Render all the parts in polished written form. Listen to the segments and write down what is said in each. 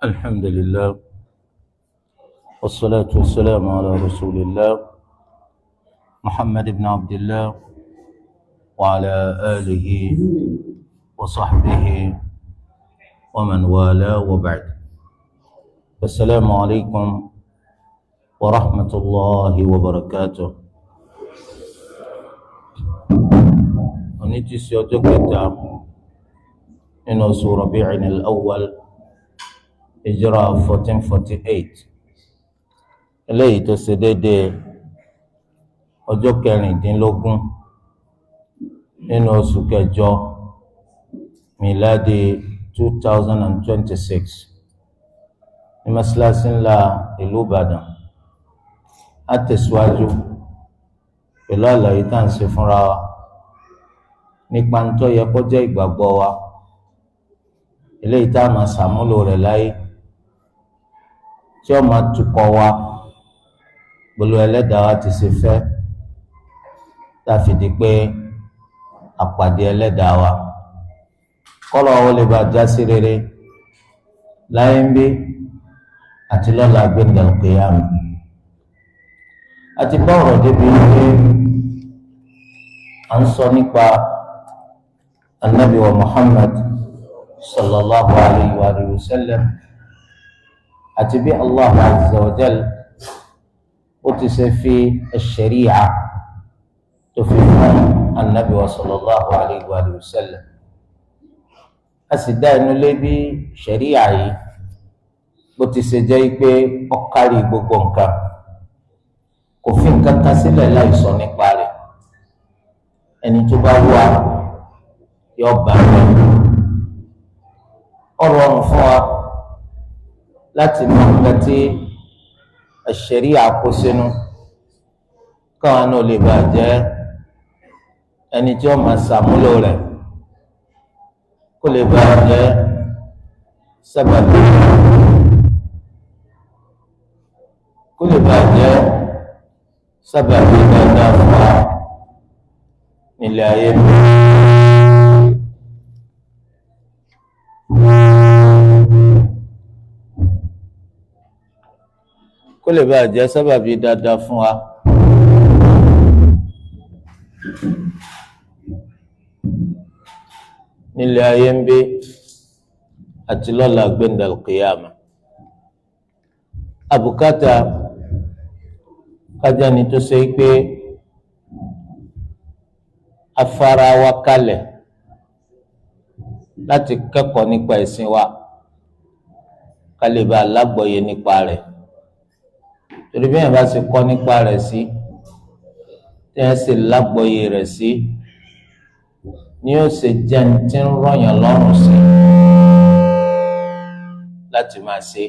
الحمد لله والصلاة والسلام على رسول الله محمد بن عبد الله وعلى آله وصحبه ومن والاه وبعد. السلام عليكم ورحمة الله وبركاته. ونجي سيوتك إنه سورة ربيع الأول Hijra 1448 eléyìí tó ṣe déédéé ọjọ́ kẹrìndínlógún nínú oṣù kẹjọ miladi 2026 ní mọ́sálásí ńlá ìlú Ìbàdàn. A tẹ̀síwájú pẹ̀lú àlàyé tá à ń ṣe fúnra wa nípa ń tó yẹ kó jẹ́ ìgbàgbọ́ wa eléyìí tá a máa ṣàmúlò rẹ̀ láyé tí ó máa tukọ̀ wa pẹ̀lú ẹlẹ́dàá wa ti ṣe fẹ́ tá a fi di pé àpàdé ẹlẹ́dàá wa kọ́lọ̀ ó lè bá já sí rere láyé ń bí àti lọ́la gbẹ̀ngàn al-qiyamah. àti bá ọ̀rọ̀ débi pé à ń sọ nípa Ànábì wa Muhammad sallallahu alayhi wa sallam àti bí Allah azza wa jal ó ti ṣe fi ash-shari'a tó fi fún Ànábì wa sallallahu alayhi wa sallam. A sì dá inú lé bí shari'a yìí bó ti ṣe jẹ́ pé ó kárí gbogbo nǹkan, kò fi nǹkan kan sílẹ̀ láì sọ nípa rẹ̀. ẹni tó bá wá yóò bá rẹ̀. Ó rọrùn fún wa láti mọ nǹkan tí àṣẹríà kó sínú káwọn náà lè bàa jẹ́ ẹni tí ó máa ṣàmúlò rẹ̀, kó lè bàa jẹ́ sábàbí, kó lè bàa jẹ́ sábàbí dáadáa fún wa nílé ayé mi. Kó lè bàa jẹ́ sábàbí dáadáa fún wa nílé ayé ń bí àti lọ́la gbẹ̀ndà al-qiyamah. Àbùkátà kájáni tó ṣe pé afárá wa kalẹ̀ láti kẹ́kọ̀ọ́ nípa ẹ̀sìn wa ká lè bá alágbọ̀ọ́yé nípa rẹ̀. Torí bí èèyàn bá ṣe kọ́ nípa rẹ̀ sí tí èèyàn sì lágbọ́yé rẹ̀ sí ni yóò ṣe jẹ́ ní tí ń rọ̀yàn lọ́rùn sí láti máa ṣe.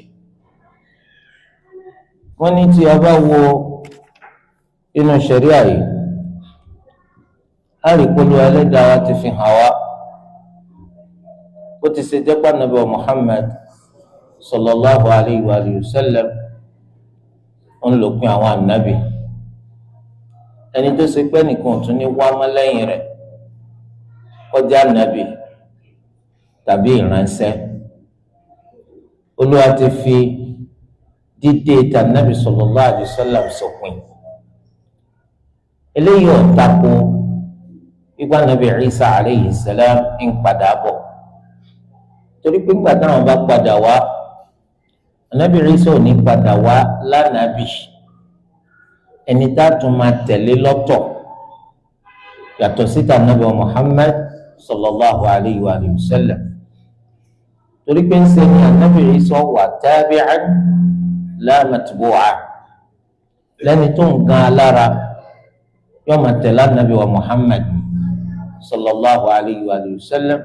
Wọ́n ní tí a bá wo inú ṣẹ̀ríà yìí, a rí polú ẹlẹ́dàá wa ti fi hàn wá bó ti ṣe jẹ́ pé Ànábì Muhammad sallallahu alayhi wa sallam ń lòpin àwọn ànábì. Ẹni tó ṣe pé nìkan tún ní wá mọ́ lẹ́yìn rẹ̀ kọjá ànábì tàbí ìránṣẹ́. Olúwa ti fi dídé tànábì sallallahu alaihi wasallam sọ̀pin. Eléyìí ò tako ìgbà ànábì Ìsá alayhi salam ń padà bọ̀, torí pé nígbà táwọn bá padà wá, Ànábì Ìsá ò ní padà wá lánàbì ẹni tá a tún máa tẹ̀lé lọ́tọ̀ yàtọ̀ síta Ànábì Muhammad sallallahu alayhi wa sallam. torí pé ń ṣe ní Ànábì Ìsá wà tabi'an la matbu'a, lẹ́ni tó ń gan alára yóò máa tẹ̀lé Ànábì Muhammad sallallahu alayhi wa sallam,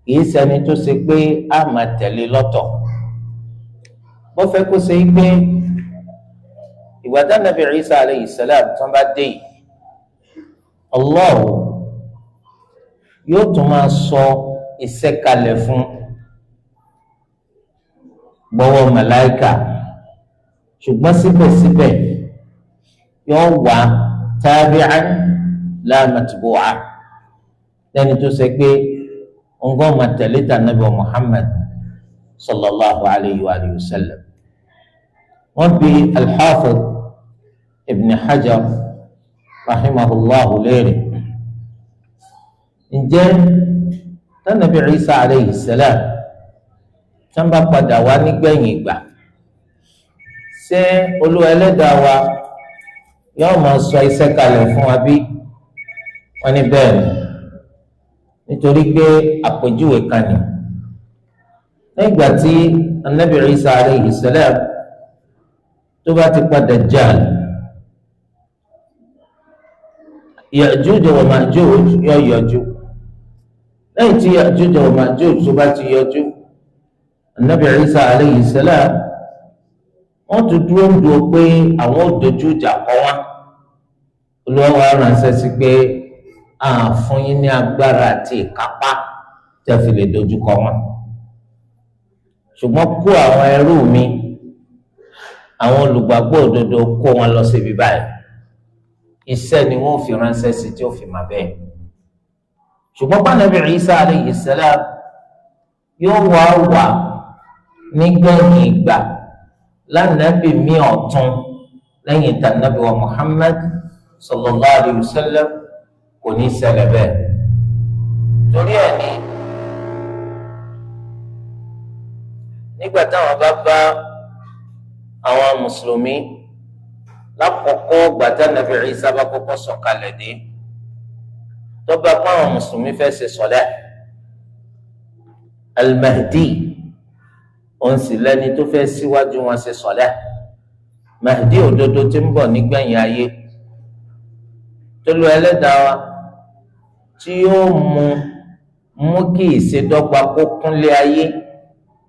kìí ṣẹni tó ṣe pé a máa tẹ̀lé lọ́tọ̀. Wọ́n fẹ́ kó ṣe pé ìgbà tí Ànábì Ìsá alayhi salam tó bá dé yìí, Allah yóò tún máa sọ iṣẹ́ kalẹ̀ fún gbọ́wọ́ màláìkà, ṣùgbọ́n síbẹ̀síbẹ̀ yóò wá tabi'an la matbu'a, lẹ́ni tó ṣe pé ọgọ́ máa tẹ̀lé tà Ànábì Muhammad sallallahu alayhi wa sallam. wọ́n bi al-Hafiz ibn Hajar rahimahullahu léèrè ǹjẹ́ tánàbí Isa alayhi salam tí wọ́n bá padà wá nígbẹ̀yìn ìgbà ṣé Olúwa Ẹlẹ́dàá wa yóò máa sọ iṣẹ́ kalẹ̀ fún wa bí? wọ́n ní bẹ́ẹ̀ ni, nítorí pé àpèjúwe kan ni nígbà tí anabi Isa alayhi salam tó bá ti padà Dajjal, Ya'juj wa Ma'juj yóò yọjú. lẹ́yìn tí Ya'juj wa Ma'juj tó bá ti yọjú, anabi Isa alayhi salam wọ́n tún dúró ń dúró pé àwọn ò dojú ìjà kọ wọn. Olúwa wa ránṣẹ́ sí pé àfún yín ní agbára àti ìkápá tí a fi lè dojú kọ wọn, ṣùgbọ́n kó àwọn ẹrú mi, àwọn olùgbàgbọ́ òdodo kó wọn lọ síbi báyìí. Iṣẹ́ ni wọ́n fi ránṣẹ́ sí tí ó fi máa bẹ́ẹ̀. ṣùgbọ́n Ànábì Isa alayhi salam yóò wà nígbẹ̀yìn ìgbà lánàbì mí ọ̀tún lẹ́yìn tànàbì wa Muhammad sallallahu alayhi wa sallam kò ní ṣẹlẹ̀ bẹ́ẹ̀. torí ẹ̀ ní nígbà táwọn bá àwọn mùsùlùmí lákòókò gbàtà nàbì Ìsá bá kọ́kọ́ sọ̀kalẹ̀ dé, tó bá pa àwọn mùsùlùmí fẹ́ ṣe sọ̀lẹ́, al-Mahdi òun sì lẹ́ni tó fẹ́ síwájú wọn ṣe sọ̀lẹ́. Mahdi òdodo tí ń bọ̀ nígbẹ̀yìn ayé, tó lu Ẹlẹ́dàá wa tí yóò mú kí ìṣedọ́gba kó kúnlé ayé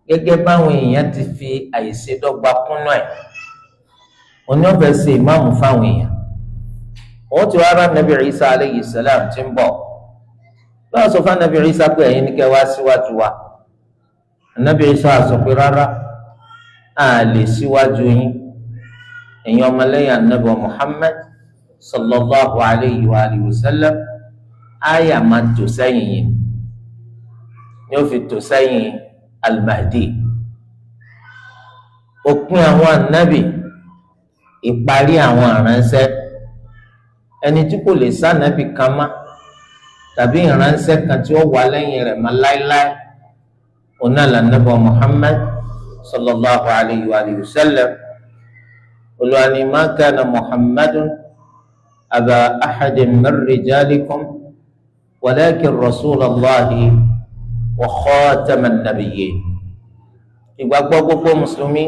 gẹ́gẹ́ báwọn èèyàn ti fi àìṣedọ́gba kúnnú ẹ̀. Òní ó fẹ́ ṣe ìmáàmù fáwọn èèyàn. wọ́n ti wá rán Nabi Isa alayhi salam tí ń bọ̀ lọ́wọ́ sọ fún Nabi Isa pé ẹ̀yin ní kẹ́ wá síwájú wa. Nabi Isa sọ pé rárá, a lè síwájú yín, ẹ̀yin ọmọlẹ́yìn Ànábì Muhammad sallallahu alayhi wa alihi wa sallam, àyà máa tò sẹ́yìn yìí ni ó fi tò sẹ́yìn al-Mahdi. Òpin àwọn ànábì, ìparí àwọn aránṣẹ́, ẹni tí kò lè sànábì kan mọ́ tàbí ìránṣẹ́ kan tí ó wà lẹ́yìn rẹ̀ mọ́ láíláí, ọ̀nà l'Ànábì Muhammad sallallahu alayhi wa alihi wa sallam. Olúwa ní ma kana Muhammadun aba ahadin min rijalikum walakin rasulallahi wa khataman nabiyyin. Ìgbàgbọ́ gbogbo mùsùlùmí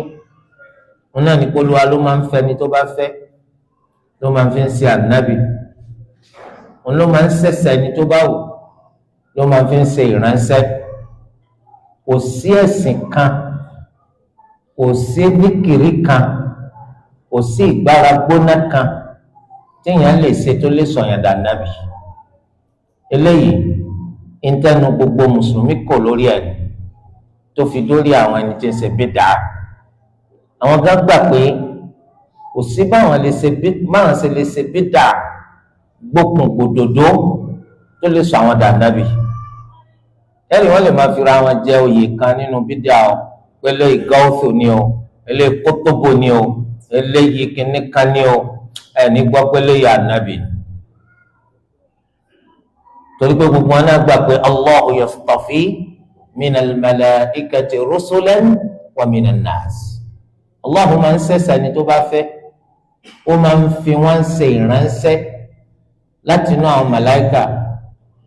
wọn náà ní kó Olúwa ló máa ń fẹ́ ni tó bá fẹ́, ló máa ń fi ń ṣe ànábì, òun ló máa ń ṣẹ̀ṣẹ̀ ni tó bá wù, ló máa ń fi ń ṣe ìránṣẹ́. Kò sí ẹ̀sìn kan, kò sí díkìrí kan, kò sí ìgbára gbóná kan téèyàn lè ṣe tó lè sọ̀yàn dànábì. Eléyìí ìtẹnu gbogbo mùsùlùmí kò lórí ẹ̀ tó fi dórí àwọn ẹni tí ń ṣe bídà. Àwọn kan gbà pé kò sí báwọn ṣe lè ṣe bídà gbókun gbòdòdó tó lè sọ àwọn dànábì. ẹ̀rí wọ́n lè máa fira wọn jẹ oyè kan nínú bídà ọ pẹ̀lú ìgáwófò ni o, eléyìí kótóbò ni o, eléyìí kìíní kan ni o, ẹni gbọ́ pẹ̀lú ìyá ànábì. torí pé gbogbo wọn náà gbà pé Allahu yastafi minal malaikati rusulan wa minan nas. Allahu máa ń ṣẹ̀ṣà ni tó bá fẹ́, ó máa ń fi wọ́n ṣe ìránṣẹ́ láti inú àwọn màláìkà,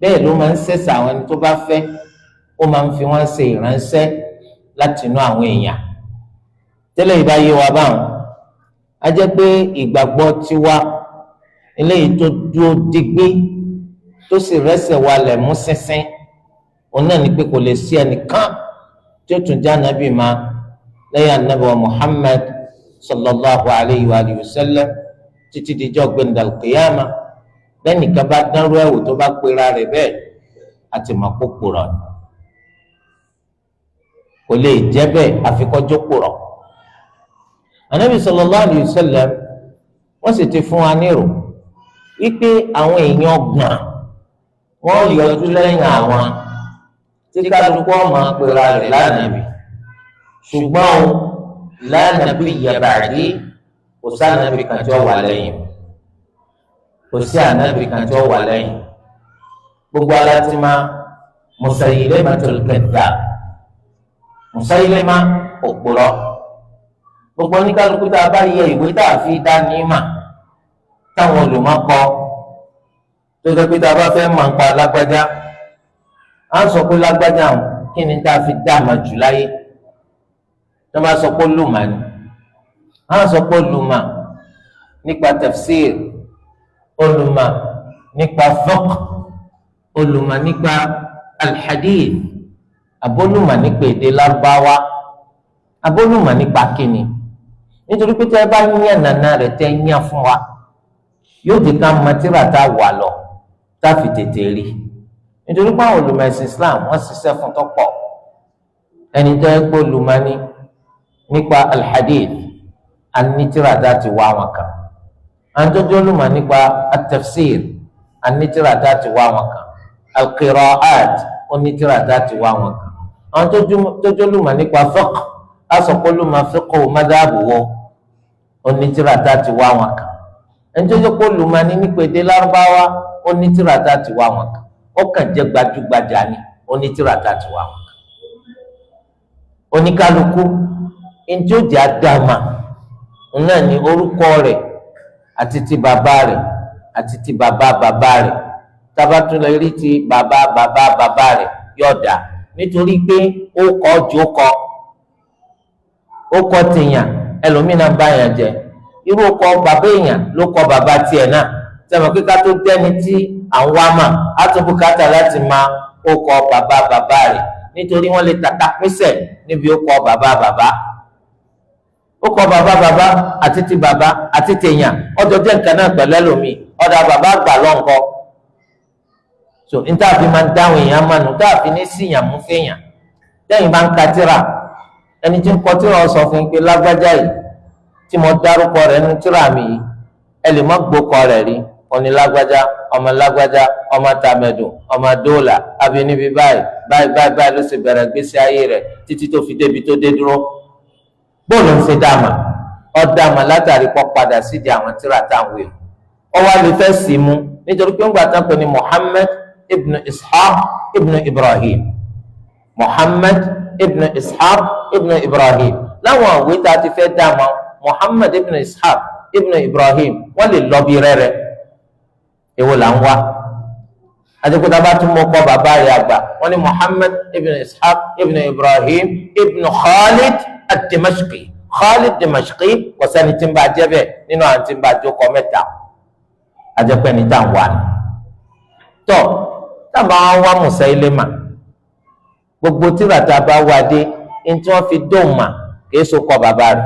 bẹ́ẹ̀ ló máa ń ṣẹ̀ṣà àwọn ẹni tó bá fẹ́, ó máa ń fi wọ́n ṣe ìránṣẹ́ láti inú àwọn èèyàn. tẹ́lẹ̀ ìbáyé wa báwọn a jẹ́ pé ìgbàgbọ́ tiwa eléyìí tó dúró digbí tó sì rẹ́sẹ̀ walẹ̀ mú sínsín, òun náà ni pé kò lè sí ẹnìkan tí ó tún jẹ́ ànábì máa lẹ́yìn ànábì wa Muhammad sallallahu alayhi wa sallam títí dijọ́ gbẹ̀ndàl qiyama. bẹ́ẹ̀ nìkan bá dánrú ẹ̀wò tó bá pera rẹ̀ bẹ́ẹ̀ àti mọ̀ pópó rọ̀ ni, kò lè jẹ́ bẹ́ẹ̀ àfikọ́jọ́ pòrọ̀. Ànábì sallallahu alayhi wa sallam wọ́n sì ti fún wa nírò wípé àwọn èèyàn ọgbọ̀n wọ́n yọjú lẹ́yìn àwọn tí kálukú ọmọ pera rẹ̀ lánàbì. ṣùgbọ́n la nabiyya ba'di kò sí ànábì kan tí ó wà lẹ́yìn kò sí ànábì kan tí ó wà lẹ́yìn gbogbo aláti máa Musaylimatul kadhdhab Musaylima òpùrọ́ gbogbo oníkálukú tá a bá yẹ ìwé tá a fi dá ní mà táwọn olùmọ̀kọ tó jẹ́ pé tá a bá fẹ́ mọ̀ nípa lágbájá á sọ pé lágbájá kí ni tá a fi dá àmà jù láyé tó bá sọ pé lùmà ni á sọ pé lùmà nípa tafsir olùmà nípa fiqh olùmà nípa alhadith abólùmà nípa èdè lárúbáwá abólùmà nípa kíni nítorí pé tẹ́ bá yíyan nàna rẹ̀ tẹ́ yíyan fún wa yóò di ká matira tá a wà lọ tá a fi tètè rí nítorí pé àwọn olùmọ̀ ẹ̀sìn Islam wọ́n ṣiṣẹ́ fún tọ́pọ̀ ẹni tó yẹ pé olùmọ̀ ní nípa alhadith anítìrà tá a ti wá wọn kan àwọn tó jẹ́ olùmọ̀ nípa atafsir anítìrà tá a ti wá wọn kan alqira'at onítìrà tá a ti wá wọn kan àwọn tó jẹ́ olùmọ̀ nípa fiqh asọ̀pọ̀ olùmọ̀ fiqh madhabu wo onítìrà tá a ti wá wọn kan ẹni tó jẹ́ pé olùmọ̀ ní nípa èdè lárúbáwá onítìrà tá a ti wá wọn kan ó kàn jẹ́ gbajúgbajà ni onítìrà tá a ti wá wọn kan oníkálukú ntí ó jẹ́ àdàmà náà ní orúkọ rẹ̀ àti ti bàbá rẹ̀ àti ti bàbá bàbá rẹ̀ tábàtún lè rí ti bàbá bàbá bàbá rẹ̀ yọ̀ọ̀dà nítorí pé ó kọ́ ju ó kọ́ tèèyàn ẹlòmínà bá yàn jẹ irú ọkọ bàbá èèyàn ló kọ bàbá tiẹ̀ náà sẹ́mi kíkà tó dẹ́ni tí à ń wá mà á tún bùkátà láti máa ó kọ bàbá bàbá rẹ̀ nítorí wọ́n lè tàtà pínṣẹ̀ níbi ó kọ bàbá bàbá ó kọ bàbá bàbá àti ti bàbá àti tèèyàn ọjọ́ jẹ́ nǹkan náà pẹ̀lú ẹlòmíì ọ̀dà bàbá àgbà lọ́nkọ́ so níta fi máa ń dáhùn èèyàn mánu tá a fi ní síyàn mú fèèyàn lẹ́yìn bá ń ka tíra ẹni tí ń kọ tíra ọ sọ fún un pé lágbájá yìí tí mo dárúkọ rẹ̀ nínú tíra mi yìí ẹ lè má gbókọ rẹ̀ rí òní lágbájá ọmọ tàmẹdùn ọmọ dóòlà abínibí báyìí ló sì bẹ̀rẹ̀ gbésí ayé rẹ̀ títí tó fi débi tó dé dúró bóòlù ń ṣe dáàmà ọ dáàmà látàrí pọ padà sídìí àwọn tíra táwọn èèyàn ọ wá lè fẹ́ sí mú nítorí pé ń gbà tán pé ní Muhammad ibn Ishaq ibn Ibrahim Muhammad ibn Ishaq ibn Ibrahim láwọn àwé tá a ti fẹ́ dáàmà Muhammad ibn Ishaq ibn Ibrahim wọ́n lè lọ bí rẹ́rẹ́ èwo là ń wá àtikúta bá tún mọ́ kọ́ bàbá rẹ̀ àgbà wọ́n ní Muhammad ibn Ishaq ibn Ibrahim ibn Khalid ad-Dimashqi Khalid Dimashqi kò sẹ́ni tí ń bá jẹ́ bẹ́ẹ̀ nínú àwọn tí ń bá jókòó mẹ́ta àjẹpẹ́ ní tá à ń wá ni. tọ́ tábà wọn wá Musaylima gbogbo tíra tá a bá wá dé ní tí wọ́n fi dóun mà kì í so kọ́ bàbá rẹ̀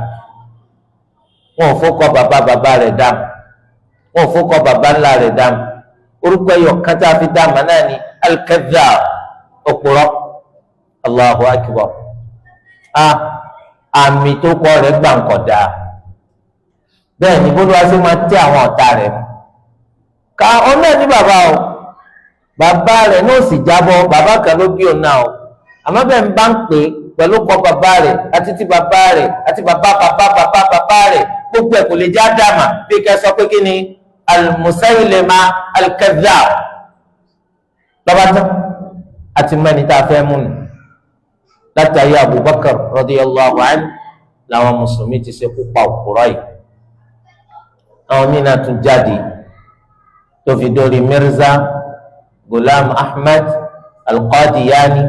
wọn ò fọkọ bàbá rẹ̀ dáàmú wọn ò fọkọ bàbá ńlá rẹ̀ dáàmú orúkọ ẹyọ kan tá a fi dáàmú náà ni al-kadhdhab òpùrọ́ Allahu akbar àmì tó kọ rẹ̀ gbà ń kọjá bẹ́ẹ̀ ni bó ló wá sí máa tẹ àwọn ọ̀tá rẹ̀ ká ọ náà ní bàbá o bàbá rẹ̀ náà sì jábọ́ bàbá kan ló bí òun náà o àmọ́ bẹ́ẹ̀ ń bá ń pè é pẹ̀lú kọ bàbá rẹ̀ àti ti bàbá rẹ̀ àti bàbá rẹ̀ gbogbo ẹ̀ kò lè já dàmà bí ká sọ pé kí ni al-Musaylima al-kadhdhab lọ́bàtà àti mẹ́ni tá a fẹ́ mú nù látàrí Abubakar radiyallahu anhu làwọn mùsùlùmí ti ṣe kú pa òkúrọ̀ yìí àwọn mìíràn tún jáde tó fi dórí Mirza Ghulam Ahmad al-Qadiyani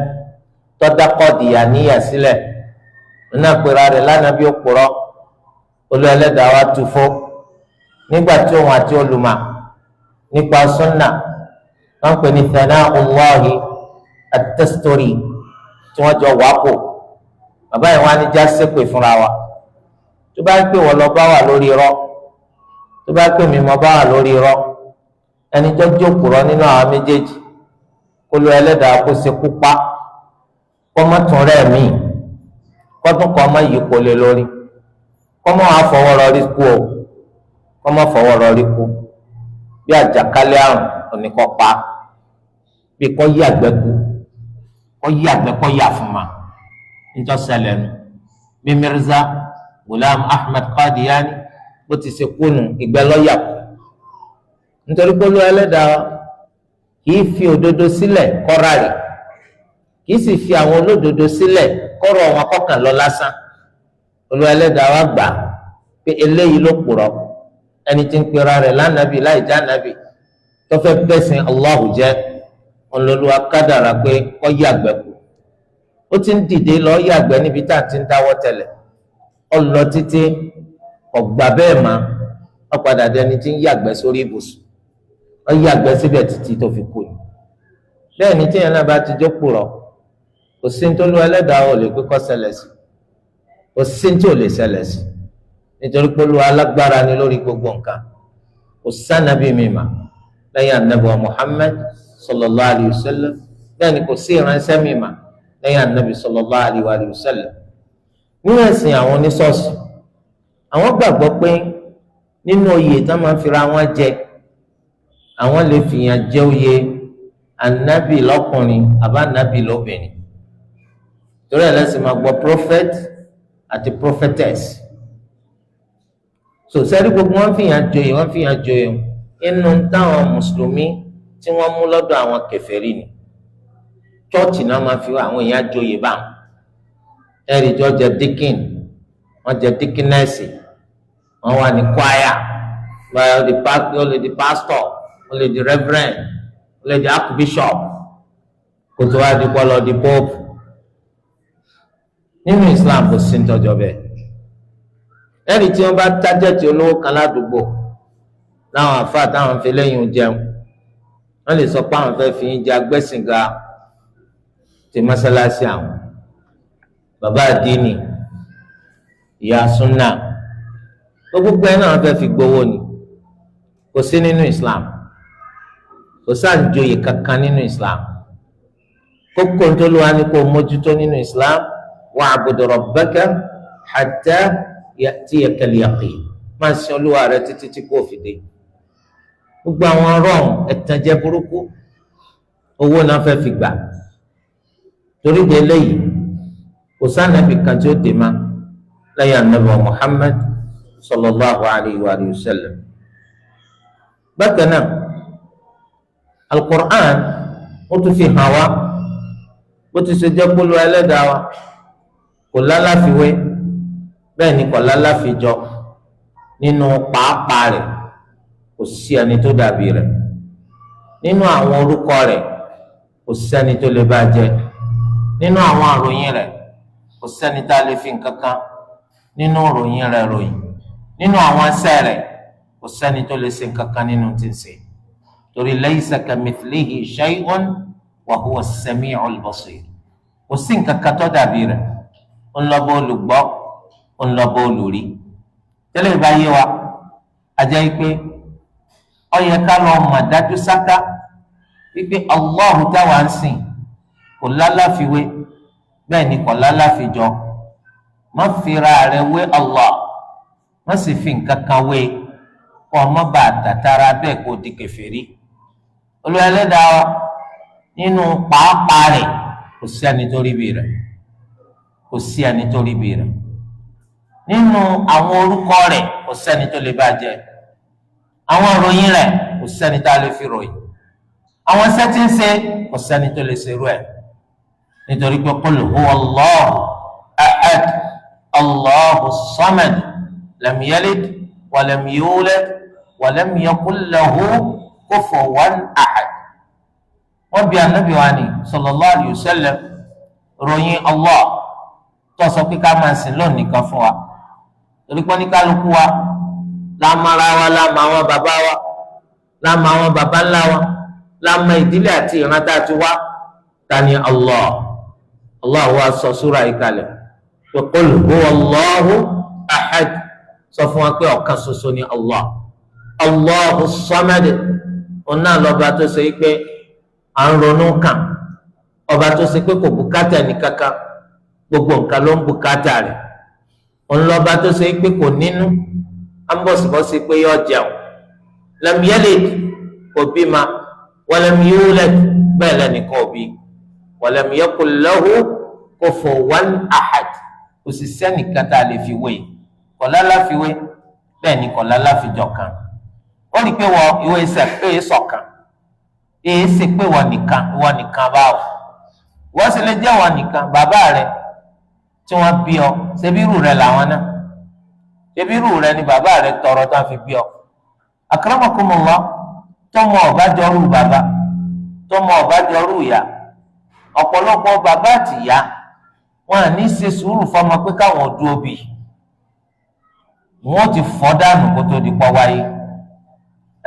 tọ́dá Qadiyaniya sílẹ̀ nínú àpèrà rẹ̀ lánàá bí òkúrọ̀ olú ẹlẹ́dàá wa tu fó nígbà tí òun àti olùmọ̀ nípa sunna wọ́n pè ní Thana'ullahi at-Tasturi tí wọ́n jọ wákò bàbá yẹn wá ní já ṣépè fúnra wa tó bá pè wọ́n lọ bá wà lórí irọ́ tó bá pè mí mọ́ bá wà lórí irọ́ ẹni tó jókòó rọ nínú àwọn méjèèjì olú ẹlẹ́dàá kó ṣekú pa kọ́mọ́tún rẹ̀ míì kọ́tún kọ́ ọmọ yìí kò lè lórí kọ́mọ́ àfọwọ́rọ́ rí kú o kọ́mọ́ fọwọ́rọ́ rí kú bí àjàkálẹ̀ àrùn oníkọ́ pa bí kọ́ yí àgbẹ̀ kú kọ́ yí àgbẹ̀ kọ́ yà fún ma níjọ́ ṣẹlẹ̀ nu bí Mirza Ghulam Ahmad Qadiani bó ti ṣe kúnnù ìgbẹ́ lọ́yà nítorí pé Olúwa Ẹlẹ́dàá kì í fi òdodo sílẹ̀ kọ́ra rẹ̀ kì í sì fi àwọn olódodo sílẹ̀ kọ́rọ̀ wọn kọ́kàn lọ lásán. Olúwa Ẹlẹ́dàá wa gbà pé eléyìí ló purọ́ ẹni tí ń pera rẹ̀ lánàbì láì já nàbì tó fẹ́ bẹ́sìn Allahu jẹ́ Olúwa kádàrá pé kó yàgbẹ́ kù ó ti ń dìde lọ yàgbẹ́ níbi tá à ti ń dáwọ́ tẹ́lẹ̀ ó lọ títí ọgbà bẹ́ẹ̀ máa ó padà dẹni tí ń yàgbẹ́ sórí ibùsùn ó yàgbẹ́ síbẹ̀ títí tó fi kú ni. bẹ́ẹ̀ ni tíyẹn náà bá ti jókòó rọ kò sí ní tó Olúwa Ẹlẹ́dàá ò lè pé kó ṣẹlẹ̀ sí kò sí ní tí ò lè ṣẹlẹ̀ sí nítorí pé Olúwa alágbára ni lórí gbogbo nǹkan. kò sànàbí mi mà lẹ́yìn anabi wa Muhammad sallallahu alayhi wa sallam bẹ́ẹ̀ ni kò sí ìránṣẹ́ mi mà lẹ́yìn anabi sallallahu alayhi wa sallam. nínú ẹ̀sìn àwọn oníṣọ́ọ̀ṣì àwọn gbàgbọ́ pé nínú oyè tí wọ́n máa ń fira wọn jẹ àwọn lè fìyàn jẹ oyè anabi lọ́kùnrin àbá anabi lóbìnrin torí ẹ̀ lẹ́sìn máa gbọ́ prophet àti prophetess. so sẹ́rí gbogbo wọn fìyàn joyè inú táwọn mùsùlùmí tí wọ́n mú lọ́dọ̀ àwọn kèfèrí ni chọ́ọ̀chì náà máa fi àwọn èèyàn joyè báwọn ẹ̀rì tó jẹ díkìn wọ́n jẹ díkínẹ́sì wọ́n wà ní kwaya ó lè di pastor ó lè di reverend ó lè di archbishop kó tó wá di kọ́lọ́ di pope. nínú Islam kò sí ntọ́jọ́ bẹ́ẹ̀ ẹ̀rì tí wọ́n bá tájẹ́tì olówó kan ládùúgbò láwọn àfáà táwọn fi lẹ́yìn jẹun wọ́n lè sọ pé àwọn fẹ́ fi yín jẹ agbẹ́sìnga ti mọ́sálásí àwọn bàbá àdínì ìyá súnà gbogbo ẹ̀ náà fẹ́ fi gbowó ni kò sí nínú Islam kò sáàjòyè kankan nínú Islam kókó tó ló wá ní kó mójútó nínú Islam wa'budu rabbaka hatta ya'tiyakal yaqin máa sin Olúwa rẹ títí tí kò fi dé. gbogbo àwọn rọrùn ẹ̀tànjẹ burúkú owó náà fẹ́ fi gbà torí de eléyìí kò sànàbì kan tí ó dè má lẹ́yìn anabi Muhammad sallallahu alayhi wa sallam. bákan náà Al-Qur'an ó tún fi hàn wá bó ti ṣe jẹ́ kó lu Ẹlẹ́dàá wa kò lálàfiwé bẹ́ẹ̀ ni kò lálàfijọ nínú pàápàá rẹ̀ kò sí ẹni tó dàbí rẹ̀ nínú àwọn orúkọ rẹ̀ kò sẹ́ni tó lè bá jẹ nínú àwọn àròyìn rẹ̀ kò sẹ́ni tá a lè fi nǹkan kan nínú ròyìn rẹ̀ ròyìn nínú àwọn ẹsẹ̀ rẹ̀ kò sẹ́ni tó lè ṣe nǹkan kan nínú tí ń ṣe torí laysa kamithlihi shay'un wa huwa as-sami'ul basir kò sí nǹkan kan tó dàbí rẹ̀ ń lọ bó olùgbọ́ ń lọ bó olùrí tẹ́lẹ̀ bá yé wa ajẹ́ pé ó yẹ ká lọ mọ̀ dájú sáká wípé Allahu táwa ń sìn kò lálàfiwé bẹ́ẹ̀ ni kò lálàfijọ má fira rẹ̀ wé Allah má sì fi nǹkan kan wé kó ọmọ bá tàtàrà bẹ́ẹ̀ kó di kèfèrí. Olúwa Ẹlẹ́dàá wa nínú pàápàá rẹ̀ kò sí ẹni tó rí bí rẹ̀ kò sí ẹni tó rí bí rẹ̀ nínú àwọn orúkọ rẹ̀ kò sẹ́ni tó lè bàjẹ́ àwọn ìròyìn rẹ̀ kò sẹ́ni tá a lè fi ròyìn àwọn iṣẹ́ tí ń ṣe kò sẹ́ni tó lè ṣerú ẹ̀ nítorí pé qul huwa Allahu ahad Allahu samad lam yalid wa lam yulad wa lam yakul lahu kufuwan ahad. wọ́n bi Ànábì wa ni sallallahu alayhi wa sallam ròyìn Allah tó sọ pé ká máa sìn lónìí kan fún wa torí pé ní kálukú wa lámàrá wa lámà àwọn bàbá wa lámà àwọn bàbá ńlá wa lámà ìdílé àti ìran tá a ti wá ta ni Allah. Allah wa sọ súra ìkàlẹ̀ pé qul huwa Allahu ahad sọ fún wa pé ọ̀kan ṣoṣo ni Allah. Allahu samad ọ̀nà lọ́ba tó ṣe pé à ń ronú kàn ọba tó ṣe pé kò bùkátà ní kankan gbogbo nǹkan ló ń bùkátà rẹ̀ ọlọ́ba tó ṣe pé kò nínú á ń bọ̀sibọ́sí pé yọ jẹun lam yalid kò bímọ wa lam yulad bẹ́ẹ̀ lẹ́nìkan ò bí wa lam yakul lahu kufuwan ahad kò sì sẹ́nìkan tá a lè fi wé kọ̀lá láfiwé bẹ́ẹ̀ ni kọ̀lá láfijọ́ kan ó rí i pé ìwé ìsẹ̀ sọ̀kan èyí sì pé wọ́n nìkan báwò wọ́n sì lè jẹ́ wọ́n nìkan bàbá rẹ̀ tí wọ́n bí ọ ṣebí irú rẹ̀ làwọn náà ṣebí irú rẹ̀ ni bàbá rẹ̀ tọrọ tó fi bí ọ akramakumullah tọmọ ọ̀bájọ́rú bàbá tọmọ ọ̀bájọ́rú ìyá ọ̀pọ̀lọpọ̀ bàbá àtìyá wọn à ní ṣe sùúrù fọmọ pé káwọn dúró bì wọn ti fọ́ dànù kó tó di pọ́ wáyé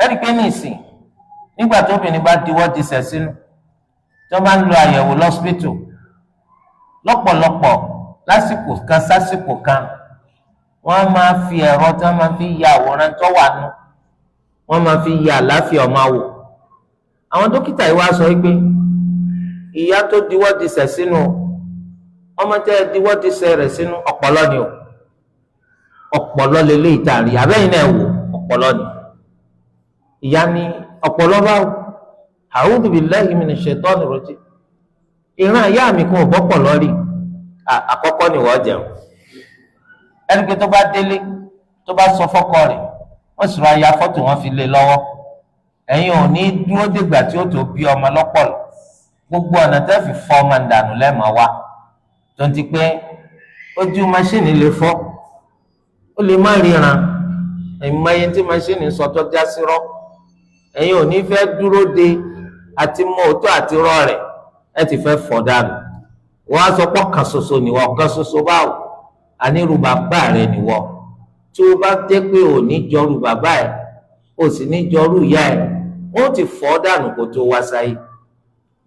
ẹ̀rí pé ní ìsìn nígbà tó obìnrin bá diwọ́ disẹ̀ sínú tó bá ń lo àyẹ̀wò lọ́sípítù lọ́pọ̀lọpọ̀ lásìkò kan sásìkò kan wọ́n máa fi ẹ̀rọ tí wọ́n máa fi ya àwòrán tó wà nù wọ́n máa fi ya àlàáfíà ọmọ àwò àwọn dókítà yìí wá sọ pé ìyá tó diwọ́ disẹ̀ sínú ọmọ tẹ́ diwọ́ disẹ̀ rẹ̀ sínú ọpọlọ ni o ọpọlọ lélẹ́yìí tààrí abẹ́yìn náà wò ọpọlọ ni ìyá ní ọpọlọ báwo a'udhu billahi minash shaitani rajim ìran ìyá mi kò bọ́pọ̀ lọ́rí àkọ́kọ́ ni wọ́n jẹun ẹni pé tó bá délé tó bá sọ fọ́kọ rẹ̀ wọ́n sì rọ aya fọ́tò wọn fi lé lọ́wọ́ ẹ̀yin ò ní dúró dìgbà tí ó tó bí ọmọ lọ́pọ̀lọ́ gbogbo ọ̀nà tẹ́ fi fọ́ ọmọ dànù lẹ́mọ̀ wá tó ń ti pé ojú máṣíìnì lè fọ́ ó lè má ríran ìmọ̀ye tí máṣíìnì sọ tó já sí rọ́ ẹ̀yin ò ní fẹ́ dúró de àti mọ òótọ́ àti rọ́ rẹ̀ ẹ ti fẹ́ fọ́ dànù wọ́n á sọ pé ọ̀kan ṣoṣo nìwọ ọ̀kan ṣoṣo báwò ànírú bàbá rẹ̀ nìwọ tí ó bá jẹ́ pé ò ní jọrú bàbá ẹ̀ ò sì ní jọrú ìyá ẹ̀ wọ́n ti fọ́ dànù kó tó wá sáyé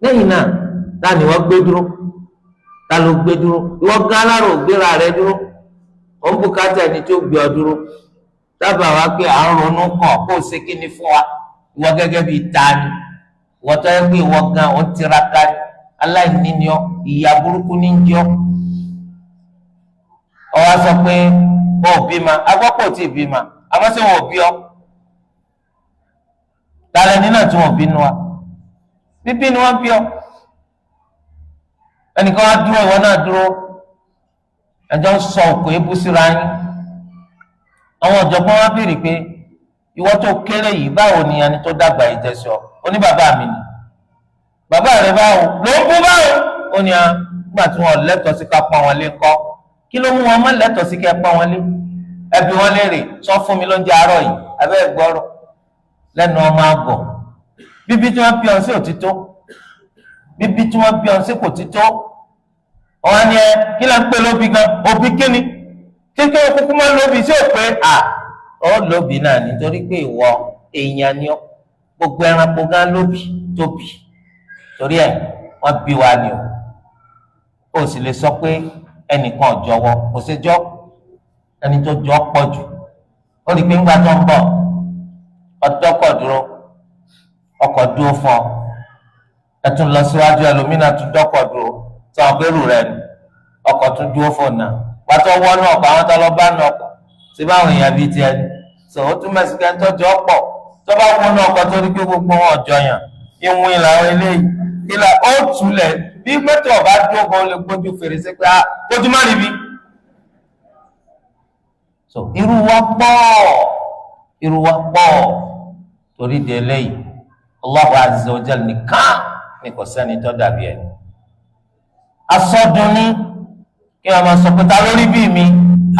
lẹ́yìn náà ta ni wọ́n gbé dúró ta ló gbé dúró ìwọ gán alárò gbéra rẹ dúró ó ń bùkátà ẹni tó gbé ọ dúró dábàá wá pé à ń ronú kàn kó o ṣe kí ni fún wa ìwọ gẹ́gẹ́ bíi tani ìwọ tó yẹ pé ìwọ gan ó ń tiraka aláìní ni ọ ìyà burúkú ní ń jẹ ọ wá sọ pé ó bímọ agbọ́pọ̀ tí ì bímọ àmọ́ sí wọn ò bí ọ tààrẹ nínú tí wọn ò bínú wa bíbí ni wọn bí ọ ẹnìkan wá dúró ìwọ náà dúró ẹjọ́ ń sọ òkú ebú síra yín àwọn ọ̀jọ̀gbọ́n wá béèrè pé ìwọ tó kéré yìí báwo ni ẹni tó dàgbà yìí jẹ́ sọ ó ní bàbá mi ni bàbá rẹ báwo ló ń bú báwo ó ní à nígbà tí wọn lẹ́tọ̀ọ́ sí ká pọ́n wọn lé ńkọ́ kí ló mú wọn má lẹ́tọ̀ọ́ sí ká pọ́n wọn lé ẹbí wọn léèrè sọ fún mi lóúnjẹ àárọ̀ yìí abẹ́ gbọ́rọ̀ lẹ́nu ọmọ àgọ̀ bíbí tí wọ́n bí ọ sí òtítọ́ bíbí tí wọ́n bí ọ sí kò títọ́ ọ̀hún ni ẹ kí ló ń pè lóbi gan òbí kíni kékeré kúkú máa ń lóbi sí òpè ọ lóbi náà nítorí pé ìwọ èèyàn ni ọ gbogbo ẹranko gan lóbi tóbi torí ẹ wọ́n bí wa ni o sì lè sọ pé ẹnìkan jọ̀wọ́ kò sí jọ ẹni tó jọ pọ̀ jù ó rí i pé ńgbà tó ń bọ̀ ọdọkọ̀ dúró ọkọ̀ dúró fún ọ ẹ tún lọ síwájú ẹlòmínà tún dọ́kọ̀ dúró sọ àgbérù rẹ ni ọkọ̀ tún dúró fún ọ̀nà pàtó wọnú ọkọ̀ àwọn tó lọ bá nu ọkọ̀ sí báwọn èèyàn bíi tiẹ̀ ni sọ ó tún mẹ́sì kẹ́ńtọ́ jọ pọ̀ tó bá wọnú ọkọ̀ tó rí pé gbogbo wọn ọjọ́ yàn ìwìn làwọn eléyìí ìlà ó túlẹ̀ bí mọ́tò ọba dúró gan lè gbójú fèrèsé pé ojú má níbi. so irú wa pọ̀ torí de eléyìí Allahu azza wa jalla nìkan ní kò sẹ́ni tó dàbí ẹ̀. asọ́dún ní kí wọ́n máa sọ pé ta lórí bí mi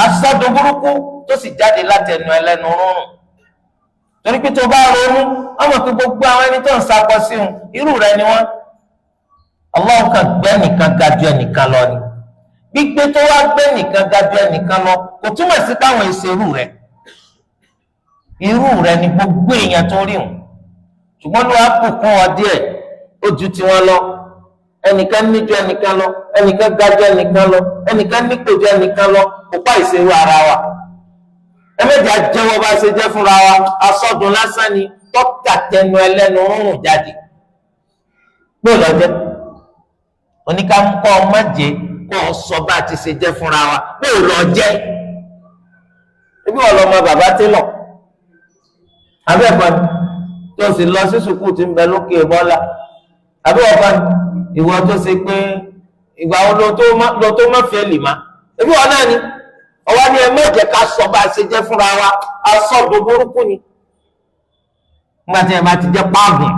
asọ́dún burúkú tó sì jáde láti ẹnu ẹlẹ́nu rúnrún torí pé tó bá ronú ọmọ pé gbogbo àwọn ẹni tó ń sakọ sí un irú rẹ̀ ni wọ́n. Allah kan gbé nìkan ga jù ẹnìkan lọ ni gbígbé tó wá gbé nìkan ga jù ẹnìkan lọ kò túmọ̀ sí káwọn èsè irú rẹ̀ ni gbogbo èèyàn tó rí wọn ṣùgbọ́n ló wá kù kún ọ díẹ̀ ó ju tiwọn lọ ẹnìkan níjọ ẹnìkan lọ ẹnìkan ga jù ẹnìkan lọ ẹnìkan nípò jù ẹnìkan lọ kò pa ìṣerú ara wa ẹlẹ́jà jẹ́wọ́ bá ṣe jẹ́ fúnra wa asọ́dún lásán ni tọ́ka tẹnu ẹlẹ́nu rúrùn jáde gbọ́dọ̀ jẹ́ oníkàmúkọ́ ọmọdé kó o sọ bá ti ṣe jẹ́ fúnra wa gbọ́dọ̀ jẹ́ ebi wọ́n lọ mọ bàbá télọ̀ abẹ́ẹ̀kọ́ tí o sì lọ sí sùkúù tí ń bẹ lókè bọ́lá abẹ́ẹ̀kọ́ ìwọ tó ṣe pé ìgbà wo lo tó má fẹ́ lì má ebi wọn náà ni ọwọ́ ni ẹ mẹ́jẹ ká sọ bá a ṣe jẹ́ fúnra wa asọ́dún burúkú ni nígbà tí ẹ bá ti jẹ́ páàgùn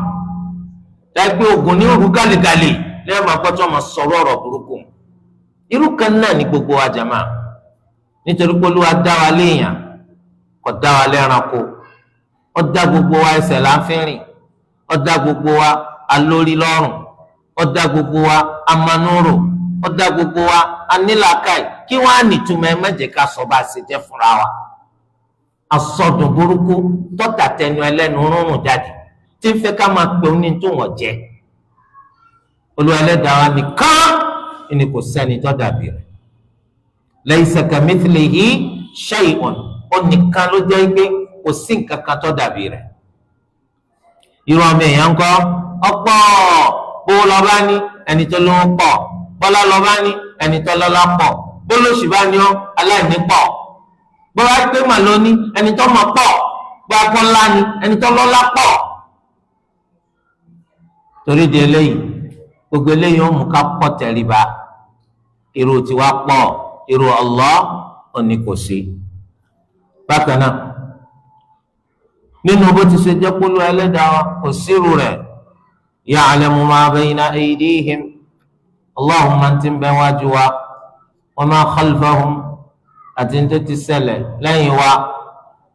ẹgbẹ́ ogun ní òru gàlégàlé lẹ́yìn máa gbọ́tọ́ máa sọ̀rọ̀ ọ̀rọ̀ burúkú irú kan náà ní gbogbo wa jàmá nítorí pé Olúwa dá wa léèyàn kò dá wa lẹ́ranko ó dá gbogbo wa ẹsẹ̀ láńfẹ́rìn ó dá gbogbo wa alórí lọ́rùn ó dá gbogbo wa amánúrò ó dá gbogbo wa anílàákàyè kí wọ́n á nìtumọ̀ ẹ má jẹ́ ká sọ bá a ṣe jẹ́ fúnra wa asọdùn burúkú tọ́ta tẹnu ẹlẹ́nu rúnrún jáde tí ń fẹ́ ká máa pè ó ní tó wọ́n jẹ́ Olúwa Ẹlẹ́dàá wa nìkan ni kò sẹ́ni tó dàbí rẹ̀ laysa kamithlihi shay'un ó nìkan ló jẹ́ pé kò sí nǹkan kan tó dàbí rẹ̀ irú ọmọ èèyàn ń kọ́ ọ̀pọ̀ bó lọ́ba ní ẹni tó lówó pọ̀ bọ́lá lọ́ba ní ẹni tó lọ́lá pọ̀ bólóṣì bá ní ọ́ aláìní pọ̀ bọ́lá pé màlúù ní ẹni tó mọ̀ pọ̀ gbàgbọ́ ńlá ní ẹni tó lọ́lá pọ̀ torí di eléyìí gbogbo eléyìí ó mú ká pọ̀ tẹríba irú tiwa pọ̀ irú Allah òní kò sí bákan náà nínú bó ti ṣe jẹ́ pólú Ẹlẹ́dàá wa kò sírù rẹ̀ ya'lamu ma bayna aydihim Allahumma ti ń bẹ wájú wa wa ma khalfahum àti ń tó ti ṣẹlẹ̀ lẹ́yìn wa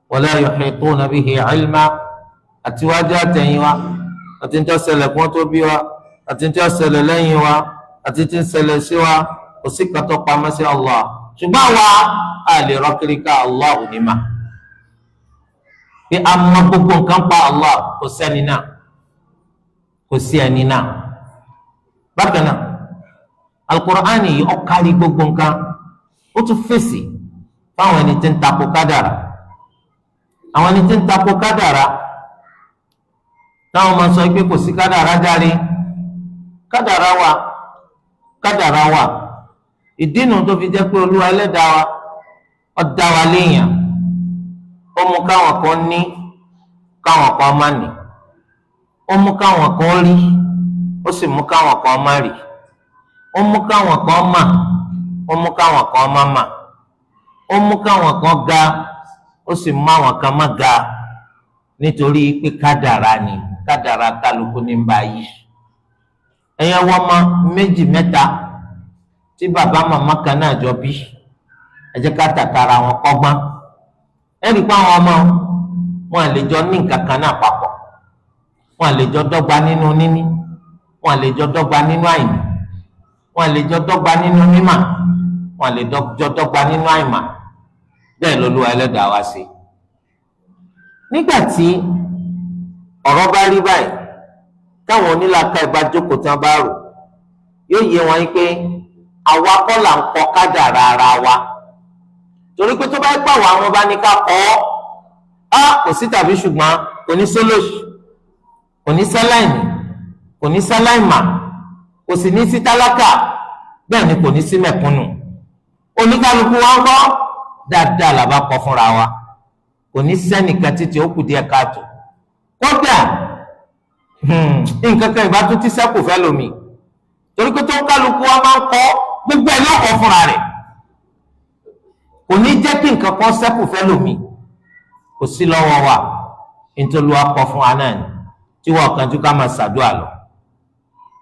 wala yuhituna bihi ilma àti wájú àtẹ̀yìn wa àti ń tó ṣẹlẹ̀ kún tó bí wa àti ń tó ṣẹlẹ̀ lẹ́yìn wa àti tí ń ṣẹlẹ̀ sí wa kò sí kan tó pamọ́ sí Allah ṣùgbọ́n wa a lè rọ́ kiri ká Allah ò ní mà bí a mọ gbogbo nǹkan pa Allah kò sẹ́ni náà kò sí ẹni náà bákan náà Al-Qur'ani yìí ó kárí gbogbo nǹkan ó tún fèsì fáwọn ẹni tí ń tako kádàrá àwọn ẹni tí ń tako kádàrá táwọn máa sọ pé kò sí kádàrá járe kádàrá wà ìdí nu tó fi jẹ́ pé Olúwa Ẹlẹ́dàá wa ó dá wa léèyàn ó mú káwọn kan ní káwọn kan má ní ó mú káwọn kan rí ó sì mú káwọn kan má rí ó mú káwọn kan mà ó mú káwọn kan má mà ó mú káwọn kan ga ó sì mú àwọn kan má ga nítorí pé kádàrá ni kádàrá kálukú ní báyìí ẹ̀yẹ wọ́n mọ méjì mẹ́ta tí bàbá màmá kan náà jọ bí ẹ jẹ́ ká tàkàrà wọn kọ́gbọ́n ẹnì pa àwọn ọmọ wọn lè jọ ní nǹkan kan náà papọ̀ wọn lè jọ dọ́gba nínú níní wọn lè jọ dọ́gba nínú àìní wọn lè jọ dọ́gba nínú mímà wọn lè jọ dọ́gba nínú àìmà bẹ́ẹ̀ l'Olúwa Ẹlẹ́dàá wa ṣe. nígbà tí ọ̀rọ̀ bá rí báyìí táwọn onílàákà ìbá jókòó tí wọ́n bá rò yóò yé wọn pé àwa kọ́ là ń kọ kádàrá ara wa torí pé tó bá gbà wá àwọn bá ní ká kọ́ ọ́ kò sí tàbí ṣùgbọ́n kò ní sólòṣì kò ní sáláìní kò ní sáláìmà kò sì ní sí tálákà bẹ́ẹ̀ ni kò ní sí mẹ̀kúnnù oníkálukú wa ń kọ́ dáadáa làbá kọ́ fúnra wa kò ní sẹ́nìkan títí ó kù díẹ̀ káàtó kódà nǹkan kan ìbá tún ti sẹ́kù fẹ́ lómi torí pé tó ń kálukú wa máa ń kọ́ gbogbo ẹ̀ lọ́kọ̀ fúnra rẹ̀ kò ní jẹ́ kí nǹkan kan sẹ́kù fẹ́ lómi kò sí lọ́wọ́ wa nítorí wa kọ́ fún wa náà ni tí wọ́n kánjú ká máa ṣàdúrà lọ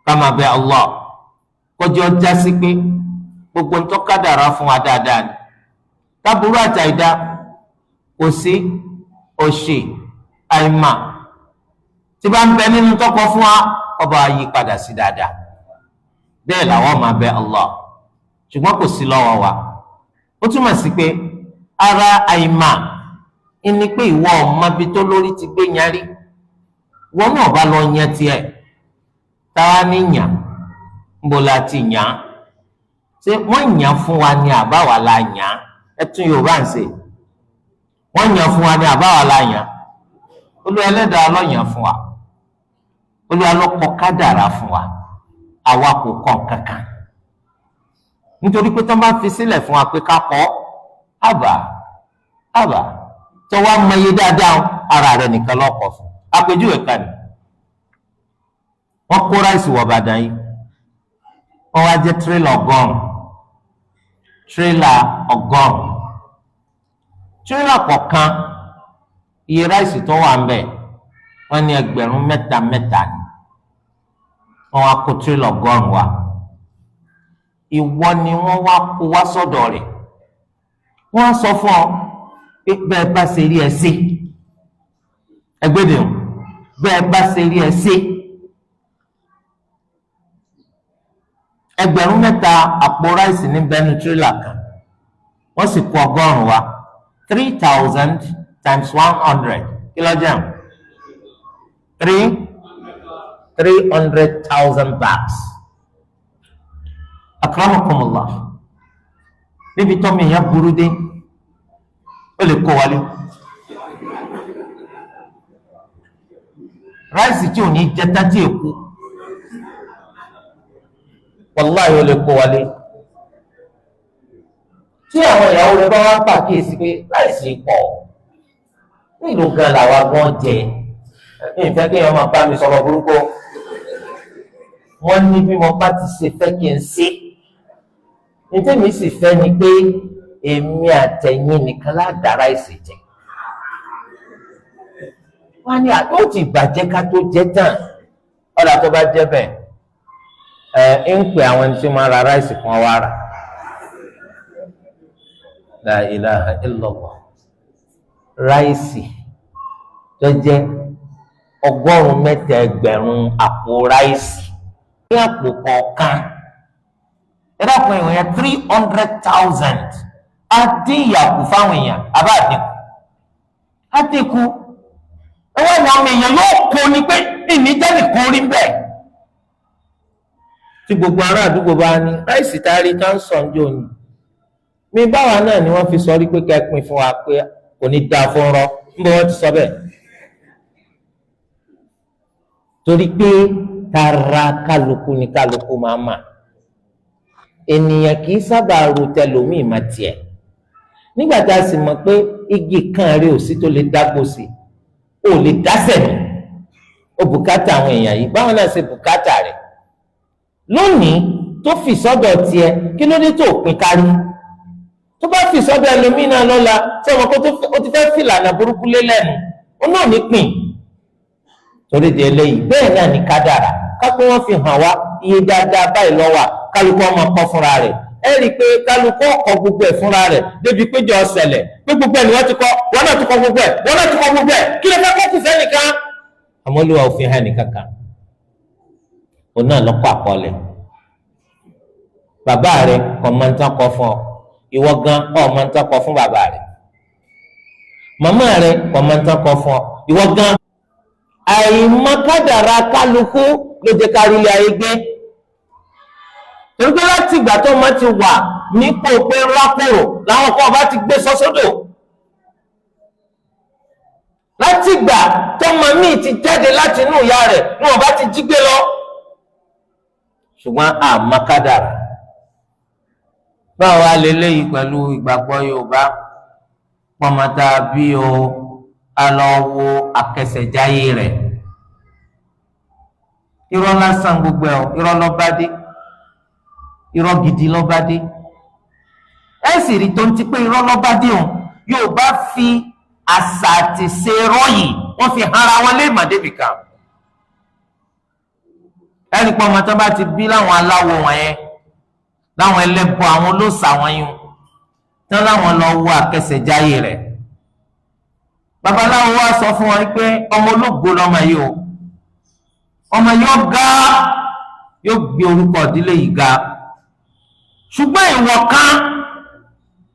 ká máa bẹ Allah kọjú ọjà sí pé gbogbo ń tó kádàrá fún wa dáadáa ni táburú àtàìdá kò sí òṣì àìmà tí bá ń bẹ nínú tọkọ fún wa ọba yí padà sí dáadáa bẹ́ẹ̀ làwọn máa bẹ Allah ṣùgbọ́n kò sí lọ́wọ́ wa ó túmọ̀ sí pé ara àìmà ìní pé ìwọ ọmọ bíi tó lórí ti gbé yarí wọn náà bá lọ yan tiẹ̀ táwa ní yàn ńbọ la ti yàn ṣé wọ́n yàn fún wa ní àbáwá la yàn ẹ tún Yorùbá ń ṣe wọ́n yàn fún wa ní àbáwá la yàn Olúwa Ẹlẹ́dàá ló yàn fún wa Olúwa ló kọ kádàrá fún wa àwa kò kọ kankan nítorí pé tó bá fi sílẹ̀ fún wa pé ká kọ́ àbá tó wá mọye dáadáa ara rẹ̀ nìkan lọ́kọ̀ fún àpèjúwe kan ní wọ́n kó ráìsì wọ̀ Ìbàdàn yìí wọ́n wá jẹ́ tírélà 100 tírélà 100 tírélà kọ̀ọ̀kan iye ráìsì tó wà ń bẹ̀ wọ́n ní 3,000 ni wọ́n wá kó tírélà 100 wá ìwọ ni wọ́n wá kó wá sọ́dọ̀ rẹ̀ wọ́n sọ fún ọ pé bẹ́ẹ̀ bá ṣe rí ẹ sí ẹgbẹ́dẹ̀ bẹ́ẹ̀ bá ṣe rí ẹ sí 3,000 àpò ráìsì ní bẹ́ẹ̀nu tírélà kan wọ́n sì kó 100 wá 3,000 times 100 kí ló jẹun 300,000 bags. Akramakumullah níbi tọ́mọ èèyàn burú dé ó lè kó wálé ráìsì tí ò ní jẹ tátí èkó wàláhì ó lè kó wálé tí àwọn ìyàwó rẹ̀ bá wá pàkíyèsí pé ráìsì pọ̀ nílùú gan làwa gan jẹ ìfẹ́ kí wọ́n máa bá mi sọ̀rọ̀ burúkú wọ́n ní bí mo bá ti ṣe fẹ́ kí n ṣe nítèmi sì fẹ́ ni pé èmi àtẹ̀yìn nìkan ládàá ìsèjẹ wọ́n ní àti ó ti bàjẹ́ ká tó jẹ́ tán ọ̀dà tó bá jẹ́ bẹ́ẹ̀ ń pè àwọn ẹni tí wọ́n ra ráìsì kan wá rà la ilaha illallah ráìsì tó jẹ́ 1,700,000 àpò ráìsì ní àpò kọ̀ọ̀kan ẹ̀dàkùn èèyàn 300,000 adíyàkù fáwọn èèyàn àbá àdínkù ẹwọ́n ni àwọn èèyàn yóò kó ní pé ìníjẹ́ nìkan rí bẹ́ẹ̀ tí gbogbo ará àdúgbò bá ní ráìsì tárí tá ń sọ ní òní mi báwa náà ni wọ́n fi sọ rí pé kẹ́pin fún wa pé kò ní dáa fún rọ níbo wọ́n ti sọ bẹ́ẹ̀ torí pé tara kálukú ni kálukú máa mà ènìyàn kì í sábà ro tẹlòmíì má tiẹ̀ nígbà tá a sì mọ̀ pé igi kan rí òsì tó lè dágbó sí ò lè dásẹ̀ ní o bùkátà àwọn èèyàn yìí báwọn náà ṣe bùkátà rẹ̀ lónìí tó fi sọ́dọ̀ tiẹ̀ kí ló dé tó pín kárí tó bá fi sọ́dọ̀ ẹlòmíì náà lọ́la tí ọmọ kó o ti fẹ́ fìlànà burúkú lé lẹ́nu ó náà ní pín torí di eléyìí bẹ́ẹ̀ náà ní kádàrà kápẹ́ wọ́n fi hàn wá iye dáadáa báyìí lọ́wọ́ kálukú ọmọ kọ́ fúnra rẹ̀ ẹ rí i pé kálukú ọkọ̀ gbogbo ẹ̀ fúnra rẹ̀ débi péjọ ọ̀sẹ̀lẹ̀ pé gbogbo ẹ̀ ni wọ́n ti kọ́ wọ́n náà ti kọ́ gbogbo ẹ̀ wọ́n náà ti kọ́ gbogbo ẹ̀ kí ló fẹ́ kọ́ kù sẹ́nìkan. àmọ́ Olúwa ò fi hàn nìkan kan òun náà lọ́kọ̀ àkọọ́lẹ̀ bàbá rẹ̀ kọ́ máa ń tán kọ́ fún ọ ìwọ gan ọ̀ máa ń tán kọ́ fún bàbá rẹ̀ màmá rẹ̀ kọ́ máa ń tán kọ́ fún ọ ìwọ gan àìmọ̀kádàrá kálukú ló jẹ́ kárí ilé ayé gbé torí pé láti ìgbà tó máa ti wà nípò pé rákòrò láwọn kan bá ti gbé sọ́sódò láti ìgbà tó máa míì ti jáde láti inú ìyá rẹ̀ ní wọ́n bá ti jí gbé lọ ṣùgbọ́n àmọ̀kádàrá báwo a lè léyìí pẹ̀lú ìgbàgbọ́ Yorùbá pọ́nmọ́tà bí o alọ́wọ́ akẹsẹ̀jáyé rẹ̀ irọ́ lásán gbogbo ẹ̀ irọ́ lọ́ba dé irọ́ gidi lọ́ba dé ẹ sì rí tó ń ti pé irọ́ lọ́ba dé òun yóò bá fi àṣà àti ṣe rọ́yìn wọ́n fi hara wọn lé màdébì kan ẹnì pọ̀ ọmọ tó bá ti bí láwọn aláwọ̀ wọ̀nyẹn láwọn ẹlẹ́bọ àwọn olóòṣà wọn yún tán láwọn lọ wo akẹsẹ̀jáyé rẹ̀ babaláwo wá sọ fún wọn pé ọmọ ológo lọmọ yìí o ọmọ yóò ga yóò gbé orúkọ ìdílé yìí ga ṣùgbọ́n ìwọ kan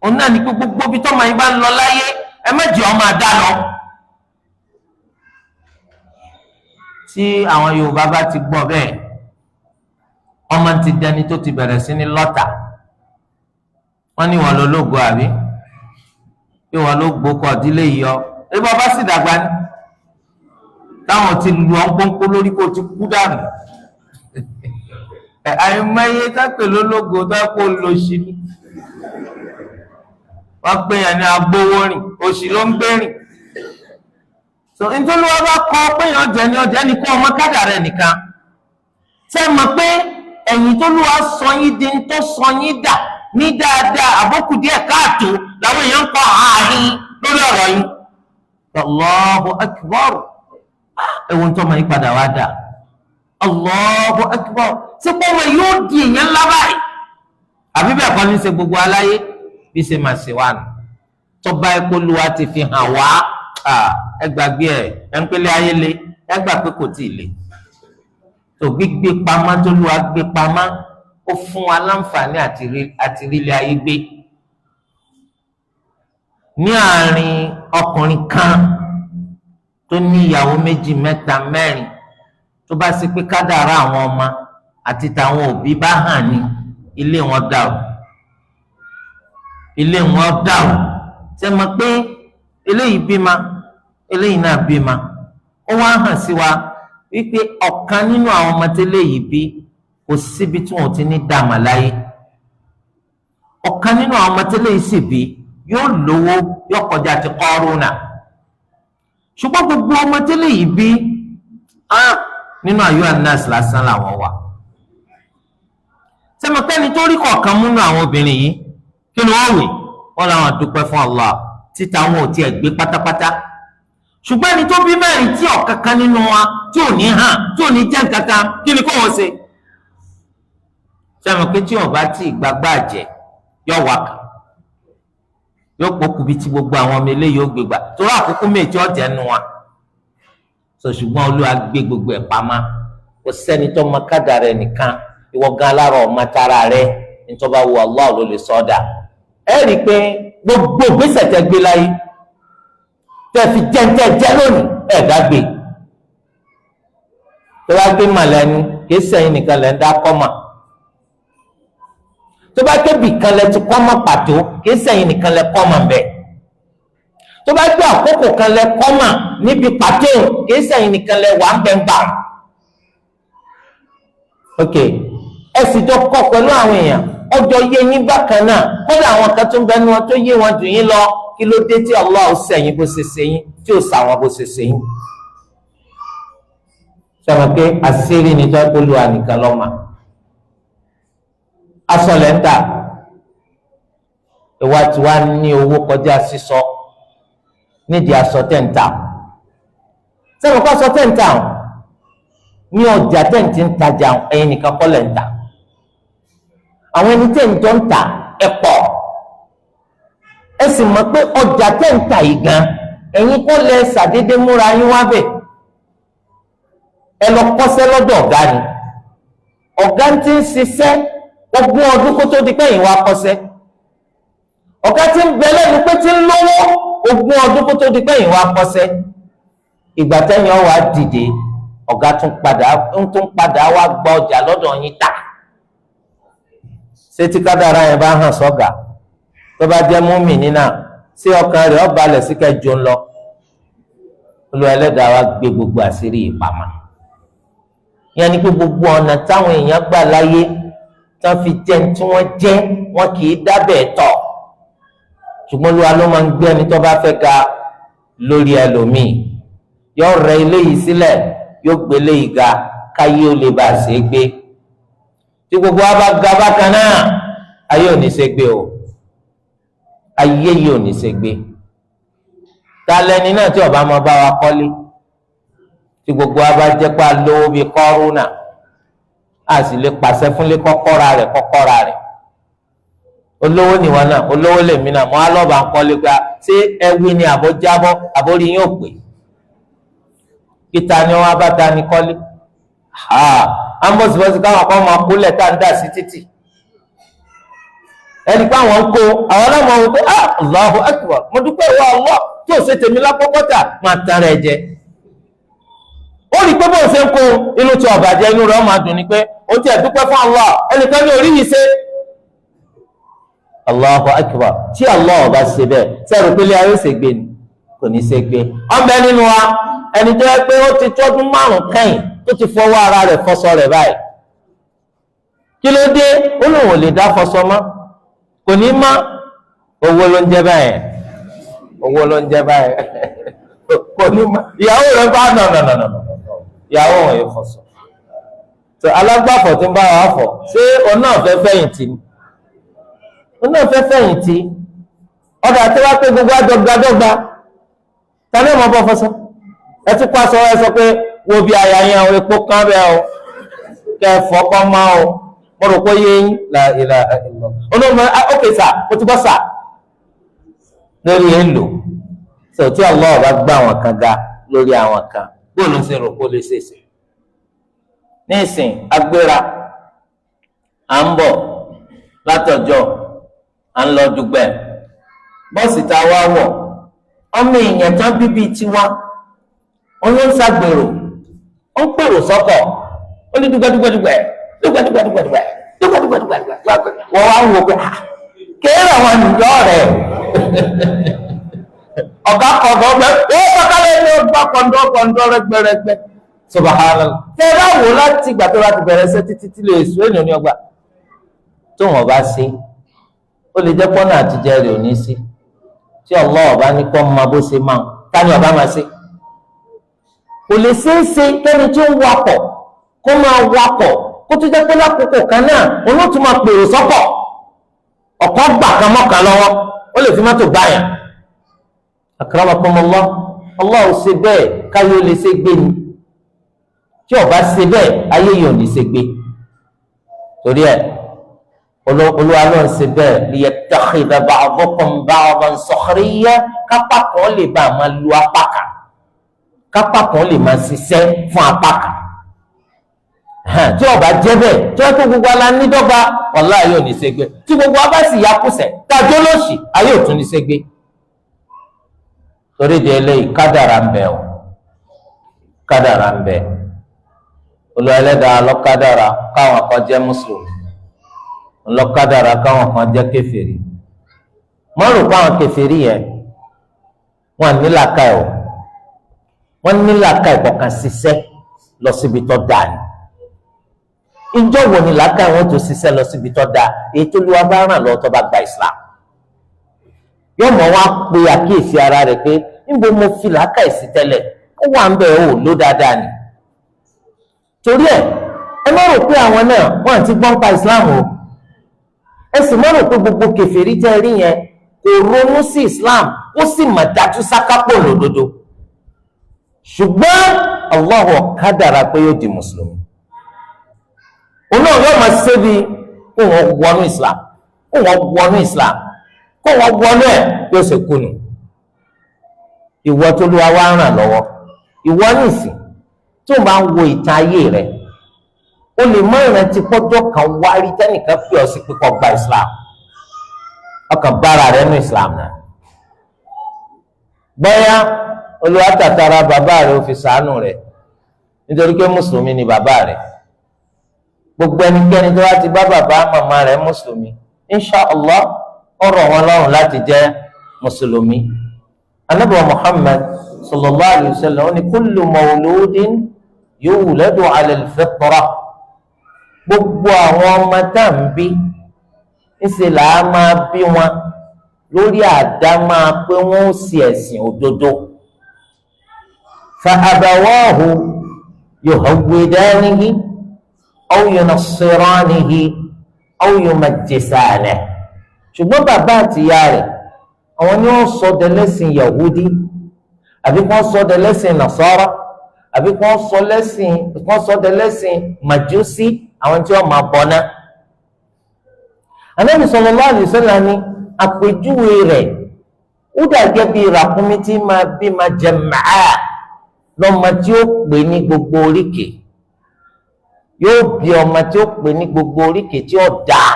òun náà ní pé gbogbo bí tọ́mọ yìí bá ń lọ láyé ẹ méjì ọmọ àdá lọ. tí àwọn Yorùbá bá ti gbọ́ bẹ́ẹ̀ ọmọ ti dẹni tó ti bẹ̀rẹ̀ sí ní lọ́tà wọ́n ní wọn lọ lógo àbí bí wọn ló gbókọ ìdílé yìí yọ ebi ọba sì dàgbà ní táwọn ti lu ọpọnpọ lórí kó ti kú dànù àìmọye tápẹ lólógo tápẹ olóṣì ni wọn pè yàn ní agbowórin òṣì ló ń gbèrìn so nítorí wọn bá kọ pé yàn jẹ ní ọjà ní kó ọmọ kádà rẹ nìkan ṣe mọ̀ pé ẹ̀yìn tó lù wá sọ yín di tó sọ yín dà ní dáadáa àbókù díẹ̀ káàtó làwọn èèyàn ń kọ́ ààrin lórí ọ̀rọ̀ yìí. Allahu akbar, ẹ̀wọ̀n tó máa yí padà wá dà. Allahu akbar, ṣé pọ́nmọ́ yóò di èèyàn ńlá báyìí? Àbí bẹ́ẹ̀ kọ́ ní ṣe gbogbo aláyé bí ṣe máa ṣe wá nù. Tọ́ba ẹ̀kọ́ Olúwa ti fi hàn wá, ẹ gbàgbé ẹ̀ ń pélé ayé le, ẹ gbà pé kò tí ì le. Tó gbígbé pamọ́ tó Olúwa gbé pamọ́, ó fún wa láǹfààní àti rílé ayé gbé. Ní àárín ọkùnrin kan tó ní ìyàwó méjì mẹ́ta mẹ́rin, tó bá ṣe pé kádàrá àwọn ọmọ àti tàwọn òbí bá hàn ní, ilé wọn dàrú. Ilé wọn dàrú. Ṣé mọ̀ pé eléyìí bímọ, eléyìí náà bímọ. Ó wá hàn sí wa wípé ọ̀kan nínú àwọn ọmọ tẹ́lẹ̀ yìí bí kò síbi tí wọn ò ti ní dààmú láyé. Ọ̀kan nínú àwọn ọmọ tẹ́lẹ̀ yìí sì bí yóò lówó yóò kọjá ti Kọ́rúnà. Ṣùgbọ́n gbogbo ọmọ tẹ́lẹ̀ yìí bí nínú ayé anas lásán làwọn wà. Sẹ́mi pẹ́ni tó rí kọ̀ọ̀kan múnú àwọn obìnrin yìí kí ni wọ́n wè? Wọ́n làwọn dúpẹ́ fún Allah títa wọn ò tiẹ̀ gbé pátápátá. Ṣùgbọ́n ẹni tó bí mẹ́rin tí ọ̀kankan nínú wa tí ò ní hàn tí ò ní jẹ́ nǹkankan kí ni kó wọ́n ṣe? Sẹ́mi pé tí ọba tí ìgbàgbà jẹ yóò wà kàn yóò pọ̀kù bí tí gbogbo àwọn ọmọ eléyìí ó gbégbà torí àkókò méjì ọ̀jẹ̀ nu wa. Ṣùgbọ́n Olúwa gbé gbogbo ẹ̀ pamọ́. Kò sẹ́ni tó mọ kádàrá rẹ̀ nìkan, ìwọ gan alára ọmọ tara rẹ̀ nítorí bá wu Allah ló lè sọ́dà. Ẹ rí i pé gbogbo ìgbésẹ̀ tẹ́ gbé láyé tẹ́ fi jẹ́ lónìí ẹ̀ dágbé. Tó bá gbé màlẹ́ni kì í sẹ́yìn nìkan lẹ́ ń dá kọ́mà. Tó bá gbé bìkan lẹ́ ti kọ́mà pàtó kì í sẹ́yìn nìkan lẹ́ kọ́mà bẹ́ẹ̀. Tó bá gbé àkókò kan lẹ kọ́mà níbi pàtó kìí sẹ́yìn nìkan lẹ wà ń bẹ̀ ń bà. Ok, ẹ sì jọ kọ́ pẹ̀lú àwọn èèyàn ọjọ́ yé yín bákan náà kódà àwọn kan tó ń bẹnu wọn tó yé wọn jù yín lọ. Kí ló dé tí Allah ó sẹ́yìn bó ṣe ṣe yín tí ó sàwọn bó ṣe ṣe yín? Sọ̀rọ̀ pé àṣírí ni tó kó lu ànìkan lọ́mà. Aṣọ lẹ́ ń tà ìwà tí wàá ní owó kọjá sísọ nídìí aṣọ tẹ́ǹtà. Sẹ́wọ̀n kọ́ aṣọ tẹ́ǹtà ní ọjà tẹ́ǹtì ń tajà ẹ̀yin nìkan kọ́ lẹ̀ ń tà. Àwọn ẹni tẹ́ǹtọ́ ń tà ẹ̀ pọ̀. Ẹ sì mọ̀ pé ọjà tẹ́ǹtà yìí gan ẹ̀yin kọ́ lẹ̀ ṣàdédé múra yín wá bẹ̀. Ẹ lọ kọ́ṣẹ́ lọ́dọ̀ ọ̀gá ni. Ọ̀gá ti ń ṣiṣẹ́ ogún ọdún kó tó di pé ẹ̀yin wá kọ́ṣẹ́. Ọ̀gá ti ń bẹ lẹ́nu pé ti ń lówó ogún ọdún kó tó di pé ìwà kọsẹ̀. Ìgbà tẹ́yìn ọwà dìde ọ̀gá tún padà wá gba ọjà lọ́dọ̀ yín tà. Ṣé tí kádàrá yẹn bá hàn sọ́gà tó bá jẹ́ mùmínì náà sí ọkàn rẹ̀ ó balẹ̀ sí kẹjọ ńlọ? Olúwa Ẹlẹ́dàá wa gbé gbogbo àṣírí ìpamọ́. Ìyẹn ni pé gbogbo ọ̀nà táwọn èèyàn gbà láyé tán fi jẹ́ tí wọ́n jẹ́ wọn kì í dábẹ̀ tọ̀. Ṣùgbọ́n Olúwa ló máa ń gbé ẹni tó bá fẹ́ ga lórí ẹlòmíì. Yóò rẹ eléyìí sílẹ̀ yóò gbé eléyìí ga káyé ó lè bá a ṣe gbé. Tí gbogbo wa bá ga bákan náà ayé ò ní ṣe gbé o. Ayé yìí ò ní ṣe gbé. Ta lẹni náà tí ọba máa bá wa kọ́lé? Tí gbogbo wa bá jẹ́ pé a lówó bíi Kọ́rúnà a sì lè pàṣẹ fúnlé kọ́kọ́ra rẹ̀. Olówó nìwọ náà, olówó lèmi náà, mọ́ alọ́ba ń kọ́lé gba ṣé ẹwí ni àbọ̀ jábọ́ àbórí yóò pè. Kíta ni wọ́n bá ta ni kọ́lé. Ambọ̀sibọ́sí káwọn kan máa kólẹ̀ tá ń dà sí títì. Ẹni pé àwọn ń kó àwọn ọlọ́mọ wọn pé Allahu Akbar, mo dúpẹ́ ìwọ Allah tí ò ṣe tèmi lápọ́pọ́tà máa tan rẹ̀ jẹ. Ó rí pé bóun ṣe ń kó inú tí ọ̀bàjẹ́ inú rẹ̀ máa dùn ni pé ó ti ẹ̀ dúpẹ́ fún Allah ẹnìkan ní orí yìí ṣe. Allahu Akbar, tí Allah ọba ṣe bẹ́ẹ̀ sẹ́rù pélé ayé ṣe gbé ni kò ní ṣe gbé. Ọbẹ̀ nínú wa ẹni tó yẹ pé ó ti tọ́dún márùn-ún kẹ́yìn tó ti fọwọ́ ara rẹ̀ fọṣọ rẹ̀ báyìí. Kí ló dé? Ó lóun ò lè dá fọṣọ mọ́, kò ní mọ́. Owó ló ń jẹ́ báyẹn, owó ló ń jẹ́ báyẹn kò ní mọ́. Ìyàwó rẹ̀ bá nà ìyàwó wọn yóò fọṣọ. Alágbàfọ̀ tó ń bá wa fọ̀ ṣé òun náà fẹ́ fẹ̀yìntì ni? òun náà fẹ́ fẹ̀yìntì ọ̀dà tí wàá pé gbogbo àdọ́gbadọ́gba tani ọmọ bọ́ fọ́sọ́ ẹ tún kó aṣọ ẹ sọ pé wo bí àyà yẹn o epo kan bẹ́ẹ̀ o kẹ́ ẹ fọ́ kọ́ máa o mo rò pé yé yín la ilaha illallah olóòmọ ókè sà mo ti bọ́ sà lórí èlò sọ tí Allah bá gbá àwọn kan ga lórí àwọn kan bóòlù ń ṣe rò pé ó lè ṣèṣe nísìn agbéra à ń bọ̀ látọjọ́ à ń lọ Dùgbẹ̀ bọ́ọ̀sì tá a wá wọ̀ ọmọ èèyàn tán bíbí tiwa wọn ló ń ṣàgbèrò ó ń pèrò sọ́kọ̀ ó ní dúgbẹ́dúgbẹ́dúgbẹ́ dúgbẹ́dúgbẹ́dúgbẹ́ wọ́n wá ń wò pé kéèrè àwọn nìjọ́ rẹ̀ ọ̀gá kọ̀ọ̀dọ̀ ọgbẹ́ ó kọ́kálẹ̀ ní ọgbà kọ̀ǹdọ̀ rẹ̀gbẹ̀rẹ̀gbẹ̀ subhanallah tẹ́ ẹ bá wò láti ìgbà tó bá ti bẹ̀rẹ̀ ṣẹ́ títí tí lè sùn ènìyàn ní ọgbà tó wọn bá ṣe ó lè jẹ́ pọ́nà àtijọ́ rẹ̀ ò ní sí tí Allah ọba ní kọ́ máa bó ṣe máa tani ọba máa ṣe kò lè ṣeé ṣe kẹ́ni tí ó ń wakọ̀ kó máa wakọ̀ kó tó jẹ́ pé lákòókò kan náà olóòtú máa pèrò sọ́kọ̀ ọ̀kọ́ gbà kan mọ́kàn lọ́wọ́ ó lè fi mọ́tò gbáyà akramakumullah Allah ò ṣe bẹ́ẹ̀ káyé ó lè ṣe gbé ni tí ọba ṣe bẹ́ẹ̀ ayé yìí ò ní ṣe gbé torí ẹ̀ olúwa ló ń ṣe bẹ́ẹ̀ liyattakhidha ba'dukum ba'dan sukhriya kápá kan lè bá a máa lu apá kan kápá kan lè máa ṣiṣẹ́ fún apá kan tí ọba jẹ́ bẹ́ẹ̀ tí wọ́n tó gbogbo ala nídọ́gba ọ̀la ayé ò ní ṣe gbé tí gbogbo abá sì ya kùsẹ̀ tàbí olóṣì ayé ò tún ní ṣe gbé torí di eléyìí kádàrá ń bẹ o kádàrá ń bẹ Olúwa Ẹlẹ́dàá ló kádàrá káwọn kan jẹ́ mùsùlùmí ló kádàrá káwọn kan jẹ́ kèfèrí mọ́ rò káwọn kèfèrí yẹn wọ́n ní làákàyè o wọ́n ní làákàyè kọ̀ọ̀kan ṣiṣẹ́ lọ síbi tó dáa ni ìjọ wo ni làákàyè wọn tó ṣiṣẹ́ lọ síbi tó dáa èyí tó lù wá bá ràn lọ tó bá gba Islam yóò mọ̀ wá pe àkíyèsí ara rẹ̀ pé níbo mo fi làákàyè sí tẹ́lẹ̀ ó wà ń bẹ̀ ó ló dáadáa ni torí ẹ̀ ẹ má rò pé àwọn náà wọ́n àti gbọ́n pa Islam o ẹ sì má rò pé gbogbo kèfèrí tẹ́ rí yẹn kò ronú sí Islam ó sì mà dájú sákápò lódodo ṣùgbọ́n Allah kádàrá pé yóò di mùsùlùmí òun náà yóò máa ṣe bí kó wọn wọnú Islam kó wọn wọnú Islam kó wọn wọnú ẹ̀ yóò ṣe kùnú ìwọ tó lù wá ràn lọ́wọ́ ìwọ nìsín tó máa ń wo ìtàn ayé rẹ̀ o lè mọ ìrántí pọ́jọ́ kan wárí tẹ́nìkan fi ọ sí pípọ̀ gba Islam ọkàn bára rẹ̀ nù Islam náà bóyá Olúwa tàtàrà bàbá rẹ̀ ó fi ṣàánú rẹ̀ nítorí pé mùsùlùmí ni bàbá rẹ̀ gbogbo ẹnikẹ́ni tó wá ti bá bàbá màmá rẹ̀ mùsùlùmí inshàlá ọ̀rọ̀ wọn lọ́rùn láti jẹ́ mùsùlùmí Ànábì wa Muhammad sallallahu alayhi wa sallam ó ní kullu mawludin yuladu ala al-fitra gbogbo àwọn ọmọ tá à ń bí ńṣe là á máa bí wọn lórí àdámá pé wọn ó sì ẹ̀sìn òdodo fa abawahu yuhawwidanihi aw yunassiranihi aw yumajjisanihi ṣùgbọ́n bàbá àtìyá rẹ̀ àwọn ni wọ́n sọ dẹlẹ́sìn Yahudi àbí wọ́n sọ dẹlẹ́sìn Nasara àbí wọ́n sọ dẹlẹ́sìn Majusi àwọn tí wọ́n máa bọ̀ náà. Ànábì sallallahu alaihi wasallam ní àpèjúwe rẹ̀ ó dàgẹ́ bíi ràkúnmí tí máa bí máa jẹ màá lọ́mọ tí ó pè ní gbogbo oríkè yóò bí ọmọ tí ó pè ní gbogbo oríkè tí ó dáa.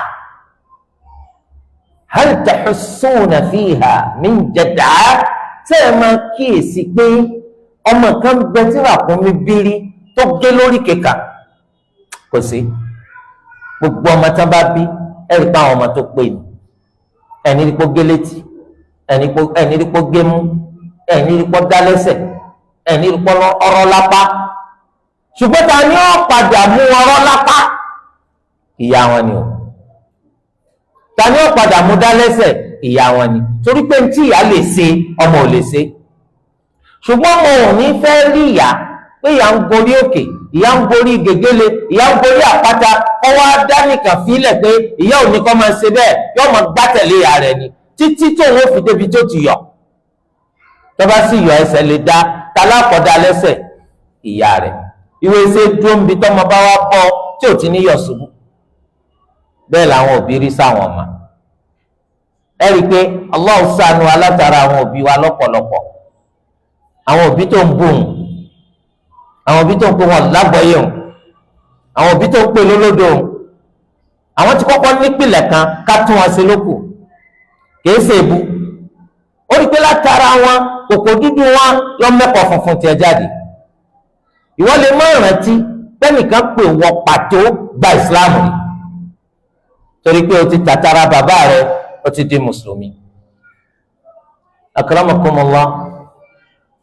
Hal tahussuna fiha min jad'a tẹ́ ẹ máa kíyèsí pé ọmọ kan bẹ tí ràkúnmí bírí tó gé lórí kẹkà kò sí gbogbo ọmọ tán bá bí ẹ̀rí pa àwọn ọmọ tó pè ní ẹni rí pọ́ gé létí ẹni rí pọ́ gé mú ẹni rí pọ́ dá lẹ́sẹ̀ ẹni rí pọ́ ọ̀rọ̀ lápá ṣùgbọ́n ta ni ó padà mú ọ̀rọ̀ lápá ìyá wọn ni o ta ni ó padà mú dá lẹ́sẹ̀ ìyá wọn ni torí pé tí ìyá lè ṣe ọmọ ò lè ṣe ṣùgbọ́n mo ò ní fẹ́ rí ìyá pé ìyá ń gorí òkè ìyá ń gorí gègéle ìyá ń borí àpáta kọ́ wá dánìkan fílẹ̀ pé ìyá ò ní kọ́ máa ṣe bẹ́ẹ̀ yóò máa gbátẹ̀lé ìyá rẹ̀ ni títí tó wọ́n fi débi tó ti yọ tó bá sì yọ ẹsẹ̀ lè dá talákọ̀ọ́dá lẹ́sẹ̀ ìyá rẹ̀ ìwé ṣe dúró níbi tọ́mọ bá wá bọ́ tí ò ti ní yọ̀ ṣubú bẹ́ẹ̀ làwọn òbí rí sáwọn ọmọ ẹ rí i pé Allah ṣàánú alátara àwọn òbí wa lọ́pọ̀lọpọ̀ àwọn òbí tó ń bùn àwọn òbí tó ń pè wọn lágbọ́yé o àwọn òbí tó ń pè lólódò o àwọn tí kọ́kọ́ nípìnlẹ̀ kan ká tún wọn ṣe lókù kìí ṣe èbú ó rí i pé látara wọn kòkò dúdú wọn lọ mẹ́kọ̀ọ́ funfun tiẹ̀ jáde ìwọ lè má rántí pẹ́nìkan pè wọ pàtó gba ìsìláàmù rí torí pé o ti tàtàrà bàbá rẹ o ti di mùsùlùmí akramakumullah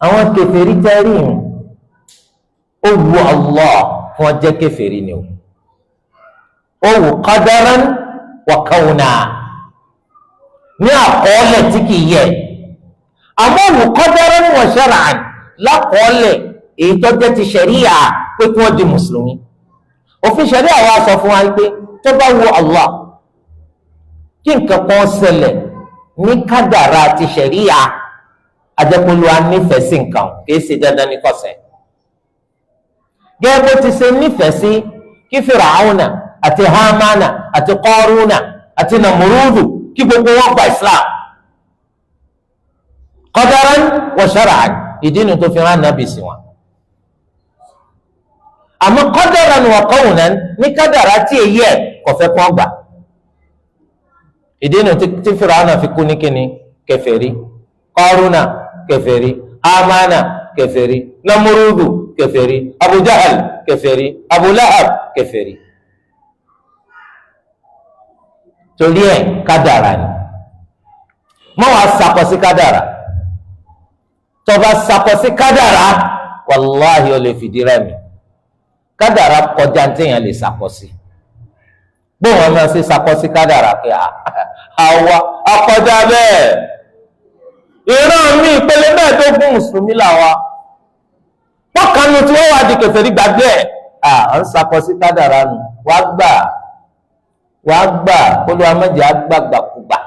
àwọn kèfèrí tẹ́rì ó wu Allah fún ọjọ́ kèfèrí ni ó wù qadaran wa kawna ní àkọọ́lẹ̀ tí kìí yẹ àmọ́ wù qadaran wa shar'an lákọọ́lẹ̀ èyí tó jẹ́ ti ṣẹ̀ríyà pé kí wọ́n di mùsùlùmí òfin ṣẹ̀ríyà wa sọ fún wa pé tó bá wu Allah kí nǹkan kan ṣẹlẹ̀ ní kádàrá ti ṣẹ̀ríyà ajẹ́pọ̀lùwà nífẹ̀ẹ́ sí nǹkan kìí ṣe dandan ní kọ̀sẹ̀ gẹ́gẹ́ bó ti ṣe nífẹ̀ẹ́ sí kí Fìràhùnà àti Hámánà àti Kọ́rúnà àti Nàmúrúdù kí gbogbo wọn gba Islam qadaran wa shar'an ìdí nu tó fi rán nàbì sí wọn àmọ́ qadaran wa kawnan ní kádàrá tí èyí ẹ̀ kò fẹ́ kọ́ gbà ìdí nu tí Fìràhùnà fi kú ní kíni kèfèrí Kọ́rúnà kèfèrí Hámánà kèfèrí Nàmúrúdù kèfèrí Abu Jahal kèfèrí Abu Lahab kèfèrí torí ẹ̀ kádàrá ni mọ́ wàá sakọ sí kádàrá tó bá sakọ sí kádàrá wàláhì ó lè fìdí rẹmi kádàrá kọjá téèyàn lè sakọ sí bóun wọn máa ṣe sakọ sí kádàrá pé àwa akọjá bẹ́ẹ̀ ìran mi ìpele mẹ́ẹ̀ẹ́dógún mùsùlùmí làwa pọ́kànnù tí wọ́n wá di kèfèrí gbàgbé ẹ̀ ń sakọ sí kádàrá nù wàá gbà olùwàmẹ́jẹ̀ àgbàgbàkúgbà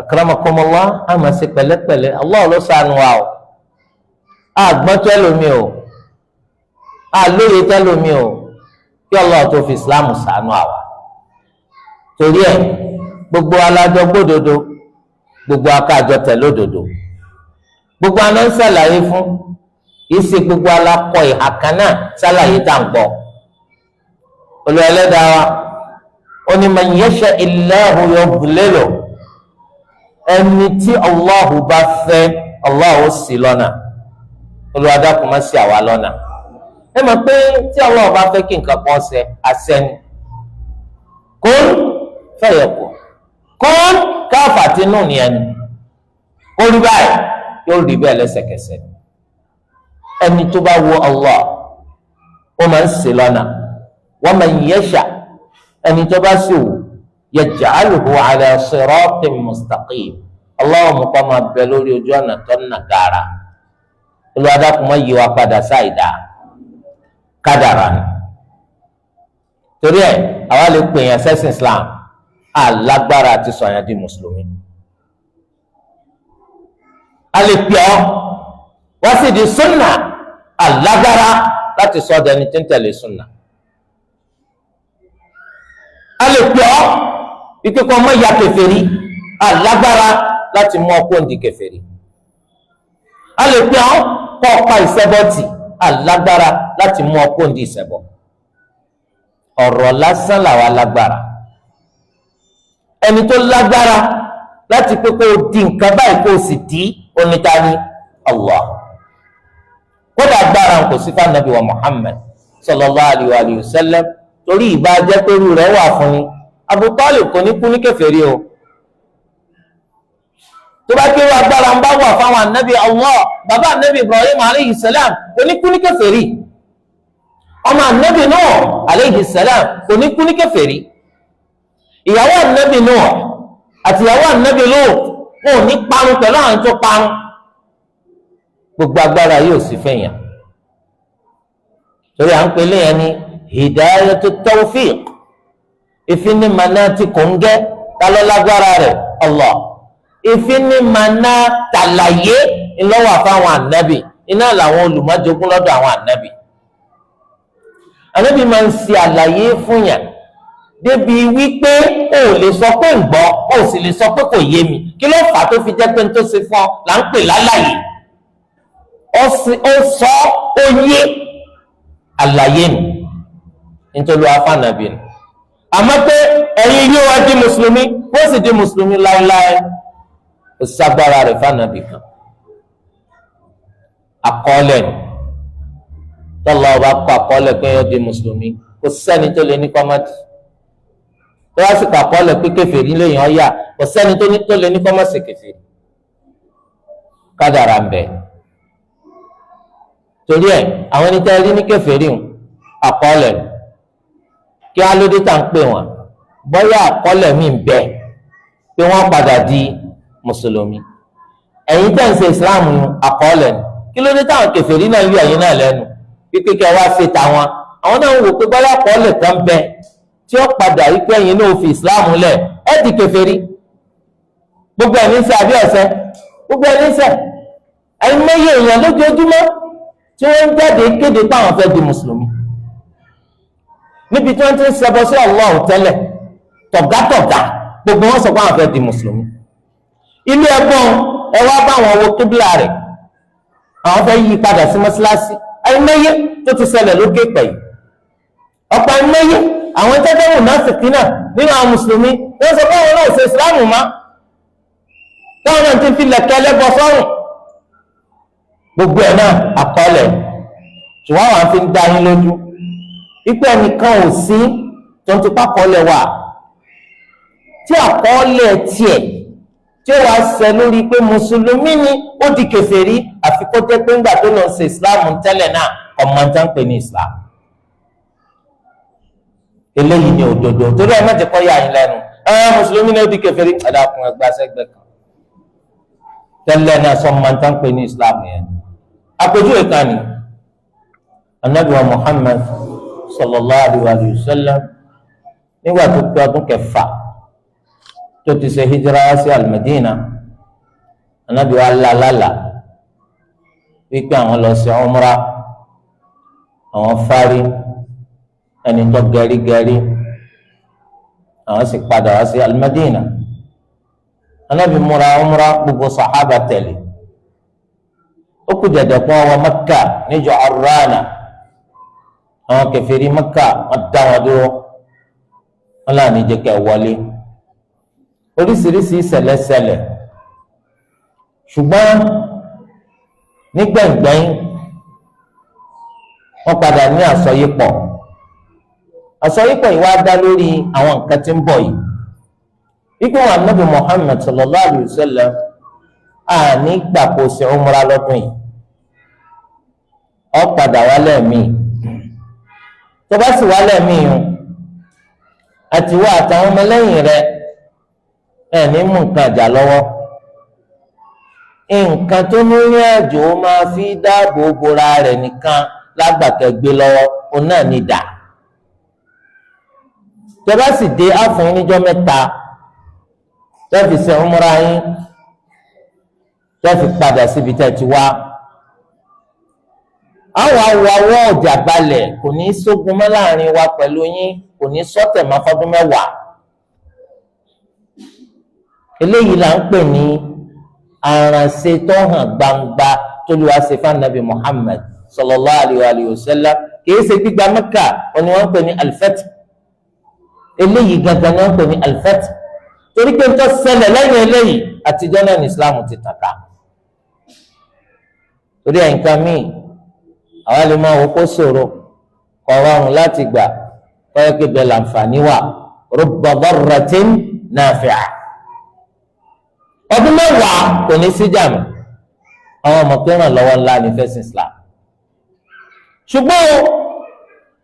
akramakumullah àmà sí pẹ̀lẹ́pẹ̀lẹ́ Allah ló ṣàánú wa o àgbọ́n tẹ́lómi o àlóye tẹ́lómi o kí Allah tó fi Islam ṣàánú àwa torí ẹ̀ gbogbo alájọ gbódodo gbogbo akájọ tẹ̀lódodo gbogbo aná ń ṣàlàyé fún ìsì gbogbo alákọ̀ ìhà kan náà ṣàlàyé tá à ń gbọ́ Olúwa Ẹlẹ́dàá wa ó ní man yasha Allahu yudlilhu ẹni tí Allahu bá fẹ́ Allahu ṣì lọ́nà Olúwa dákun má ṣì àwa lọ́nà ẹ mọ̀ pé tí Allahu bá fẹ́ kí nǹkan kan ṣe àṣẹni kun fayakun kun káfàtì nù ní ẹni ó rí báyìí yóò rí bẹ́ẹ̀ lẹ́sẹ̀kẹsẹ̀ ẹni tó bá wo Allah ó máa ń ṣì lọ́nà wa man yasha ẹni tó bá sì wù yaj'alhu ala siratin mustaqim Allahu kọ́ máa bẹ lórí ojú ọ̀nà tó ń nà gàrà Olúwa dákun má yí wa padà sáìdá kádàrá ni torí ẹ̀ àwa lè pè yàn sẹ́sìn Islam alágbára àti sọ̀yàn di mùsùlùmí a lè pè ọ́ wá sì di sunna alágbára láti sọ ọ́ dẹni tí ń tẹ̀lé sunna a lè pè ọ́ ìkẹ́kọ̀ọ́ ọmọ ìyá kèfèrí alágbára láti mú ọkọ òǹdí kèfèrí a lè pè ọ́ kọ́ ọ̀pá ìṣẹ́bọ̀tì alágbára láti mú ọkọ òǹdí ìṣẹ́bọ̀ ọ̀rọ̀ lásán làwa lágbára ẹni tó lágbára láti pé kó o di nǹkan báyìí kó o sì dí onítàní Allah kódà agbára kò sí fún anabi wa Muhammad sallallahu alayhi wa sallam torí ìbá jẹ́ pé irú rẹ̀ wà fún yín Abu Talib kò ní kú ní kèfèrí o tó bá kéwà agbára ń bá wà fáwọn anabi Allah bàbá anabi Ibrahim alayhi salam kò ní kú ní kèfèrí ọmọ anabi Nuh alayhi salam kò ní kú ní kèfèrí ìyàwó anabi Nuh àti ìyàwó anabi Lut wọn ò ní parun pẹ̀lú àwọn tó parun gbogbo agbára yóò sì fẹ̀yàn torí à ń pèlè yẹn ní hidayatu tawfiq, ìfinimànà tí kò ń gẹ́ ta ló lágbára rẹ̀? Allah. Ìfinimànà tàlàyé ńlọ́wọ́ fáwọn ànábì, iná làwọn olùmọ́jogún lọ́dọ̀ àwọn ànábì. Ànábì máa ń ṣe àlàyé fún yàn débi wípé o ò lè sọ pé ń gbọ́, o sì lè sọ pé kò yé mi. Kí ló fà á tó fi jẹ́ pé n tó ṣe fún ọ là ń pè lálàyé? Ó sọ ó yé àlàyé nù nítorí wàá fànàbì nù. Àmọ́ pé ẹ̀yin yóò wá di mùsùlùmí, ó sì di mùsùlùmí láéláé, kò ságbára rẹ̀ fànàbì kan. Àkọọ́lẹ̀ ni tọ́lá ọba kọ àkọọ́lẹ̀ pé yóò di mùsùlùmí, kò sẹ́ni tó lè ní kọ́mọ́tì. Tó wá sí àkọọ́lẹ̀ pé kèfèrí lèèyàn ọ̀yà, kò sẹ́ni tó lè ní kọ́mọ́sì kèfèrí. Kádàrà ń bẹ. Torí ẹ̀ àwọn ẹni tẹ́ rí ní kèfèrí ń àkọọ́lẹ̀ kí á lóde tá à ń pè wọ́n bóyá àkọọ́lẹ̀ mi ń bẹ pé wọ́n padà di mùsùlùmí. Ẹ̀yin tẹ́ ń ṣe ìsìláàmù àkọọ́lẹ̀ ni, kí ló dé táwọn kèfèrí náà yọ ẹ̀yin náà lẹ́nu pípé kẹ́ wá ṣe tàwọn? Àwọn náà ń wò pé bóyá àkọọ́lẹ̀ kan bẹ tí ó padà yí pé ẹ̀yin náà fi ìsìláàmù lẹ̀ ẹ́ di kèfèrí. Gbogbo ẹ̀ ní sẹ́ àbí ọ̀sẹ̀? Gbogbo ẹ̀ ní sẹ́. Ẹ̀yin mẹ́yẹ èèyàn lójoojúmọ́ tí wọ́n ń jáde kéde páwọn fẹ́ di mùsùlùmí níbi tí wọ́n ti ń ṣẹbọ sí Allah tẹ́lẹ̀ tọ̀gátọ̀gá, gbogbo wọn sọ pé àwọn fẹ́ di mùsùlùmí. Ilé ẹ̀gbọ́n ẹ wá bá àwọn owó kíbla rẹ̀, àwọn fẹ́ yí padà sí mọ́sálásí. Àìmọye tó ti ṣẹlẹ̀ lókè pẹ̀ yìí. Ọ̀pọ̀ àìmọye àwọn tẹ́tẹ́ mùnáfìkí náà nínú àwọn mùsùlùmí wọ́n sọ pé àwọn náà ò ṣe ìsìláàmù má, táwọn náà ti fi lẹ̀kẹ́ lẹ́bọ sọ́rùn. Gbogbo ẹ̀ náà àkọọ́lẹ̀, ṣùgbọ́n àwọn fi ń dá yín lójú ipò ẹnìkan ò sí tó ń tipa kọ́lẹ̀ wà tí àkọọ́lẹ̀ tiẹ̀ tí ó wàá ṣẹ lórí pé mùsùlùmí ni ó di kèfèrí àfi kó jẹ́ pé ńgbà tó lọ ṣe ìsìláàmù tẹ́lẹ̀ náà ọmọ tá ń pè ní ìsìláàmù. Eléyìí ni òdodo, torí ẹ mẹ́jẹ kọ́ yà yín lẹ́nu mùsùlùmí ni ó di kèfèrí ẹ̀dá kun ẹgbẹ́ sẹ́gbẹ́ kan tẹ́lẹ̀ náà sọ ọmọ tá ń pè ní ìsìláàmù yẹn. Àpèjúwe kan ni Ànábì wa Muhammad sallallahu alayhi wa sallam nígbà tó pé ọdún kẹfà tó ti ṣe hijira sí al-Madina, Ànábì wa lálàlà wípé àwọn lọ sí umra, àwọn fárí ẹni tó gẹrígẹrí, àwọn sì padà wá sí al-Madina. Ànábì múra umra, gbogbo sàhábà tẹ̀lé. Ó kù dẹ̀dẹ̀ pọ́n wọ Mẹ́kà ní Ju'arrana. Àwọn kèfèrí Mẹ́kà wọ́n dá wọn dúró, wọ́n láàánú jẹ́ kẹ́ wọlé. Oríṣiríṣi ìṣẹ̀lẹ̀ ṣẹlẹ̀, ṣùgbọ́n nígbẹ̀ngbẹ̀yìn wọ́n padà ní àsọyípọ̀. Àsọyípọ̀ yìí wá dá lórí àwọn nǹkan tí ń bọ̀ yìí. Ikú wa Nabi Muhammad sallallahu alayhi wa sallam àní gbà kó ṣe umra lọ́dún yìí. Ó padà wá lẹ́ẹ̀míì. Tó bá sì wá lẹ́ẹ̀míì yìí àti wá àtàwọn ọmọlẹ́yìn rẹ̀ ẹ̀ ní mú nǹkan àjà lọ́wọ́. Nǹkan tó ní ní àjò máa fi dáàbò bora rẹ̀ nìkan lágbàkẹ́ gbé lọ́wọ́, òun náà ní dà. Tó bá sì dé àfún níjọ́ mẹ́ta tẹ́fì ṣe umra yín tẹ́fì padà síbi tẹ́ ti wá. Àwọn awọ ọjà balẹ̀ kò ní sógun mọ́ láàrin wa pẹ̀lú yín, kò ní sọ́tẹ̀ mọ́ fọ́dún mẹ́wàá. Eléyìí là ń pè ní aránṣe tó hàn gbangba tó lù wá ṣe fún Ànábì Muhammad sallallahu alayhi wa sallam. Kìí ṣe gbígba Mẹ́kà òní wọ́n ń pè ní al-fath. Eléyìí gangan ni wọ́n ń pè ní al-fath. Torí pé tó ṣẹlẹ̀ lẹ́yìn eléyìí àtijọ́ náà ní Islam ti tàkà. Torí ẹ̀ nǹkan míì àwọn lè máa wò kó ṣòro kọ̀ rọrùn láti gbà kọ́yọ́ pé bẹ́ẹ̀ làǹfààní wà. Rubba darratin nafi'a. Ọdún mẹ́wàá kò ní sí jàmù, àwọn ọmọ pé ràn lọ́wọ́ ńlá ní fẹ́sìn Islam. Ṣùgbọ́n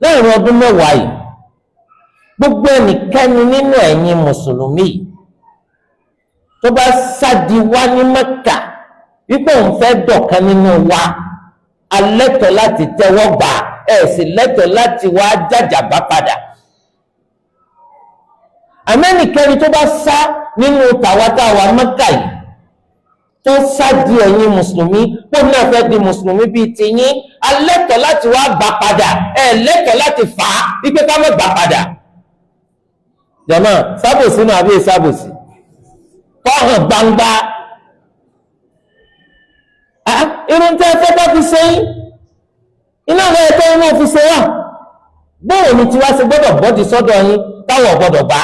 láàrin ọdún mẹ́wàá yìí gbogbo ẹnikẹ́ni nínú ẹ̀yin mùsùlùmí tó bá sádi wá ní Mẹ́kà wípé òun fẹ́ dọ̀kan nínú wa alẹ́tọ̀ láti tẹ́wọ́ gbà ẹ̀ sì lẹ́tọ̀ọ́ láti wá jàjàbá padà. Amẹ́nìkẹ́ni tó bá sá nínú tàwátàwá Mẹ́kà yìí tó sá di ẹ̀yin mùsùlùmí pé náà fẹ́ di mùsùlùmí bíi tiyín, alẹ́tọ̀ọ́ láti wá gbà padà, ẹ̀ lẹ́tọ̀ọ́ láti fà á wípé ká má gbà padà. Jàmáà, sábòsí náà àbí sábòsí kọ́hàn gbangba. Irun tẹ́ fẹ́ bá fi ṣe yín iná àwọn ẹ̀tọ́ inú fi ṣe wà bóò ní tiwa ṣe gbọ́dọ̀ bọ́dì sọ́dọ̀ yín táwọn ọ̀gbọ́dọ̀ bá,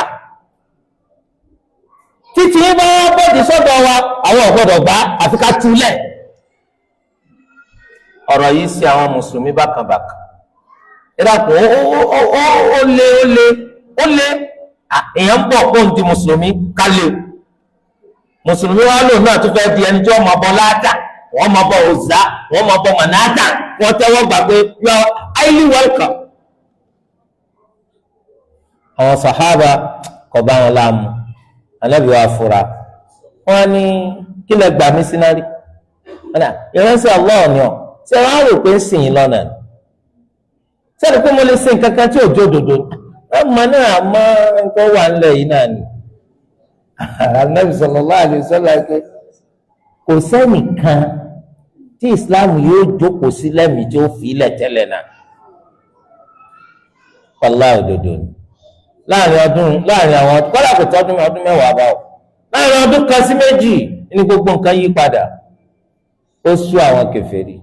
títí yín bá wọ́n bọ́dì sọ́dọ̀ wa àwọn ọ̀gbọ́dọ̀ bá àfi ká túlẹ̀. ọ̀rọ̀ yìí sí àwọn mùsùlùmí bákànbàkàn ìdàpọ̀ ó lé èèyàn ń bọ̀ kó ń di mùsùlùmí kálẹ̀ mùsùlùmí wa lò náà tó fẹ́ di ẹni tí wọ́n mọ̀ bọ́ láàdá, wọ́n mọ̀ bọ́ òzá, wọ́n mọ̀ bọ́ mọ̀nàdà, wọ́n tẹ́wọ́ gbà pé you are highly welcome. àwọn sàhábà kò bá wọn láàmú, Ànábì wa fura wọn ní kí lẹ gbà mí sínárì ìránṣẹ́ Allah ni ọ ṣe wàá rò pé ń sìn yín lọ́nà ni sẹ́ni pé mo lè ṣe nǹkan kan tí ò jó òdodo ọmọ náà mọ nǹkan wà nílẹ̀ yìí náà ni. Ànábì sallallahu alaihi wasallam pé kò sẹ́nìkan tí Islam yóò jókòó sí lẹ́mìí tí ó fi ilẹ̀ tẹ́lẹ̀ náà. Wallahi òdodo ni láàrin àwọn kọ́lá kò tọ́ ọdún mẹ́wàá báwò láàrin ọdún kan sí méjì ní gbogbo nǹkan yí padà. ó sú àwọn kèfèrí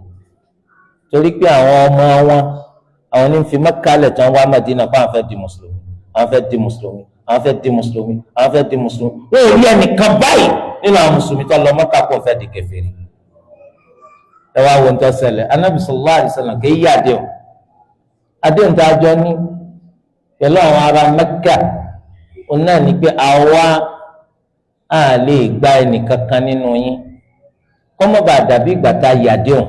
torí pé àwọn ọmọ wọn àwọn ní fi Mẹ́kà lẹ̀ tán wá Mẹ́dínà kó àwọn fẹ́ di mùsùlùmí, àwọn fẹ́ di mùsùlùmí, àwọn fẹ́ di mùsùlùmí, àwọn fẹ́ di mùsùlùmí. wọ́n ò rí ẹnìkan báyìí nínú àwọn mùsùlùmí tó lọ Mẹ́kà kó fẹ́ di kèfèrí. ẹ wá wo ń tó ṣẹlẹ̀ Ànábì sallallahu alaihi wasallam kì í yí àdéhùn tá a jọ ní pẹ̀lú àwọn ará Mẹ́kà òun náà ni pé àwa á lè gba ẹnìkankan nínú yín kọ́mọ́ bá dàbí ìgbà tá a yà déhùn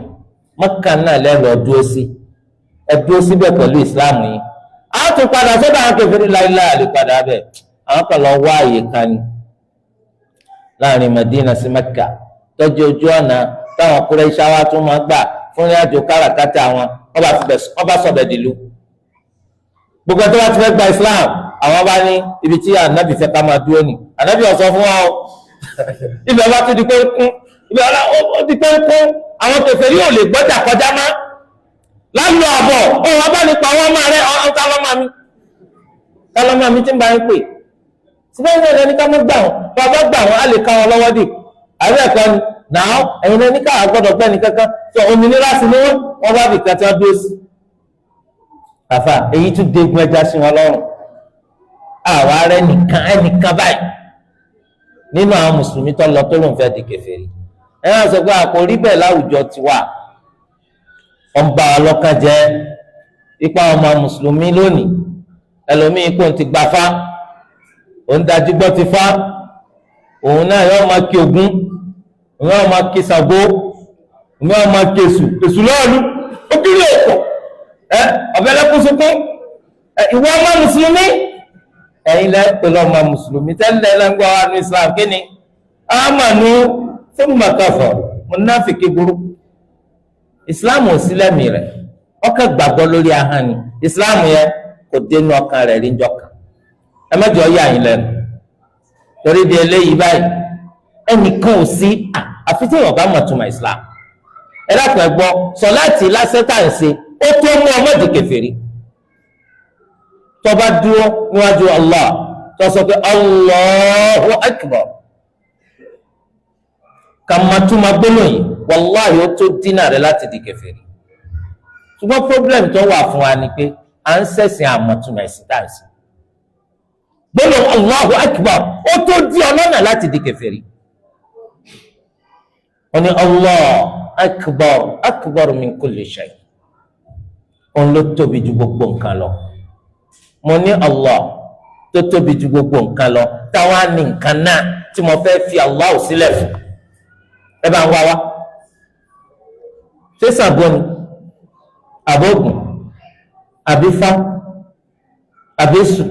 Mẹ́kà náà lẹ́rọ dúró sí ẹ dúró síbẹ̀ pẹ̀lú Islam yìí á tún padà sọ́dọ̀ àwọn kèfèrí láìláì àlè padà bẹ̀ àwọn kan lọ wá àyè kan ní láàrin Madina sí Mẹ́kà tọ́jú ojú ọ̀nà táwọn Kùráìṣì wa tún máa gbà fún ní àjò káràkátà wọn wọ́n bá sọ̀bẹ̀ dìlú gbogbo ẹni tó bá ti fẹ́ gba Islam àwọn bá ní ibi tí Ànábì fẹ́ ká máa dúró ní Ànábì ọ̀sán fún wa o ibẹ̀ bá tún di pé kún ibẹ̀ ó di pé kún àwọn kèfèrí ò lè gbọ́jà kọjá má lálọ́ àbọ̀ ọ̀rọ̀ bá nípa àwọn ọmọ rẹ̀ kálọ́mà mi tí ń bá ń pè síbẹ̀ ní ẹni ká mọ́ gbà wọn bàbá gbà wọn á lè ká wọn lọ́wọ́ dì àbí ẹ̀kọ́ ni náà ẹ̀yin ẹni ká àgbọ̀dọ̀ gbẹ́ni kankan tí òmìnira sí ni wọ́n bá bì kàtà dúró sí. àfà èyí tún dégun ẹja sí wọn lọ́rùn àwa rẹ ẹnìkan báyìí nínú àwọn mùsùlùmí tó lọ tó lóun fẹ́ di kèfèrí ẹ náà sọ pé àpò rí bẹ́ẹ̀ láwùjọ tiwa wọ́n bá wa lọ́kàn jẹ́ ipa ọmọ mùsùlùmí lónìí ẹlòmíín kò ti gbà fá òun dájú gbọ́ ti fá òun náà yóò máa kí Ògún òun yóò máa kí Ṣàngó òun yóò máa kí èṣù lọ́ọ̀lù ó kí lè kọ̀ ọ̀bẹ̀lẹ́kùnsùnkún ìwọ ọmọ mùsùlùmí ẹ̀yin lẹ́ pẹ̀lú ọmọ mùsùlùmí tẹ́lẹ̀ lẹ́gbọ́ wa ní Islam kí ni amanu thumma kafaru mùnáfìkì burú Islam ò sí lẹ́mìí rẹ̀ ọkàn gbàgbọ́ lórí ahọ́n ni Islam yẹn kò dénú ọkàn rẹ̀ rí njọ́kan ẹ mẹ́jọ yà yín lẹ́nu torí di eléyìí báyìí ẹnìkan ò sí àfi tí èèyàn bá mọ̀ túmọ̀ Islam ẹ dákun ẹ gbọ́ sọ̀láàtì lásẹ̀tàǹsì ó tó mú ọmọ di kèfèrí tó bá dúró níwájú Allah tó sọ pé Allahu Akbar kàmátúmá gbólóyìn wàláhì ó tó dínà rẹ láti di kèfèrí ṣùgbọ́n problem tó wà fún wa ni pé à ń ṣẹ̀sìn àmọ̀túmọ̀ ẹ̀sìn táǹsì gbólóhùn Allahu Akbar ó tó di ọlọ́nà láti di kèfèrí wọ́n ní Allah akbar akbar min kulli shay òun ló tóbi ju gbogbo nǹkan lọ mo ní Allah tó tóbi ju gbogbo nǹkan lọ táwa ní nǹkan náà tí mo fẹ́ fi Allah sílẹ̀ fún ẹ bá ń wá wá ṣé Ṣàngó ni àbógun àbífá àbésù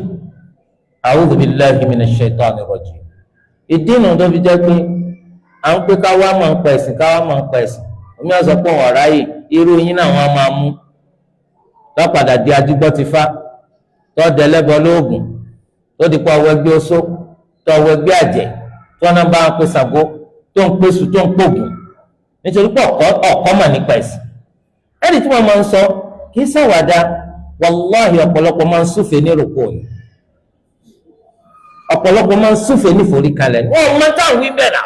a'udhu billahi minash shaitani rajim ìdí ìnù tó fi jẹ́ pé à ń pé káwá máa ń pa ẹ̀sìn káwá máa ń pa ẹ̀sìn omi ọ̀sọ̀ pọ̀ ọ̀rá yìí irú yín náà wọ́n máa mú tó padà di adigbọ́ ti fa tó dẹlẹ́bọ lóògùn tó di pa ọwọ́ ẹgbẹ́ oṣó tó ọwọ́ ẹgbẹ́ àjẹ́ tó náà bá ń pè Ṣàngó tó ń pèsè tó ń pògùn nítorí pé ọ̀kọ́ mà nípa ẹ̀sìn. ẹni tí wọ́n máa ń sọ kì í ṣàwàdà wàláhì ọ̀pọ̀lọpọ̀ máa ń súfèé ní rògbò ni ọ̀pọ̀lọpọ̀ máa ń súfèé ní foríkalẹ̀ wọ́n máa ń táwọn wí bẹ́ẹ̀ náà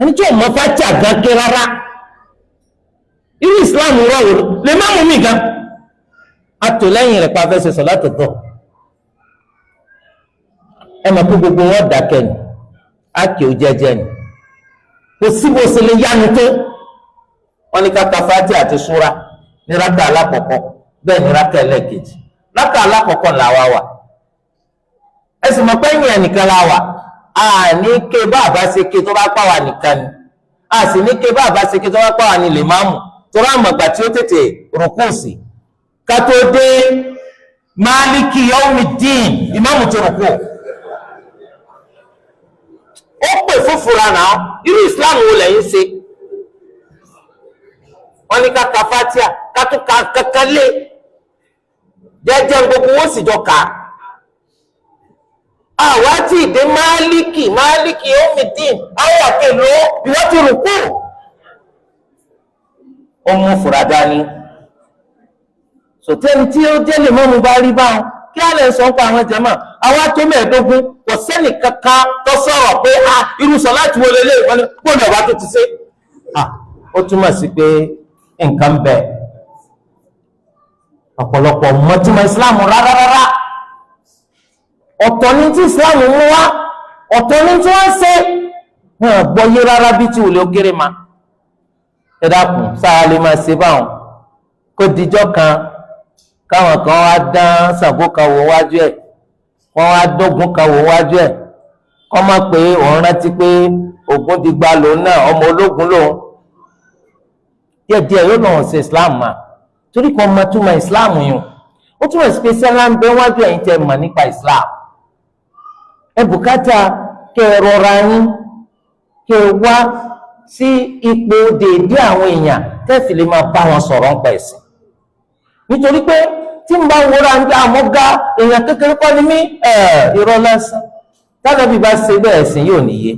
ẹni tí wọ́n máa fà jà gan ké rárá irú Islam rọrùn lè má mú mi gan atòlẹ́yìn rẹ̀ pa fẹsẹ̀ sọ láti tọ̀ ẹ mọ̀ pé gbogbo wọn dákẹ́ ni á kì ó jẹ́jẹ́ ni kò síbo ṣe lè yánu tó wọn ní ká ka Fátíhà àti súra ní rákà alákọ̀ọ́kọ́ bẹ́ẹ̀ ní rákà ẹlẹ́ẹ̀kejì rákà alákọ̀ọ́kọ́ là wá wà ẹ sì mọ̀ pé ìyẹn nìkan la wà a ní ké bá àbá ṣe ké tó bá pa wà nìkan ni a sì ní ké bá àbá ṣe ké tó bá pa wà ní lè máàmù tó rà mọ̀gbà tí ó tètè rùkú sí ká tó dé Málíkì Yawmiddin ìmáàmù tó rùkú ó pè fúnfura náà irú Islam wo lẹ́yìn ṣe wọ́n ní ká ka Fátíhà ká tún ka kankan lé jẹ́jẹ́ gbogbo wọn sì jọ kà á àwa tí ìdè Málíkì Yawmiddin àwọn àkèlò ìwọ́n ti rùkú ó mú fura dání sòtẹ́ni tí ó jẹ́ lè mọ́mu bá rí báwọn kí á lè sọ ń pa àwọn jàmáà àwọn tó mẹ́ẹ̀ẹ́dógún kò sẹ́nì kankan tó sọ̀rọ̀ pé irú sọ̀láàtì wo lélẹ̀ wọ́n ní gbọ́dọ̀ wá tó ti ṣe. ó túmọ̀ sí pé nǹkan bẹ̀ ọ̀pọ̀lọpọ̀ mọ́túmọ̀ ìsìláàmù rárá ọ̀tọ̀ ní tí ìsìláàmù mú wá ọ̀tọ̀ ní tí wọ́n ṣe wọn ò gbọ́yé rárá bí tí wòlé ó kéré ma ẹ dákun sáà lè máa ṣe báwọn kó dijọ́ kan káwọn kan wá dán Ṣàngó kan wò wájú ẹ̀ wọ́n wá dógun kan wò wájú ẹ̀ kọ́ mọ̀ pé òun rántí pé Ògún ti gba lòun náà ọmọ ológun lòun díẹ̀díẹ̀ yóò lọ́wọ́ sí Islam mà torí kan mọ túmọ̀ Islam yìí ó túmọ̀ sí pé sẹ́lá ń bẹ wájú ẹ̀yin tẹ́ mọ̀ nípa Islam ẹ bùkátà kẹ́ ẹ rọra yín kẹ́ ẹ wá sí ipò dèédé àwọn èèyàn tẹ́sí lè máa bá wọn sọ̀rọ̀ ń pa ẹ̀sìn nítorí pé tí n bá wúra ń gbé àmọ́gá èèyàn kékeré kọ́ ni mí irọ́ lásán tálẹ́bí bá ṣe bẹ́ẹ̀ ẹ̀sìn yóò níye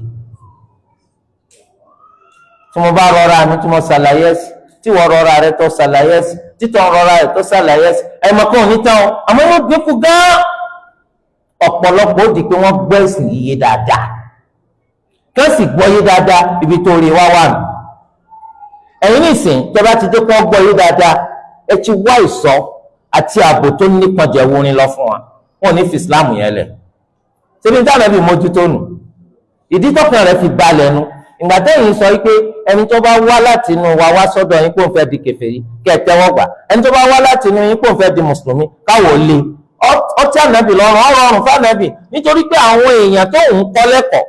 tí mo bá rọra mi tí mo ṣàlàyé ẹ̀sìn tí wọ́n rọra rẹ tó ṣàlàyé ẹ̀sìn títọ́ rọra rẹ tó ṣàlàyé ẹ̀sìn ẹ̀mọ̀kan ò ní tán o àmọ́ wọ́n dínkù gan-an ọ̀pọ̀lọpọ̀ ó di pé wọ́n gbọ́ ẹ̀sìn yíyé dáadáa kí wọ́n sì gbọ́ yé dáadáa ibi tó rí wá wà nù ẹ̀yin nìsín tẹ́ bá ti dé kó gbọ́ yé dáadáa ẹ ti wá ìṣọ́ àti ààbò tó nípọn jẹ wurin lọ fún wa wọn ò ní fi Islam yẹn lẹ̀ ṣebí ní táwọn ẹbí mójútó nù ìdí tọkàn rẹ fi balẹ̀ nu ìgbà tẹ́yìn sọ pé ẹni tó bá wá láti inú wa wá sọ́dọ̀ yín kó ń fẹ́ di kèfèrí kẹ́ ẹ tẹ́wọ́ gbà ẹni tó bá wá láti inú yín kó ń fẹ́ di mùsùlùmí káwọ́ lé ọtí ànábì lọ́rùn ọ̀rọ̀ ọ̀rùn fànábì nítorí pé àwọn èèyàn tó ń kọ́ lẹ́kọ̀ọ́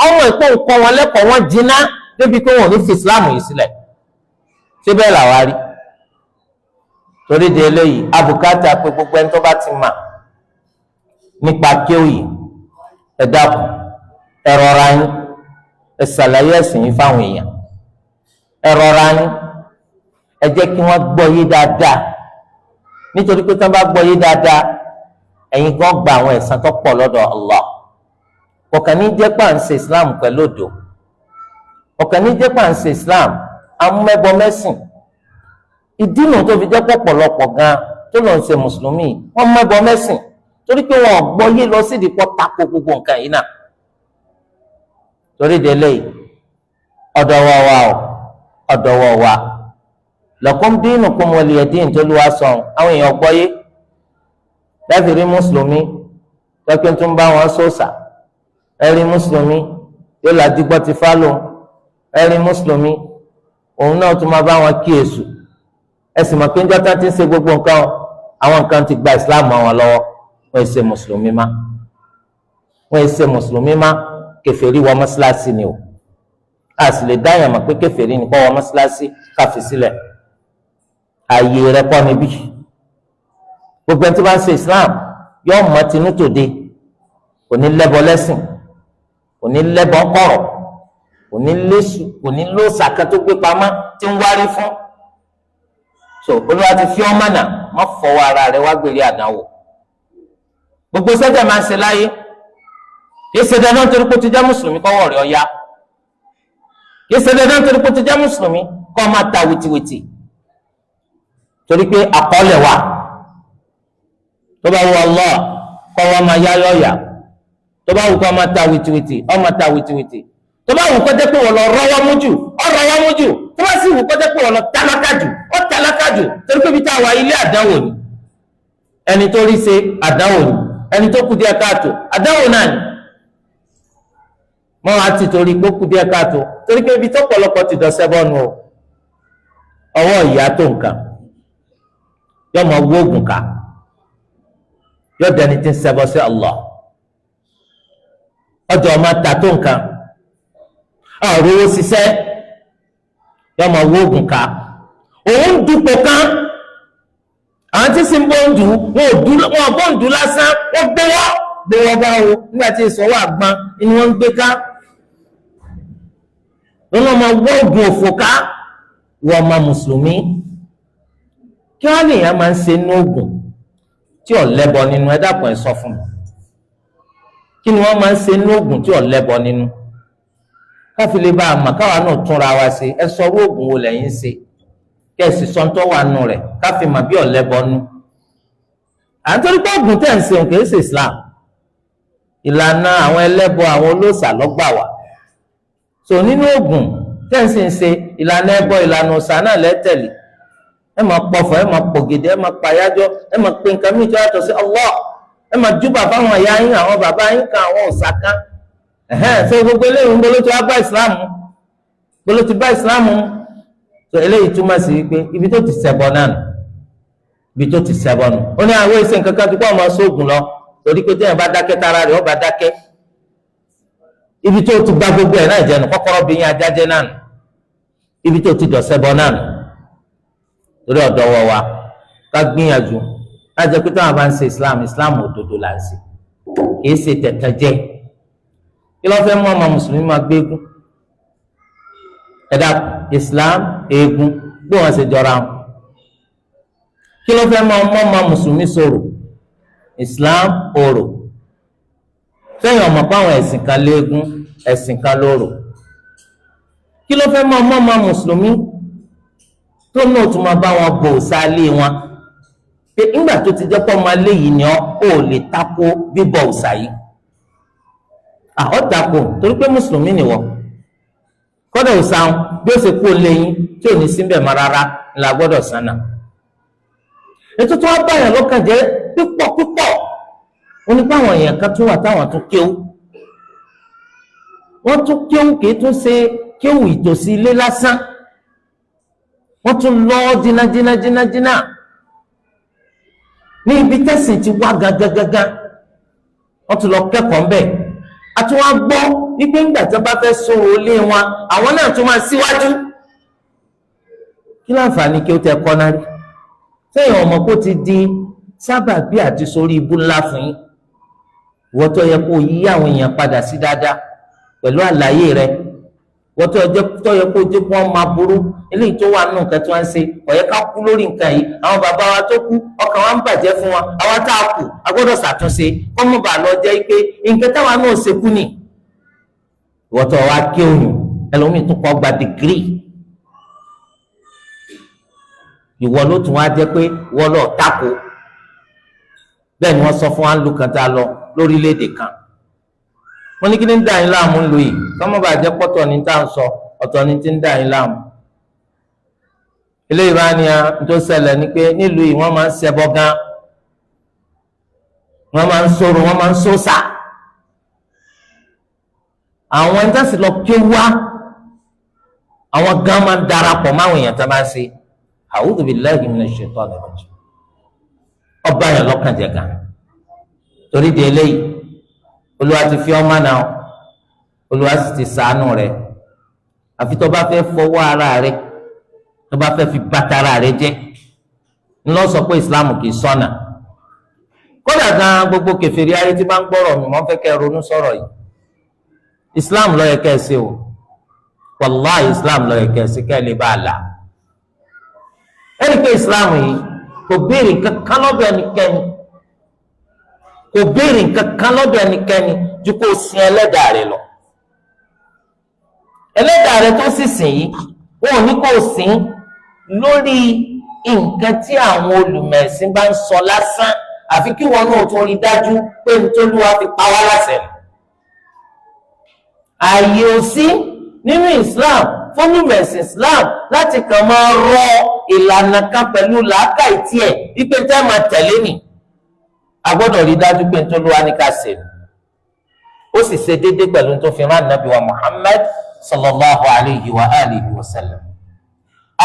ọmọ ìpò ń kọ́ wọn lẹ́kọ̀ọ́ wọn jiná débi pé wọn ò ní fi Islam yìí sílẹ̀ ṣé bẹ́ẹ̀ làwa rí torí de eléyìí abùkátà pé gbogbo ẹni tó bá ti mà nípa kéwì ẹ dákun ẹ rọra yín ẹ ṣàlàyé ẹ̀sìn yín fáwọn èèyàn ẹ rọra yín ẹ jẹ́ kí wọ́n gbọ́ yé dáadáa nítorí pé tí wọ́n bá gbọ́ yé dáadáa ẹ̀yin gan gba àwọn ẹ̀san tó pọ̀ lọ́dọ̀ Allah ọ̀kan ní jẹ́ pàǹsẹ̀ Islam pẹ̀lú òdò ọ̀kan ní jẹ́ pàǹsẹ̀ Islam amúmẹ́bọ mẹ́sìn ìdí nu tó fi jẹ́ pọ̀pọ̀lọpọ̀ gan tó lọ ń ṣe mùsùlùmí wọ́n mẹ́bọ mẹ́sìn torí pé wọn ò gbọ́ yé lọ sídìí pọ́ tako gbogbo nǹkan yìí náà torí délé ọ̀dọ̀wọ̀ wa ọ̀dọ̀wọ̀ wa lakum dinukum waliya din tó lù wá sọ àwọn èèyàn gbọ́ yé láti rí mùsùlùmí pẹ́pẹ́ tó ń bá wọn sòsà ẹ̀rí mùsùlùmí yóò láti gbọ́ ti fálò ẹ̀rí mùsùlùmí òun náà tún máa bá wọn kí èṣù ẹ̀sìn mọ̀ pé ń jọ́tà tí ń ṣe gbogbo nǹkan àwọn nǹkan ti gba Islam mọ́ wọn lọ́wọ́ wọ́n ṣe mùsùlùmí má wọ́n ṣe mùsùlùmí má kèfèrí wọ mọ́sálásí ni o a sì lè dáyàn mọ̀ pé kèfèrí ni kọ́ wọ mọ́sálásí káfí sílẹ̀ ààyè rẹ̀ kọ́ níbí gbogbo ẹni tí wọ́n ṣe Islam yóò mọ tinú tòde kò ní lẹ́bọ lẹ́sìn kò ní lẹ́bọ kọ̀rọ̀ kò ní lóṣù kò ní lóṣà kan tó gbé pamọ́ tí ń wárí fún so Olúwa ti fi ọmọ náà má fọwọ́ ara rẹ̀ wá gbèrè àdánwò gbogbo sẹ́jà máa ń ṣe láyé kìí ṣe dandan torí pé ó ti jẹ́ mùsùlùmí kọ́wọ́ rẹ̀ ọ̀yá kìí ṣe dandan torí pé ó ti jẹ́ mùsùlùmí kọ́ máa ta wìtìwìtì torí pé àkọọ́lẹ̀ wà tó bá wù Allah kọ́ wọ́n máa yá yọ̀ọ̀yà tó bá wù kọ́ máa ta wìtìwìtì ọ́ máa ta wìtìwìtì tó bá wù kọ́ jẹ́ pé wọ́n lọ rọ́wọ́ mójú ọ́ rọ́wọ́ mójú tó bá sì wù kọ́ jẹ́ pé wọ́n lọ tálákàjù ọ́ tálákàjù torí pé ibi tá a wà ilé àdánwò ni ẹni tó rí ṣe àdánwò ni ẹni tó kù díẹ̀ káàtó àdánwò náà ni mọ́ àti torí pé ó kù díẹ̀ káàtó torí pé ibi tó pọ̀lọpọ̀ ti dọ̀sẹ́ bọ́nu o ọwọ́ ìyá tó nǹkan yóò mọ owó oògùn ká yóò dẹni tí ń ṣẹbọ sí Allah ọjọ́ ọmọ ta tó nǹkan ọ̀rọ̀ owó ṣiṣẹ́ yóò mọ owó oògùn ká òun dúpọ̀ kan àwọn tí sì ń bọ́ ń dùn wọn bọ́ ń dùn lásán wọ́n gbé wọ́n bá wo nígbà tí ìsọ̀wọ́ àgbọn inú wọn ń gbé ká wọn lọ́ máa wọ́ oògùn òfò ká wọ́n máa mùsùlùmí kí wọ́n lè yàn máa ń ṣe inú oògùn tí ò lẹ́bọ nínú ẹ dákun ẹ sọ fún mi kí ni wọ́n máa ń ṣe inú oògùn tí ò lẹ́bọ nínú káfí lè bá a mọ̀ káwa náà túnra wa ṣe ẹ sọ orú oògùn wo lẹ́yìn ṣe kẹ́sì sọ́ńtọ́ wà nù rẹ̀ káfí mà bí ọ̀lẹ́bọnú àtọ́rí pé oògùn tẹ̀ ń ṣe òun kìí ṣe Islam ìlànà àwọn ẹlẹ́bọ àwọn olóòṣà lọ́gbà wà so nínú oògùn tẹ̀ ń ṣe ìlànà ẹbọ ìlànà òòṣà náà lẹ́tẹ̀lé ẹ máa pọ̀fọ̀ ẹ máa pògèdè ẹ máa pàyájọ́ ẹ máa pe nǹkan mìíràn yàtọ̀ sí Allah ẹ máa júbà fáwọn ìyá yín àwọn bàbá yín kan àwọn òòṣà kan so gbogbo eléyìí ń bolo tí wàá bá Islam bolo ti bá Islam so eléyìí túmọ̀ sí wípé ibi tó ti ṣẹbọ náà nù ibi tó ti ṣẹbọ nù ó ní àwọn èsì nǹkan kan tó kọ́ ọmọ sóògùn lọ torí pé téèyàn bá dákẹ́ tara rẹ̀ ó bá dákẹ́ ibi tó ti gba gbogbo ẹ̀ náà jẹnu kọ́kọ́rọ́ bí yín ajájẹ́ náà nù ibi tó ti dọ̀ṣẹbọ náà nù torí ọ̀dọ́ wọ wa ká gbìyànjú láti jẹ́ pé táwọn bá ń ṣe Islam òdodo là ń ṣe kìí ṣe tẹ̀tẹ̀ jẹ́ kí ló fẹ́ mú ọmọ mùsùlùmí máa gbégún ẹ̀dá Islam eégún bí wọ́n ṣe jọra wọn kí ló fẹ́ máa mọ́ ọmọ mùsùlùmí sọ̀rọ̀ Islam orò fẹ́yìn ọmọ páwọn ẹ̀sìn kan léégún ẹ̀sìn kan lóró kí ló fẹ́ máa mọ́ ọmọ mùsùlùmí tó náà tún máa bá wọn bò sálé wọn pé ńgbà tó ti jẹ́ pọ́ máa léyìí ni ó lè tako bíbọ òòṣà yìí ọ̀ tako torí pé mùsùlùmí nìwọ kọ́dọ̀ òsàn bí ó ṣe kú lẹ́yìn tí ò ní síbẹ̀ mọ́ rárá ńlá gbọ́dọ̀ sánà ètò tó wá báyàn lọ́kàn jẹ́ pípọ̀ ó ní báwọn èèyàn kan tún wà táwọn tún kéwú wọ́n tún kéwú kìí tún ṣe kéwú ìtòsí ilé lásán wọ́n tún lọ dínà ní ibi tẹ̀sìn ti wá gàgàgàgà wọ́n tún lọ kẹ́kọ̀ọ́ mbẹ́ àti wọ́n gbọ́ wípé ńgbà tí wọ́n bá fẹ́ sọ̀rọ̀ ilé wọn àwọn náà tún máa síwájú kí láǹfààní kí ó tẹ kọ́ náà rí sẹ́yìn ọmọ kó ti di sábàbí àti sórí ibú ńlá fún yín wọ́n tó yẹ kó yí àwọn èèyàn padà sí dáadáa pẹ̀lú àlàyé rẹ̀ wọ́n tó yẹ kó jẹ́ kó wọ́n máa burú eléyìí tó wà nù nǹkan tí wọ́n ń ṣe ọ̀yẹ́ ká kú lórí nǹkan yìí àwọn bàbá wa tó kú ọkàn wa ń bàjẹ́ fún wọn àwa tá a kù a gbọ́dọ̀ ṣàtúnṣe kọ́ mọ̀ bà lọ jẹ́ pé nǹkan táwa náà ṣe kú nì wọ́n tó wá ké òyìn ẹlòmíì tó kọ́ gba dìgírì ìwọ ló tún wá jẹ́ pé wọ́n lọ tako bẹ́ẹ̀ ni wọ́n sọ fún wa ń lu kan tá a lọ lórílẹ̀‐èdè kan wọ́n ní kí ní ń dà yín láàmú ń lu yìí kọ́mọ́ bá jẹ́ pọ́tọ̀ ní tá à ń sọ ọ̀tọ̀ ní ti ń dà yín láàmú eléyìí bá ní a tó ṣẹlẹ̀ ni pé nílùú yìí wọ́n máa ń ṣẹbọ gan wọ́n máa ń sọ̀rọ̀ wọ́n máa ń sọ́sà àwọn ẹni tá sì lọ ké wá àwọn gan máa ń darapọ̀ máwọn èèyàn tá máa ń ṣe a'udhu billahi minash shaitani rajim ọba yẹn lọ́kàn jẹ gan torí di eléyìí olúwa ti fi ọmọ náà olúwa sì ti ṣàánú rẹ àfi tó bá fẹ́ fọwọ́ ara rẹ tó bá fẹ́ fi bàtà ara rẹ jẹ́ ńlọ sọ pé islam kì í sọ́nà kódà gan gbogbo kèfèrí ayé tí bá ń gbọ́rọ̀ mi wọ́n fẹ́ kẹ́ ronú sọ̀rọ̀ yìí islam ló yẹ kẹ́ ẹ ṣe o wàláhì islam ló yẹ kẹ́ ẹ ṣe kẹ́ ẹ lè bá a là ẹni pé Islam yìí kò béèrè kankan lọ́dọ̀ ẹnikẹ́ni, kò béèrè kankan lọ́dọ̀ ẹnikẹ́ni ju kó sin ẹlẹ́dàá rẹ lọ. ẹlẹ́dàá rẹ tó sì sìn yìí wọn ò ní kó sìn lórí nǹkan tí àwọn olùmẹ̀sìn bá ń sọ lásán, àfi kí wọn náà tó rí dájú pé nítorí fi pa wá láṣẹ. ààyè ò sí nínú Islam fún olùmẹ̀sìn Islam láti kàn máa rọ ìlànà kan pẹ̀lú làákàyè tiẹ̀ wípé tẹ́ máa tẹ̀lé nì. a gbọ́dọ̀ rí dájú pé nítorí wá ní ká ṣe ó sì ṣe déédéé pẹ̀lú tó fi rán Ànábì wa Muhammad sallallahu alayhi wa alihi wa sallam.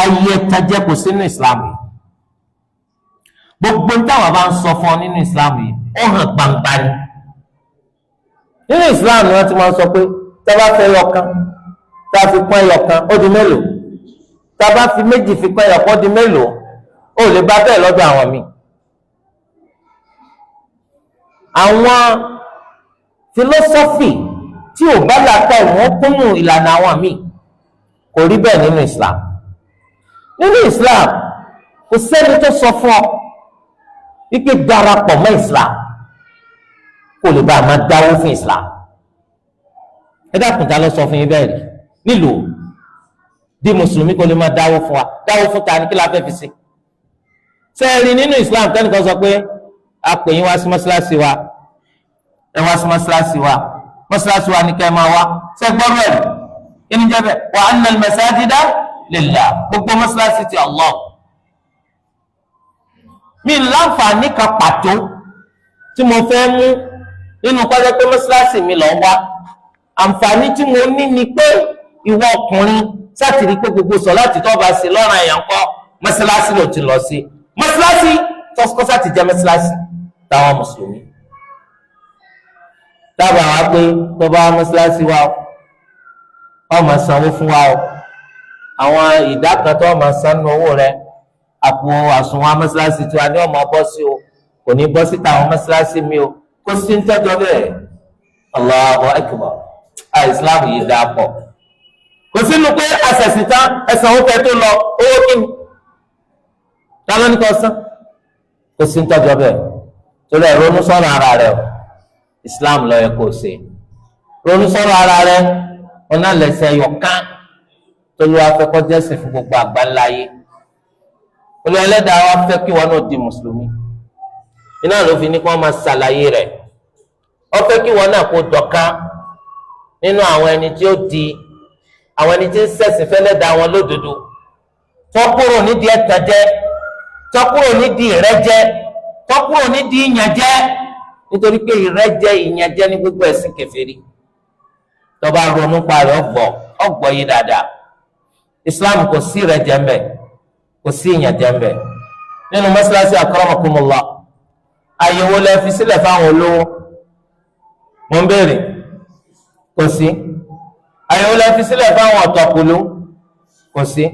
ayé tajẹ́ kò sínú Islam yìí. gbogbo táwọn bá ń sọ fún ọ nínú Islam yìí ó hàn gbangba ni. nínú Islam ni wọ́n ti máa ń sọ pé tá a bá fẹ́ yọkan tá a fi pọ́n yọkan ó di mélòó, tá a bá fi méjì fi pọ́n yọkan ó di mélòó. ó lè bá bẹ́ẹ̀ lọ́dọ̀ àwọn míì. àwọn fílọ́sọ́fì tí ò bá làákà ìwọ̀n kúnnù ìlànà àwọn míì kò rí bẹ́ẹ̀ nínú Islam. nínú Islam kò sẹ́ni tó sọ fún ọ wípé darapọ̀ mọ́ Islam kò lè bá a máa dáwó fún Islam. ẹ dákun ta ló sọ fún yín bẹ́ẹ̀ rí nílùú bí mùsùlùmí kò lè máa dáwó fún wa, dáwó fún ta ni kí la fẹ́ fi ṣe. sẹ́ẹ̀rì nínú Islam kẹ́nìkan sọ pé a pè yín wá sí mọ́ṣáláṣí wa, ẹ wá sí mọ́ṣáláṣí wa, mọ́ṣáláṣí wa ní kẹ́ ẹ máa wá. ṣé gbọ́dọ̀ ẹ̀ kí ni jẹ́ bẹ́ẹ̀? wa anna al-masajida lillah, gbogbo mọ́ṣáláṣí ti Allah. mi láǹfààní kan pàtó tí mo fẹ́ mú nínú kọ́jọ́ pé mọ́ṣáláṣí mi lọ wá. àǹfààní tí mo ní ni pé ìwọ ọkùnrin sátìrí pé gbogbo sọ láti tọ́ bá sí lọ́rùn ẹ̀yàn kọ́ mọ́ṣáláṣí ló ti lọ sí. mọ́ṣáláṣí tọ́síkọ́sá ti jẹ́ mọ́ṣáláṣí táwọn mùsùlùmí. dábàá wá pé tó bá mọ́ṣáláṣí wa ó máa sanwó fún wa o, àwọn ìdá kan tó máa san nínú owó rẹ àpò àsùnwọ̀n mọ́ṣáláṣí tí wà ní ọmọ bọ́ sí o, kò ní bọ́ síta àwọn mọ́ṣáláṣí mi o, kó sí ń tẹ́jọ́ bẹ́ẹ̀. Allahu akbar. Islam yìí dáa pọ̀. kò sínú pé àṣẹ̀sìn tán ẹ̀sán owó kẹ́ tó lọ owó kí ni dáná ní kò sán, kò sí ń tọ́jọ́ bẹ́ẹ̀. torí ẹ̀ ronú sọ́nà ara rẹ̀ o, Islam ló yẹ kó o ṣe. ronú sọ́nà ara rẹ̀ ọ̀nà lẹ́sẹ̀ yọ̀kan tó ló wá fẹ́ kọjá sí fún gbogbo àgbáńlá yé. olú ẹlẹ́dàá wa fẹ́ kí wọn náà di mùsùlùmí, iná ló fi ní kí wọ́n máa ṣàlàyé rẹ̀. ó fẹ́ kí wọn náà kó dọ̀kan nínú àwọn ẹni tí ó di àwọn ẹni tí ń ṣẹ̀sìn fẹ́lẹ́dàá wọn lódodo, tó kúrò nídìí ẹ̀tànjẹ, tó kúrò nídìí ìrẹ́jẹ, tó kúrò nídìí ìyànjẹ, nítorí pé ìrẹ́jẹ ìyànjẹ ní gbogbo ẹ̀sìn kèfèrí. tó bá ronú parí ọgbọ yìí dáadáa. Islam kò sí ìrẹ́jẹ ńbẹ, kò sí ìyànjẹ ńbẹ. nínú mọ́sálásí akramakumullah àyẹ̀wò lẹ fi sílẹ̀ fáwọn olówó, mo ń béèrè, kò sí. àyẹ̀wò lẹ fi sílẹ̀ fáwọn ọ̀tọ̀kùlú, kò sí.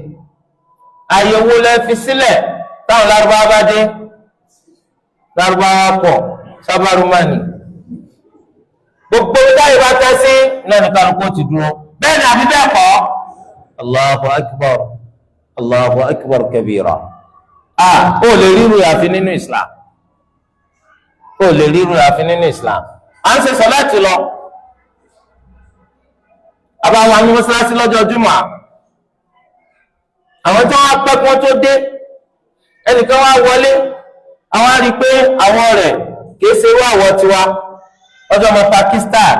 àyẹ̀wò lẹ fi sílẹ̀ táwọn lárúbáwá bá dé, lárúbáwá pọ̀ sábàrúmánì, gbogbo táyì bá tẹ́ sí náà ní kálukú ti dúró. bẹ́ẹ̀ ni àbí bẹ́ẹ̀ kọ́? Allahu akbar, Allahu akbar kabira. ó lè ríru àfi nínú Islam, ó lè ríru àfi nínú Islam. à ń ṣe sọ̀láàtì lọ, àbáwọn àmì mọ́sálásí lọ́jọ́ Jímọ̀, àwọn tí wọ́n pẹ́ kí wọ́n tó dé, ẹnìkan wá wọlé, àwọn á rí i pé àwọn rẹ̀ kìí ṣe irú àwọ̀ tiwa, ọjọ́ ọmọ Pakistan,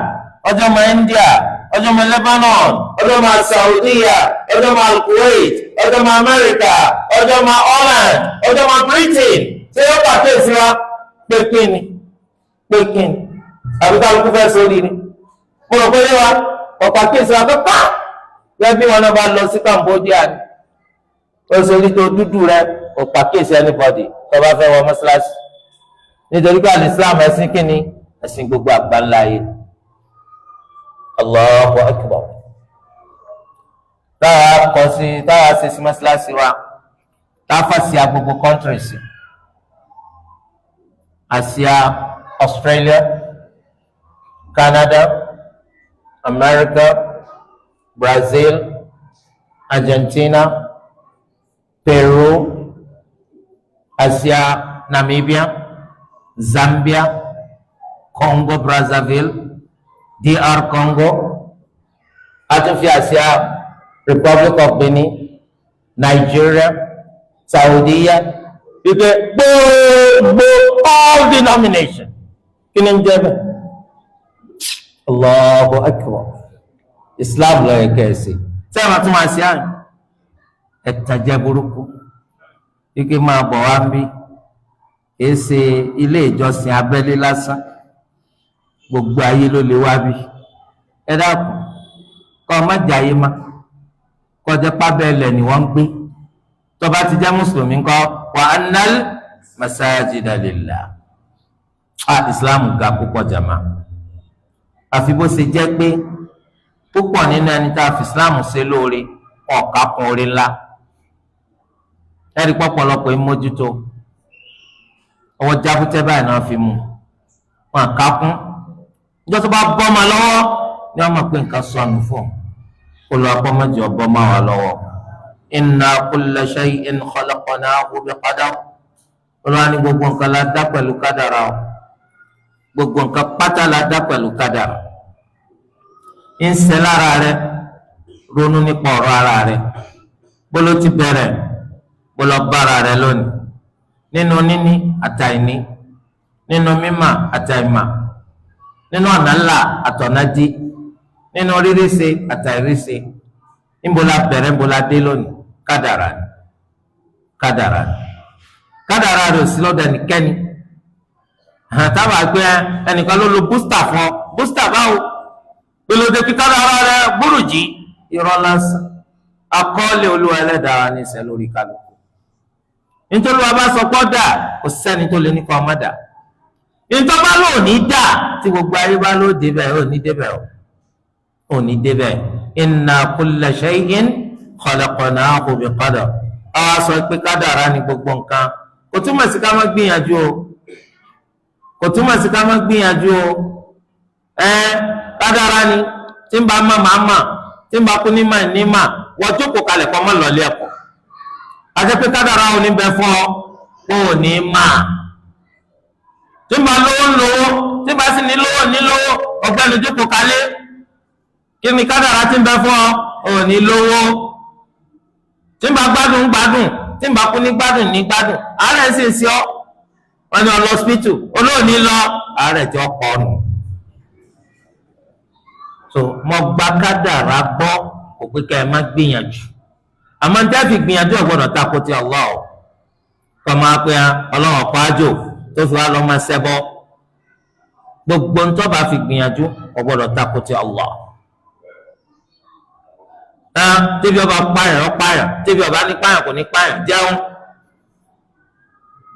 ọjọ́ ọmọ India, ọjọ́ ọmọ Lebanon, ọjọ́ ọmọ Saudiya, ọjọ́ ọmọ Kuwait, ọjọ́ ọmọ America, ọjọ́ ọmọ Holland, ọjọ́ ọmọ Britain, ṣé ó pàtó ìsira pé kíni àbí kálukú fẹ́ sórí ni. mo rò pé yé wa ọ̀pá kí ìsira pé pa bẹ́ẹ̀ bí wọn náà bá lọ sí Cambodia ni ó ṣe orí tó dúdú rẹ ọ̀pá kí ìsira anybody tó bá fẹ́ wọ mọ́ṣáláṣí, nítorí pé Al-Islam ẹ̀sìn kíni ẹ̀sìn gbogbo àgbáńlá yìí. Allahu akbar. táwa kọ sí táwa ṣe sí mọ́ṣáláṣí wa táwa sí agbogbo country sí Asia, Australia, Canada, America, Brazil, Argentina, Peru, Asia, Namibia, Zambia, Congo Brazzaville, DR Congo, àtúnfi Asia, Republic of Benin, Nigeria, Saudiya, wípé gbogbo all denomination kí ni ń jẹ́ bẹ́ẹ̀? Allahu Akbar. Islam ló yẹ kẹ́ẹ̀sì sẹ́yìn àti máa ṣe àyàn ẹ̀tàjẹ́ burúkú wípé máa bọ̀ wá ń bí kìí ṣe ilé ìjọsìn abẹ́lé lásán, gbogbo ayé ló lè wá bí. Ẹ dákun kọ́ ọ má jayé má kọjá pábẹ́lẹ̀ ni wọ́n ń gbé. Tó bá ti jẹ́ mùsùlùmí ńkọ́ wa annal masajida lillah. Islam ga púpọ̀ jàmá, àfi bó ṣe jẹ́ pé púpọ̀ nínú ẹni tá a fi Islam ṣe lóore ọ̀ka kun orí ńlá. Ẹ̀rí pọ̀pọ̀lọpọ̀ ìmójútó ọwọ́ jábútẹ́ báyìí náà fi mú wọn àkákún. Ìjọ tó bá bọ́ ma lọ́wọ́ ni wọ́n mọ̀ pé nǹkan sọnù fún un. Olùwàpọ̀ mẹ́jọ bọ́ ma wà lọ́wọ́. Inna kulla shay'in khalaqnahu bi qadar. Olúwa ní gbogbo nǹkan la dá pẹ̀lú kádàrá o, gbogbo nǹkan pátá la dá pẹ̀lú kádàrá. ń ṣe lára rẹ ronú nípa ọ̀rọ̀ ara rẹ bóló ti bẹ̀rẹ̀ bóló bára rẹ lónìí nínú níní àtàìní, nínú mímà àtàìmà, nínú ọ̀nà ńlá àtọ̀nàdí, nínú ríríṣe àtàìríṣe. níbola bẹ̀rẹ̀ níbola dé lónìí kádàrá ni kádàrá ni kádàrá rẹ ò sí lọ́dọ̀ ẹnikẹ́ni. tábà gbé ẹnìkan ló lo bústà fún ọ, bústà báwo gbẹlódé kíkà lára rẹ búrùjì irọ́ lásán. akọọ́lẹ̀ olúwa ẹlẹ́dàá ní ìṣẹ́ lórí kálukú. nítorí wàá bá sọ pọ́ dà kò sẹ́ni tó lè ní kọ́ ọmọ dà. nítorí bá lò ní dà tí gbogbo ayé bá lò débẹ̀ ò ní débẹ̀ ò ní débẹ̀. inna kulla shay'in khalaqnahu bi qadar. àwa sọ pé kádàrá ni gbogbo nǹkan kò túmọ̀ sí ká má gbìyànjú o, kò túmọ̀ sí ká má gbìyànjú o. Kádàrá ni tí ń bá má màá mà, tí ń bá kú ní mà ní mà, wọ́n jókòó kalẹ̀ kọ́ mọ́ lọ́lé ẹ̀kọ́. àti pé kádàrá ò ní bẹ fún ọ kó o ní mà. tí ń bá lówó ń lówó, tí ń bá sì ní lówó ní lówó, ọ̀gbẹ́ni jókòó kalẹ̀. kí ni kádàrá tí ń bẹ fún ọ ò ní lówó. tí ń bá gbádùn ń gbádùn, tí ń bá kú ní gbádùn ní gbádùn. àárẹ̀ sì ń ṣe ọ́ wọ́n ní ọlọ́sítù olóòní lọ àárẹ̀ tí ó pọ̀ nù. so mo gba kádàrá gbọ́ kò pé ká ẹ má gbìyànjú, àmọ́ ní táàfì gbìyànjú ọ̀gbọ́dọ̀ tako ti Allah o. kọ́ máa pé ọlọ́run ọ̀pá àjò tó fi wá lọ́ máa ṣẹbọ. gbogbo ń tọ́ bá fi gbìyànjú ọ̀gbọ́dọ̀ tako ti Allah. tẹ́bí ọba pààyàn ọ pààyàn, tẹ́bí ọba ní pààyàn kò ní pààyàn jẹun.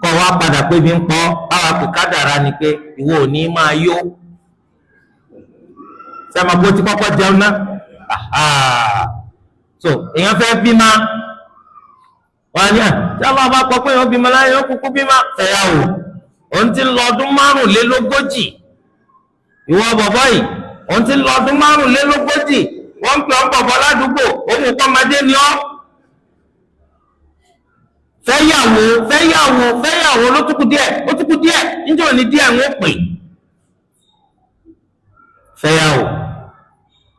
kọ́ wa padà pé bí ń pọ́ báwa pè kádàrá ni pé ìwọ ò ní máa yó. sẹ́mi àpò tí kọ́kọ́ jẹun náà. so èèyàn fẹ́ bímọ wọ́n ní tí a bá kọ́ pé èèyàn bímọ láyé ó kúkú bímọ fẹ̀yàwó. òun ti lọ ọdún 45 ìwọ bọ̀bọ̀ yìí òun ti lọ ọdún 45 wọ́n ń pè ọ́ bọ̀bọ̀ ládùúgbò òun kọ́ ọmọdé ni ọ́. fẹ́yàwó ló túkú díẹ̀ níjẹ́ òní díẹ̀ ń pè. fẹ́yàwó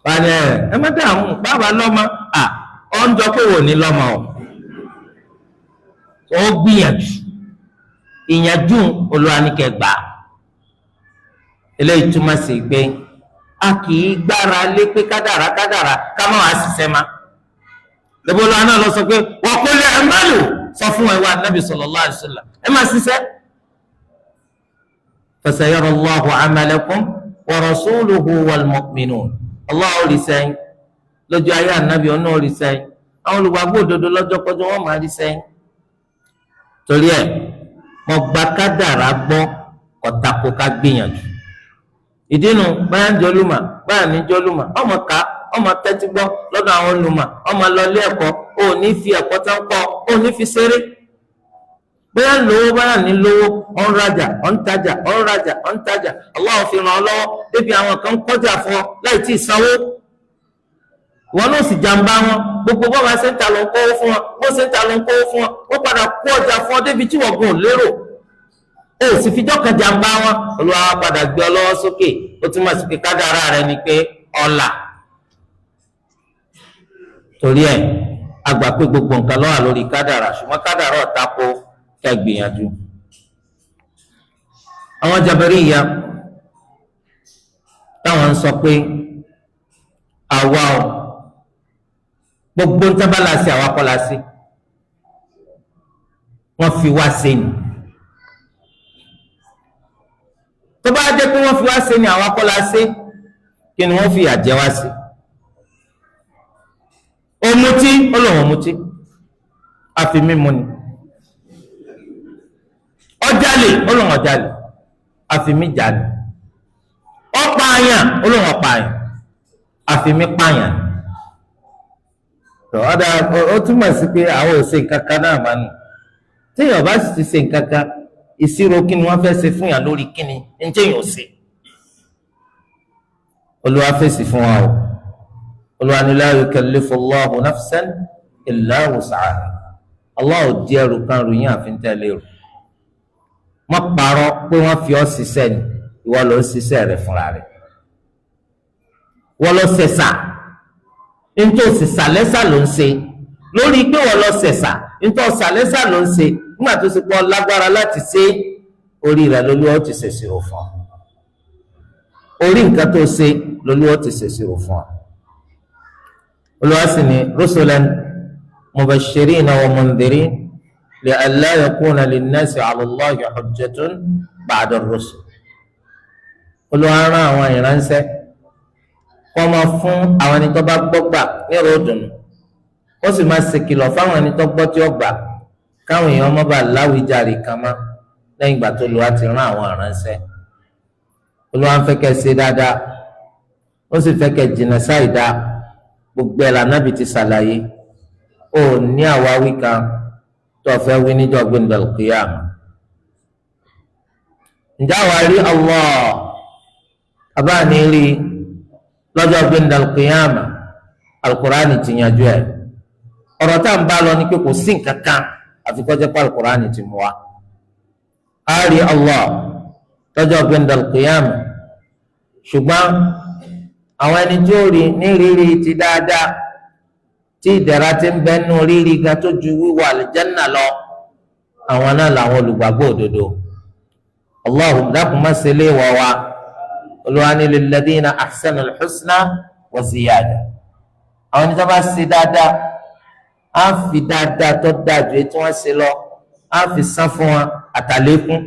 wà ní ẹ má dààmú bàbá lọ́mọ ọ̀ ń jọ pé wò ní lọ́mọ o. ó gbìyànjú ìyànjú olùwànìkẹgbà. eléyìí túmọ̀ sí pé a kì í gbára lé pé kádàrá ká má wàá ṣiṣẹ́ má. lẹ́bọ̀lọ́ àná lọ sọ pé wọ́n kó lé ẹ̀ má lò sọ fún ẹ wá Nabi sallallahu alaihi wasallam ẹ máa ṣiṣẹ́. fasayara Allahu amalakum wa rasuluhu wal mu'minun. Allah ò rí sẹ́yìn lójú ayé ànábì ọ̀nà ò rí sẹ́yìn, àwọn olùgbàgbọ́ òdodo lọ́jọ́ kọjọ́ wọ́n máa rí sẹ́yìn. torí ẹ̀ mo gba kádàrá gbọ́ kọ̀tàkó ká gbìyànjú. ìdínú báyà ń jọlùmọ̀ báyà ní jọlùmọ̀ ọmọ ká ọmọ tẹ́tí gbọ́ lọ́dọ̀ àwọn olùmọ̀ ọmọ lọlé ẹ̀kọ́ ó ní fi ẹ̀kọ́ tán kọ́ ó ní fi ṣeré. bóyá lówó báyà ní lówó ọ̀n rajà ọ̀n tajà ọ̀n rajà ọ̀n tajà Allah fi ràn ọ́ lọ́wọ́ débi àwọn kan kọjá fún ọ láì tí ì sanwó. wọn náà sì jàǹbá wọn gbogbo bọ́ bá ṣe ń ta ló ń kówó fún wọn bó ṣe ń ta ló ń kówó fún wọn wọ́n padà kó ọjà fún ọ débi tí wọ́n gùn lérò ó sì fijọ́ kan jàǹbá wọn Olúwa padà gbé ọ lọ́wọ́ sókè ó túmọ̀ sí pé kádàrá rẹ ni pé ọ̀la torí ẹ̀ àgbà pé gbogbo nǹkan ló wà lórí kádàrá ṣùgbọ́n kádàrá ọ̀tá kó kẹ́ gbìyànjú. àwọn Jabariyya táwọn ń sọ pé àwa o gbogbo ń tábàlà sí àwa kọ́ la sí wọ́n fi wá sí ni tó bá jẹ́ pé wọ́n fi wá sí ni àwa kọ́ la sí kí ni wọ́n fi àjẹ́ wá sí ọmọtí ọlọ́wọ́n ọmọtí àfi mímu ni ọjàlè ọlọ́wọ́n ọjàlè àfi mí jalè ọ̀pààyàn ọlọ́wọ́n ọ̀pààyàn àfi mí pààyàn ọ̀dà ó túmọ̀ sí pé àwọn ò ṣe nǹkan kan náà máa nù téèyàn bá sì ti ṣe nǹkan kan ìṣirò kí ni wọ́n fẹ́ ṣe fún yàn lórí kí ni ń téèyàn ò ṣe Olúwa fèsì fún wa o Olúwa ní la yukallifu Allahu nafsan illa wus'aha Allah ò di ẹrù kan ròyìn àfi ń tẹ̀lé rò wọ́n parọ́ pé wọ́n fi ọ́ ṣiṣẹ́ ni ìwọ ló ń ṣiṣẹ́ rẹ̀ fúnra rẹ̀ wọ́n lọ ṣẹ̀ṣà nítorí òṣìṣà lẹ́sà ló ń ṣe lórí pé wọ́n lọ ṣẹ̀ṣà nítorí òṣìṣà lẹ́sà ló ń ṣe nígbà tó ṣe pọ̀ lágbára láti ṣe orí rẹ̀ lÓlúwa ó ti ṣèṣirò fún ọ orí nǹkan tó ṣe lÓlúwa ó ti ṣèṣirò fún ọ Olúwa sì ní rusulan mubashirina wa mundhirin li'alla yakuna linnasi 'ala Allahi hujjatun ba'da ar-rusul Olúwa rán àwọn ìránṣẹ́ kọ́ máa fún àwọn ẹni tó bá gbọ́ gbà ní ròdùnú ó sì máa ṣèkìlọ̀ fáwọn ẹni tó gbọ́ tí ó gbà káwọn èèyàn má bàa láwíjàre kan mọ́ lẹ́yìn ìgbà tó Olúwa ti rán àwọn ìránṣẹ́ Olúwa ń fẹ́ kẹ́ ṣe dáadáa ó sì fẹ́ kẹ́ jìnnà sáìdá gbogbo ẹ̀ lànàbì ti ṣàlàyé ó ní àwáwí kan tó fẹ́ wí níjọ́ gbẹ̀ndẹ̀l qiyamah ǹjẹ́ àwa rí Allah abáàní rí lọ́jọ́ gbẹ̀ndẹ̀l qiyamah alukur'ani ti yanjú ẹ̀ ọ̀rọ̀ tá à ń bá lọ ni pé kò sí nǹkan kan àfi kó jẹ́ pé alukur'ani ti mú wa a rí Allah lọ́jọ́ gbẹ̀ndẹ̀l qiyamah ṣùgbọ́n àwọn ẹni tí ó rí ní rírí ti dáadáa tí ìdẹ̀ra ti ń bẹ́nu rírí ga tó ju wíwọ̀ àlìjẹ́nà lọ àwọn náà làwọn olùgbàgbọ́ òdodo Allahumma dákun má ṣe léèwọ̀ wa Olúwa ní lilladhina ahsanul husna wa ziyada àwọn ẹni tó bá ṣe dáadáa á fi dáadáa tó dájú tí wọ́n ṣe lọ á fi san fún wọn àtàlékún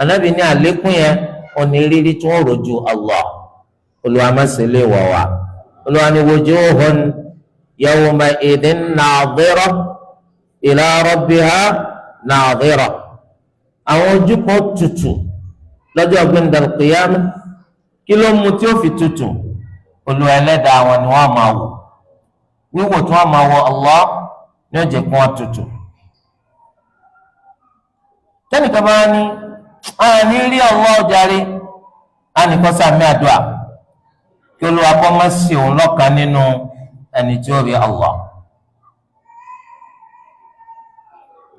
Ànábì ní àlékún yẹn òní rírí tí wọ́n rojú Allah Olúwa má ṣe léèwọ̀ wa Olúwa ní wujuhun yawma idin nadhira ila rabbiha nadhira àwọn ojú kan tutù lọ́jọ́ gbẹ̀ndàl qiyamah kí ló mú tí ó fi tutù Olúwa ẹlẹ́dàá wọn ni wọ́n máa wò wíwò tí wọ́n máa wò Allah ní ó jẹ́ kí wọ́n tutù tẹ́nìkan bá ní ní rí Allah jàre á nìkan sàmì àdúrà kí Olúwa kọ́ má sí òun lọ́kàn nínú ẹni tí ó rí Allah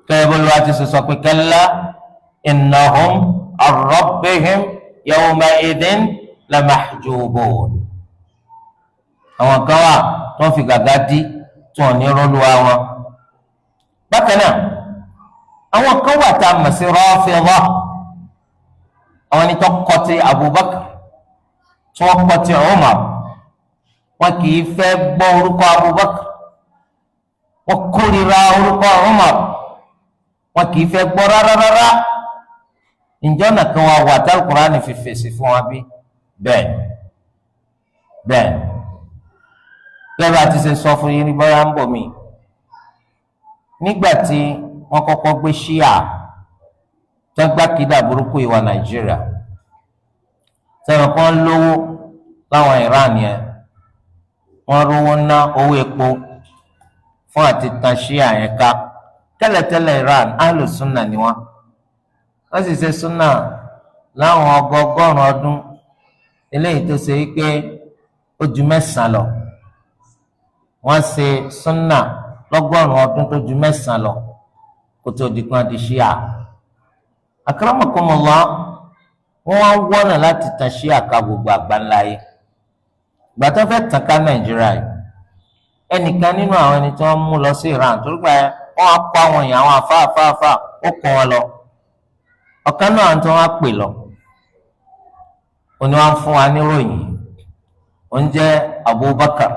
kẹ́yẹ́ bó lọ́wọ́ ti sọ pé kalla innahum an rabbihim yawma idin lamahjubun àwọn kan wà tó ń fi gàgá dí tí wọ́n ní rọ́lùwà wọn bákan náà àwọn kan wà tá a mọ̀ sí Rāfidah àwọn ẹni tó kọ́ ti Abubakar tí wọ́n kọ́ ti Umar wọn kì í fẹ́ gbọ́ orúkọ Abubakar wọn kórìíra orúkọ Umar wọn kì í fẹ́ gbọ́ rárá ǹjọ́ nàkan wà wà tá Al-Qur'ani fi fèsì fún wa bí bẹ́ẹ̀ lẹ́bàá àti ṣe sọ fún yín ní bọ́yá ń bọ̀ mí nígbà tí wọ́n kọ́kọ́ gbé ṣíà tẹ́gbàkídà burúkú ìwà Nàìjíríà sẹ́wọ̀n kan lówó láwọn Iran yẹn wọ́n rówó ná owó epo fún àti tan ṣíà yẹn ká tẹ́lẹ̀tẹ́lẹ̀ Iran ahlu sunna ni wọ́n sì ṣe sunna láwọn ọgọgọ́rùn ọdún eléyìí tó ṣe wípé ó ju 9 lọ wọ́n ṣe súnà lọ́gọ́rùn ọdún tó ju 9 lọ kó tó di kan di ṣíà. akramakumullah wọ́n wá wọ́nà láti tàn ṣíà ká gbogbo àgbáńlá yìí. ìgbà tó fẹ́ tàn ká nàìjíríà yìí ẹnìkan nínú àwọn ẹni tí wọ́n mú lọ sí Iran torí pé wọ́n á kó àwọn èèyàn àwọn àfáàfáàfá ó kó wọn lọ. ọ̀kan náà tí wọ́n á pè lọ òní wọ́n fún wa níròyìn òun jẹ́ Abubakar.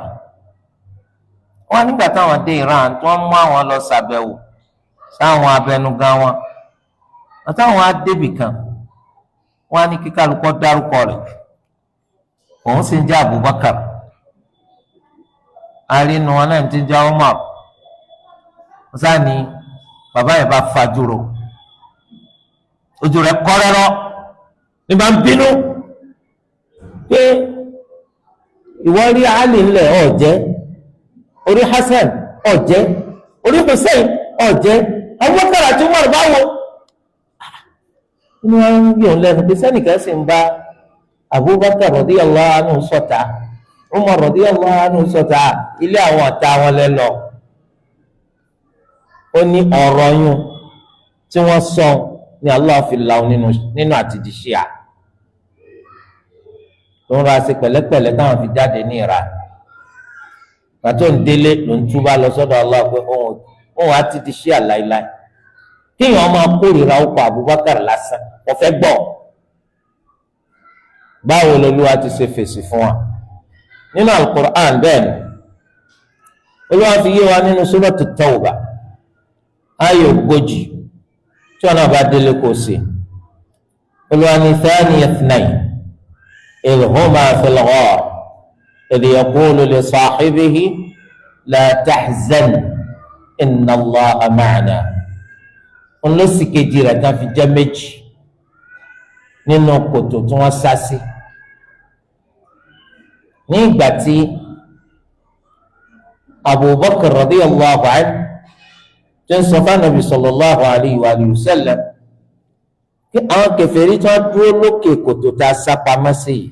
wọ́n nígbà táwọn dé Iran tí wọ́n mú àwọn lọ ṣàbẹ̀wò sáwọn abẹnugan wọn àtàwọn adébì kan wọ́n á ní kí kálukọ́ dárúkọ rẹ̀ òun sì ń jẹ́ Abubakar. arínú wọn náà ti jẹ́ Umar. sáni bàbá yẹn bá fajúro ojú rẹ̀ kọ́rẹ́rọ́ ní bá ń bínú pé ìwọ rí Ali ńlẹ̀ ọ̀jẹ́ orí Hasan ọ̀jẹ́ orí Hussein ọ̀jẹ́ Abubakar àti Umar báwo. inú wọn ń yọ̀ lẹ́nu pé sẹ́nìkan sì ń bá Abubakar radiyallahu anhu ṣọ̀tá Umar radiyallahu anhu ṣọ̀tá ilé àwọn ọ̀tá wọn lẹ́lọ. ó ní ọ̀rọ̀ yún tí wọ́n sọ ní Allah fi la nínú àti di Ṣíà tó ń ra sí pẹ̀lẹ́pẹ̀lẹ́ táwọn fi jáde ní Iran. pàtó ń délé ló ń túbà lọ sọ́dọ̀ Allah pé òun á ti di Ṣíà láíláí. kéèyàn máa kórìíra ọkọ̀ Abubakar lásán wọ́n fẹ́ gbọ́. báwo lolúwa ti ṣe fèsì fún wa nínú Al-Qur'an bẹ́ẹ̀ ni olúwa fi yé wa nínú Suratu Tawbah ayé 40 tí wọn náà bá délé kò sí. olúwa ní thaniya ithnayn idh huma fil ghar idh yaqulu li sahibihi la tahzan inna Allaha ma'ana. òun ló sì kejì rẹ̀ tán fi jẹ́ méjì nínú kòtò tí wọ́n sá sí. ní ìgbà tí Abubakar radiyallahu anhu tí ń sọ fún Ànábì sallallahu alayhi wa sallam kí àwọn kèfèrí tí wọ́n dúró lókè kòtò tá a sá pamọ́ sí yìí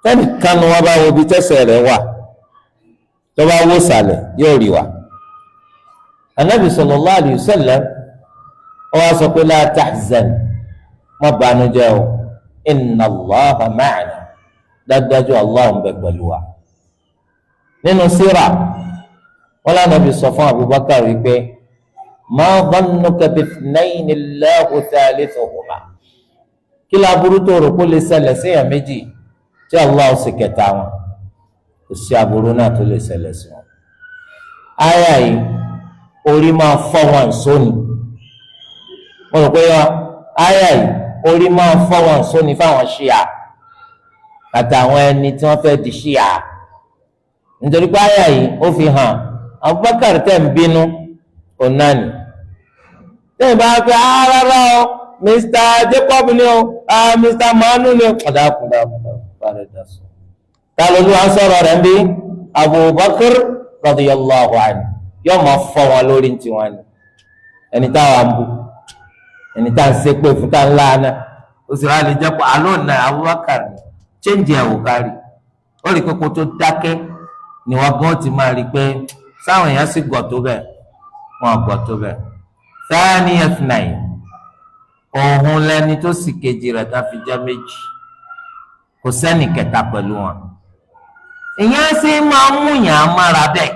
tẹ́nìkan ni wọ́n bá wo ibi tẹ́sẹ̀ rẹ̀ wà tó bá wó sàlẹ̀ yóò rí wa. Ànábì sallallahu alayhi wa sallam ó wá sọ pé la tahzan má bànújẹ́ o inna Allaha ma'ana dájúdájú Allah ń bẹ pẹ̀lú wa. nínú síra wọn lánàbì sọ fún Abubakar wípé ma dhannuka bithnayni Allahu thalithuhuma kí láburú tó rò kó lè ṣẹlẹ̀ síyàn méjì tí Allah sì kẹta wọn kò sí aburú náà tó lè ṣẹlẹ̀ sí wọn. àyà yìí orí máa fọ́ wọn sóni wọn rò pé àyà yìí orí máa fọ́ wọn sóni fáwọn Ṣíà àtàwọn ẹni tí wọ́n fẹ́ di Ṣíà nítorí pé àyà yìí ó fi hàn Abubakar tẹ̀ ń bínú onani tẹ́yìn bá fi rárá o Mr. Jacob ni o Mr. Manu ni o ọ̀dàkùnrin àbúrò dasọ. ta ló ló wá sọ̀rọ̀ rẹ̀ ń bí Abubakar radiyallahu anhu yóò máa fọ́ wọn lórí tiwọn ni ẹni táwa ń bú ẹni tá à ń ṣépè fún tá ń láàánà ó sì rà lè jẹ́ pé àlóòna Abubakar ni change ẹ̀ wò kárí ó rí kókó tó dákẹ́ ni wọ́n gan ti máa rí pé sáwọn èèyàn sì gbọ́ tó bẹ́ẹ̀ wọ́n gbọ́ tó bẹ́ẹ̀. thaniya ithnayn òun lẹni tó sì kejì rẹ̀ tá fi jẹ́ méjì kò sẹ́ni kẹta pẹ̀lú wọn. ìyẹn sì máa mú yàn án mára bẹ́ẹ̀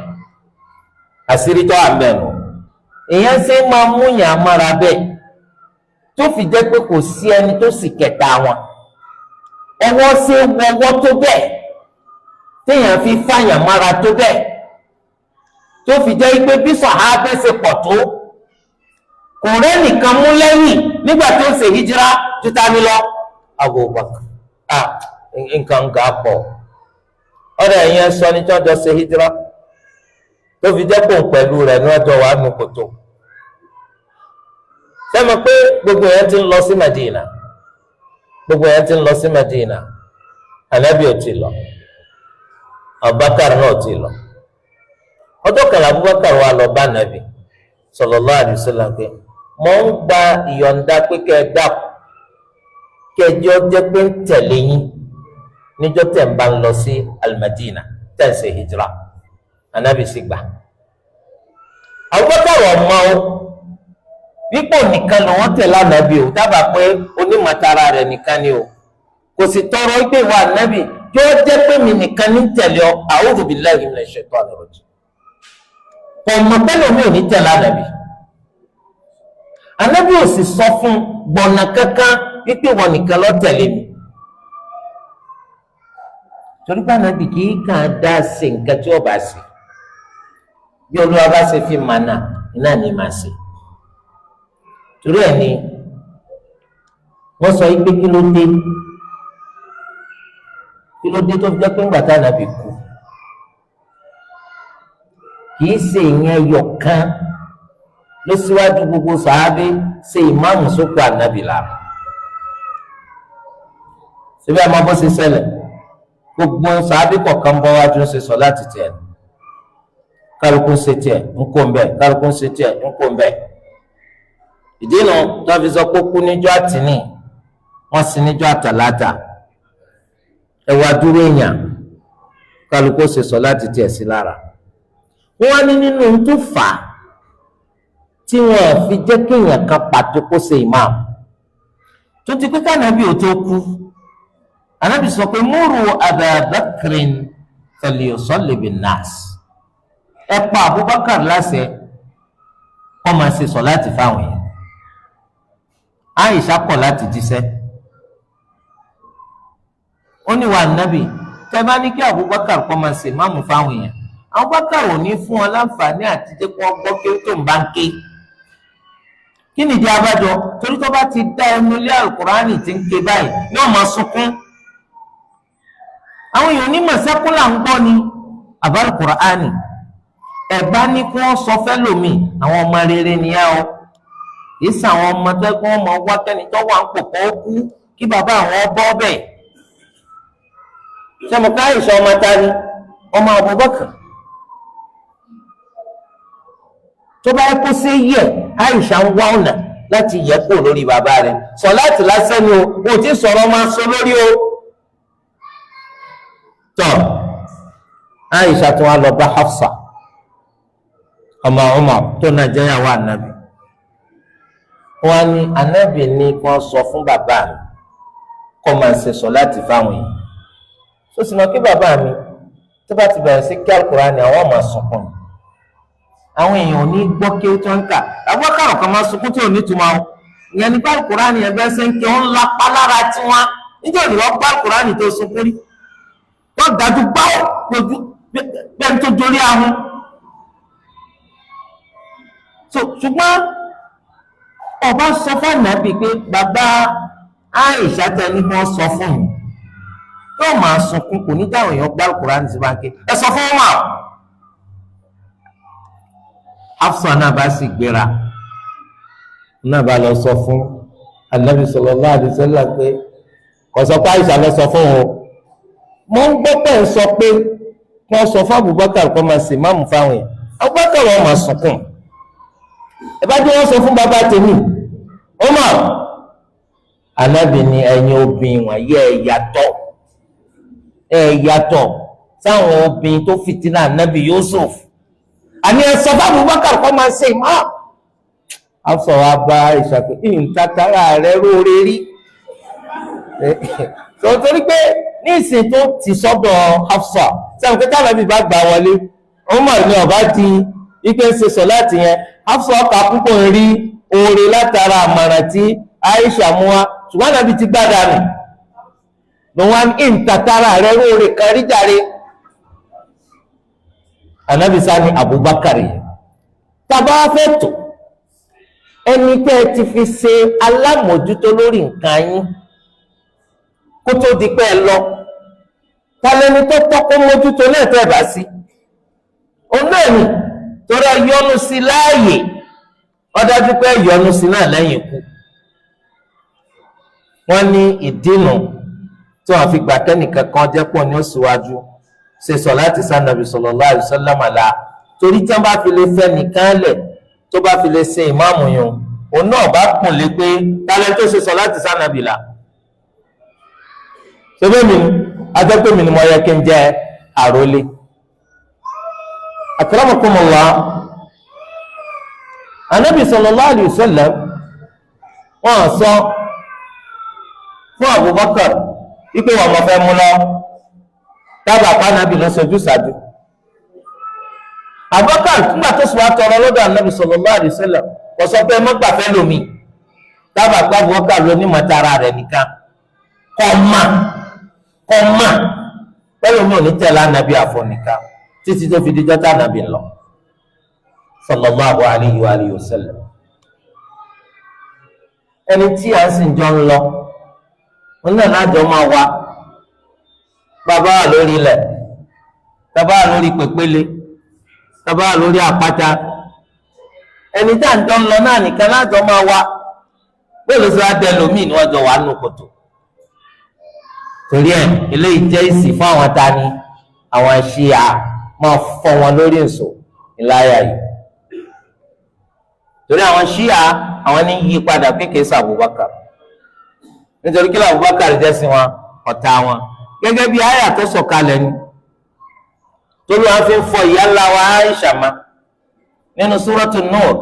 àṣírí tó wà bẹ́ẹ̀ nù. ìyẹn sì máa mú yàn án mára bẹ́ẹ̀ tó fi jẹ́ pé kò sí ẹni tó sì kẹta wọn. ọwọ́ sí wọ́wọ́ tó bẹ́ẹ̀ téèyàn fi fàyàn mára tó bẹ́ẹ̀ tó fi jẹ́ pé bí sàhábà ṣe pọ̀ tó kò rẹ́ nìkan mú lẹ́yìn nígbà tó ń ṣe hijira títa ní lọ Abubakar nǹkan ga pọ̀ ọ̀rọ̀ ẹ̀yìn sọ ní tí wọ́n jọ ṣe hijira tó fi jẹ́ pò ń pẹ̀lú rẹ̀ ní ọjọ́ wàá nu kòtò sẹ́mi pé gbogbo yẹn ti ń lọ sí Madina gbogbo yẹn ti ń lọ sí Madina Ànábì ò ti lọ Abubakar náà ò ti lọ ọjọ́ kan Abubakar wà lọ bá Ànábì sallallahu alaihi wasallam pé mo ń gba ìyọ̀ǹda pé kẹ́ ẹ dàpọ̀ kẹjọ jẹ́ pé ń tẹ̀lé yín níjọ́ tẹ̀ ń bá ń lọ sí Al-Madina tẹ̀ ń ṣe hijira Ànábì sì gbà. Abubakar ọmọ o dípò nìkan ló wọ́n tẹ̀lé Ànábì o dábàá pé onímọ̀tara rẹ̀ nìkan ni o kò sì tọrọ pé ìwà Ànábì yóò jẹ́ pé mi nìkan ní tẹ̀lé ọ a'udhu billahi minash shaitani rajim. Ọmọ pẹ́lú mi ò ní tẹ̀lé Ànábì. Ànábì ò sì sọ fún gbọ̀nà kankan wípé wọn nìkan ló tẹ̀lé mi. Torí pé Ànábì kì í kàn dá ṣe nǹkan tí ó bá ṣe. Bí Olúwa bá ṣe fi mànà iná ní máa ṣe. Torí ẹ̀ ni wọ́n sọ pé kí ló dé tó fi jẹ́ pé ńgbà tí Ànábì kú kìí ṣe ìyẹn yọ̀kan ló síwájú gbogbo sàábé ṣe ìmáàmù sókè Ànábì lára. Síbẹ̀ máa bó ṣe ṣẹlẹ̀ gbogbo sàábé kọ̀ọ̀kan bọ́ wájú ṣe sọ láti tiẹ̀ kálukú ṣe tiẹ̀ ń kó ń bẹ̀ kálukú ṣe tiẹ̀ ń kó ń bẹ̀. Ìdí nu tó fi sọ pé kú níjọ́ àtìní wọ́n sì níjọ́ àtàlátà ẹwà dúró èèyàn kálukú ṣe sọ láti tiẹ̀ sí lára. Wọ́n ní nínú tó fà á tí wọ́n fi jẹ́ kéèyàn kan pàtó kó ṣe ìmáàmù tó ti pé k'Ànábì ò tó kú. Ànábì sọ pé múrù Aba Bakrin falyusalli bin-nas, ẹ pa Abubakar láṣẹ kó máa ṣe sọ̀láàtì fáwọn èèyàn. Àìṣà kọ̀ láti jíṣẹ́. Ó ní wa Ànábì tẹ́ bá ní kí Abubakar kó máa ṣe ìmáàmù fáwọn èèyàn, Abubakar ò ní fún wọn láǹfààní àti jẹ́ kí wọ́n gbọ́ kí ó tó ń bá ń ké. Kí nìdí abájọ? Torí tó bá ti dá ẹnu lé Al-Kùránì tí ń ké báyìí yóò máa sunkún. Àwọn èèyàn onímọ̀ sẹ́kúlà ń gbọ́ ni àbá Al-Kùránì. Ẹ̀bá ní kí wọ́n sọ fẹ́lòmíì àwọn ọmọ rere nìyá o. Kìí ṣe àwọn ọmọ tó kí wọ́n mọ wá kẹ́ni tó wà ń pò kọ́ kú kí bàbá àwọn bọ́ bẹ̀. Ṣé mo ká Àìṣà ọmọ ta ni? Ọmọ Abubakar. Tó bá yẹ kó ṣe yẹ Àìṣà ń wá ọ̀nà láti yẹ kó lórí bàbá rẹ̀ sọ̀láàtì lásán ni o kò tí sọ̀rọ̀ máa sọ lórí o. Tọ́ Àìṣà tó wá lọ bá Hafsa ọmọ Umar tó náà jẹ́ ìyàwó Ànábì. Wọ́n ní Ànábì ní kí wọ́n sọ fún bàbá mi kó máa ṣe sọ̀láàtì fáwọn èèyàn. Tó sì mọ̀ kí bàbá mi tó bá ti bẹ̀rẹ̀ sí kí Al-Kùránì àwọn ọmọ sunkún àwọn èèyàn ò ní gbọ́ kí ó tó ń kà Abubakar kan máa sunkún tí ò ní túmọ̀ ọ́ ìyẹn ní bá Al-Kùránì ẹgbẹ́ ṣe ń kí wọ́n lápá lára tí wọ́n níjọ́ ni wọ́n bá Al-Kùránì tó sunkún rí wọ́n dájú báwọ̀ lójú bẹ́ẹ̀ tó dorí ahun. Ṣùgbọ́n ọba sọ fún Ànábì pé bàbá Àìṣà tẹni kan sọ fún mi yóò máa sunkún kò ní dáhùn èèyàn gbá Al-Kùránì sí báńkì ẹ sọ fún wọn. Hafsa náà bá sì gbéra náà bá lọ sọ fún Ànábì sallallahu alaihi wasallam pé kò sọ pé Àìṣà lọ sọ fún o mo ń gbọ́ pé ń sọ pé kí wọ́n sọ fún Abubakar kó máa ṣe máàmù fáwọn yẹn Abubakar wọn máa sunkún ẹ bá dé wọ́n sọ fún bàbá tèmi Umar. Ànábì ní ẹ̀yin obìnrin wọ̀nyí ẹ yàtọ̀ sáwọn obìnrin tó fìtínà Ànábì Yusuf àní ẹ sọ fún Abubakar kó máa ṣe ìmáà. Hafsa wa bá ìṣàpè ìǹtatara rẹ róore rí torí pé ní ìsìn tó ti sọ́dọ̀ Hafsa sẹ́wọ̀n pé táwọn bá gbà wọlé Umar ní ọba ti ike ń ṣe sọ láti yẹn Hafsa ọkà púpọ̀ ń rí oore látara àmàràn tí Aisha mú wa ṣùgbọ́n Ànábì ti gbádà nù lòun ìǹtatara rẹ róore kan rí jàre. Ànábì sá ní Abubakar yẹn tàbá fẹ́ tó ẹni tẹ́ ẹ ti fi ṣe alámòjútó lórí nǹkan yín kó tó di pé ẹ lọ tálẹ́ni tó tọ́kọ́ mójútó náà tẹ́ ẹ bá sí òun náà ni torí ẹ yọ́nú sí láàyè ó dájú pé ẹ yọ́nú sí náà lẹ́yìn ikú. Wọ́n ní ìdínà tí wọ́n fi gbà kẹ́nìkan kan jẹ́ pọ̀ ní òṣùwájú ṣe sọ̀láàtì sànàbì sallallahu alaihi wasallam àlá torí tí wọ́n bá fi lè fẹ́ nìkan lẹ̀ tó bá fi lè ṣe ìmáàmù yun òun náà bá kùn lé pé tálẹ́ tó ṣe sọ̀láàtì sànàbì là. ṣébí mi ni adẹ́pẹ́ mi ni mo yẹ kí n jẹ́ àrólé akramakumullah, anabi sallallahu alayhi wa sallam wọ́n sọ fún Abubakar wípé wọ́n mọ̀ fẹ́ mú lọ tábà pa anabi lọ sojú ṣáájú. Abubakar nígbà tó sùn wá tọrọ lọ́dọ̀ anabi sallallahu alayhi wa sallam kò sọ pé mọ́gbà fẹ́ lómi tábà pa Abubakar lọ ní mọ̀tara rẹ̀ nìkan kọ́ mà pẹ̀lú mi ò ní tẹ̀lé anabi àfọ̀nìkan títí tó fi dijọ́ tá anabi lọ sallallahu alayhi wa alihi wa sallam. ẹni tí a sì jọ ń lọ wọn náà lájọ máa wá bàbá wà lórí ilẹ̀, bàbá wà lórí pèpéle, bàbá wà lórí àpáta, ẹni tí a jọ ń lọ náà nìkan lájọ máa wá bẹ́ẹ̀ ló sọ adé lómi ni wọ́n jọ wà nù kòtò. torí ẹ̀ eléyìí jẹ́ ìsì fún àwọn tani àwọn Ṣíà máa fọ́ wọn lórí èso ìláyà yìí. torí àwọn Ṣíà àwọn ní yí padà kékeré sí Abubakar nítorí kí Abubakar jẹ́ sí wọn ọ̀tá wọn gẹ́gẹ́ bí àyà tó sọ̀kalẹ̀ ni torí wọn fi ń fọ ìyá ńlá wa Aisha ma nínú Suratul Nur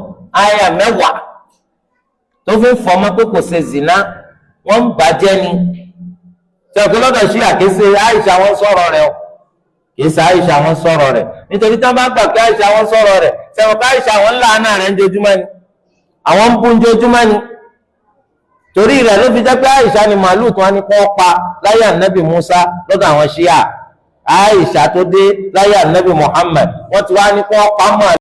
àyà 10 tó fi ń fọ ọmọ pé kò ṣe zina wọ́n ń bàjẹ́ ni ṣèkú lọ́dọ̀ Ṣíà kìí ṣe Aisha wọn sọ̀rọ̀ rẹ̀ o kìí ṣe Aisha wọn sọ̀rọ̀ rẹ̀ nítorí tí wọ́n bá gbà pé Aisha wọn sọ̀rọ̀ rẹ̀ ṣèwọ̀n ká Aisha wọn ńlá rẹ̀ ń jojúmọ́ ni àwọn ń bú njojúmọ́ ni torí rẹ̀ ló fi jẹ́ pé Aisha ni màálù tí wọ́n ní kó pa láyé ànábì Musa lọ́dọ̀ àwọn Ṣíà Aisha tó dé láyé ànábì Muhammad wọ́n ti wá ní kó pa màálù.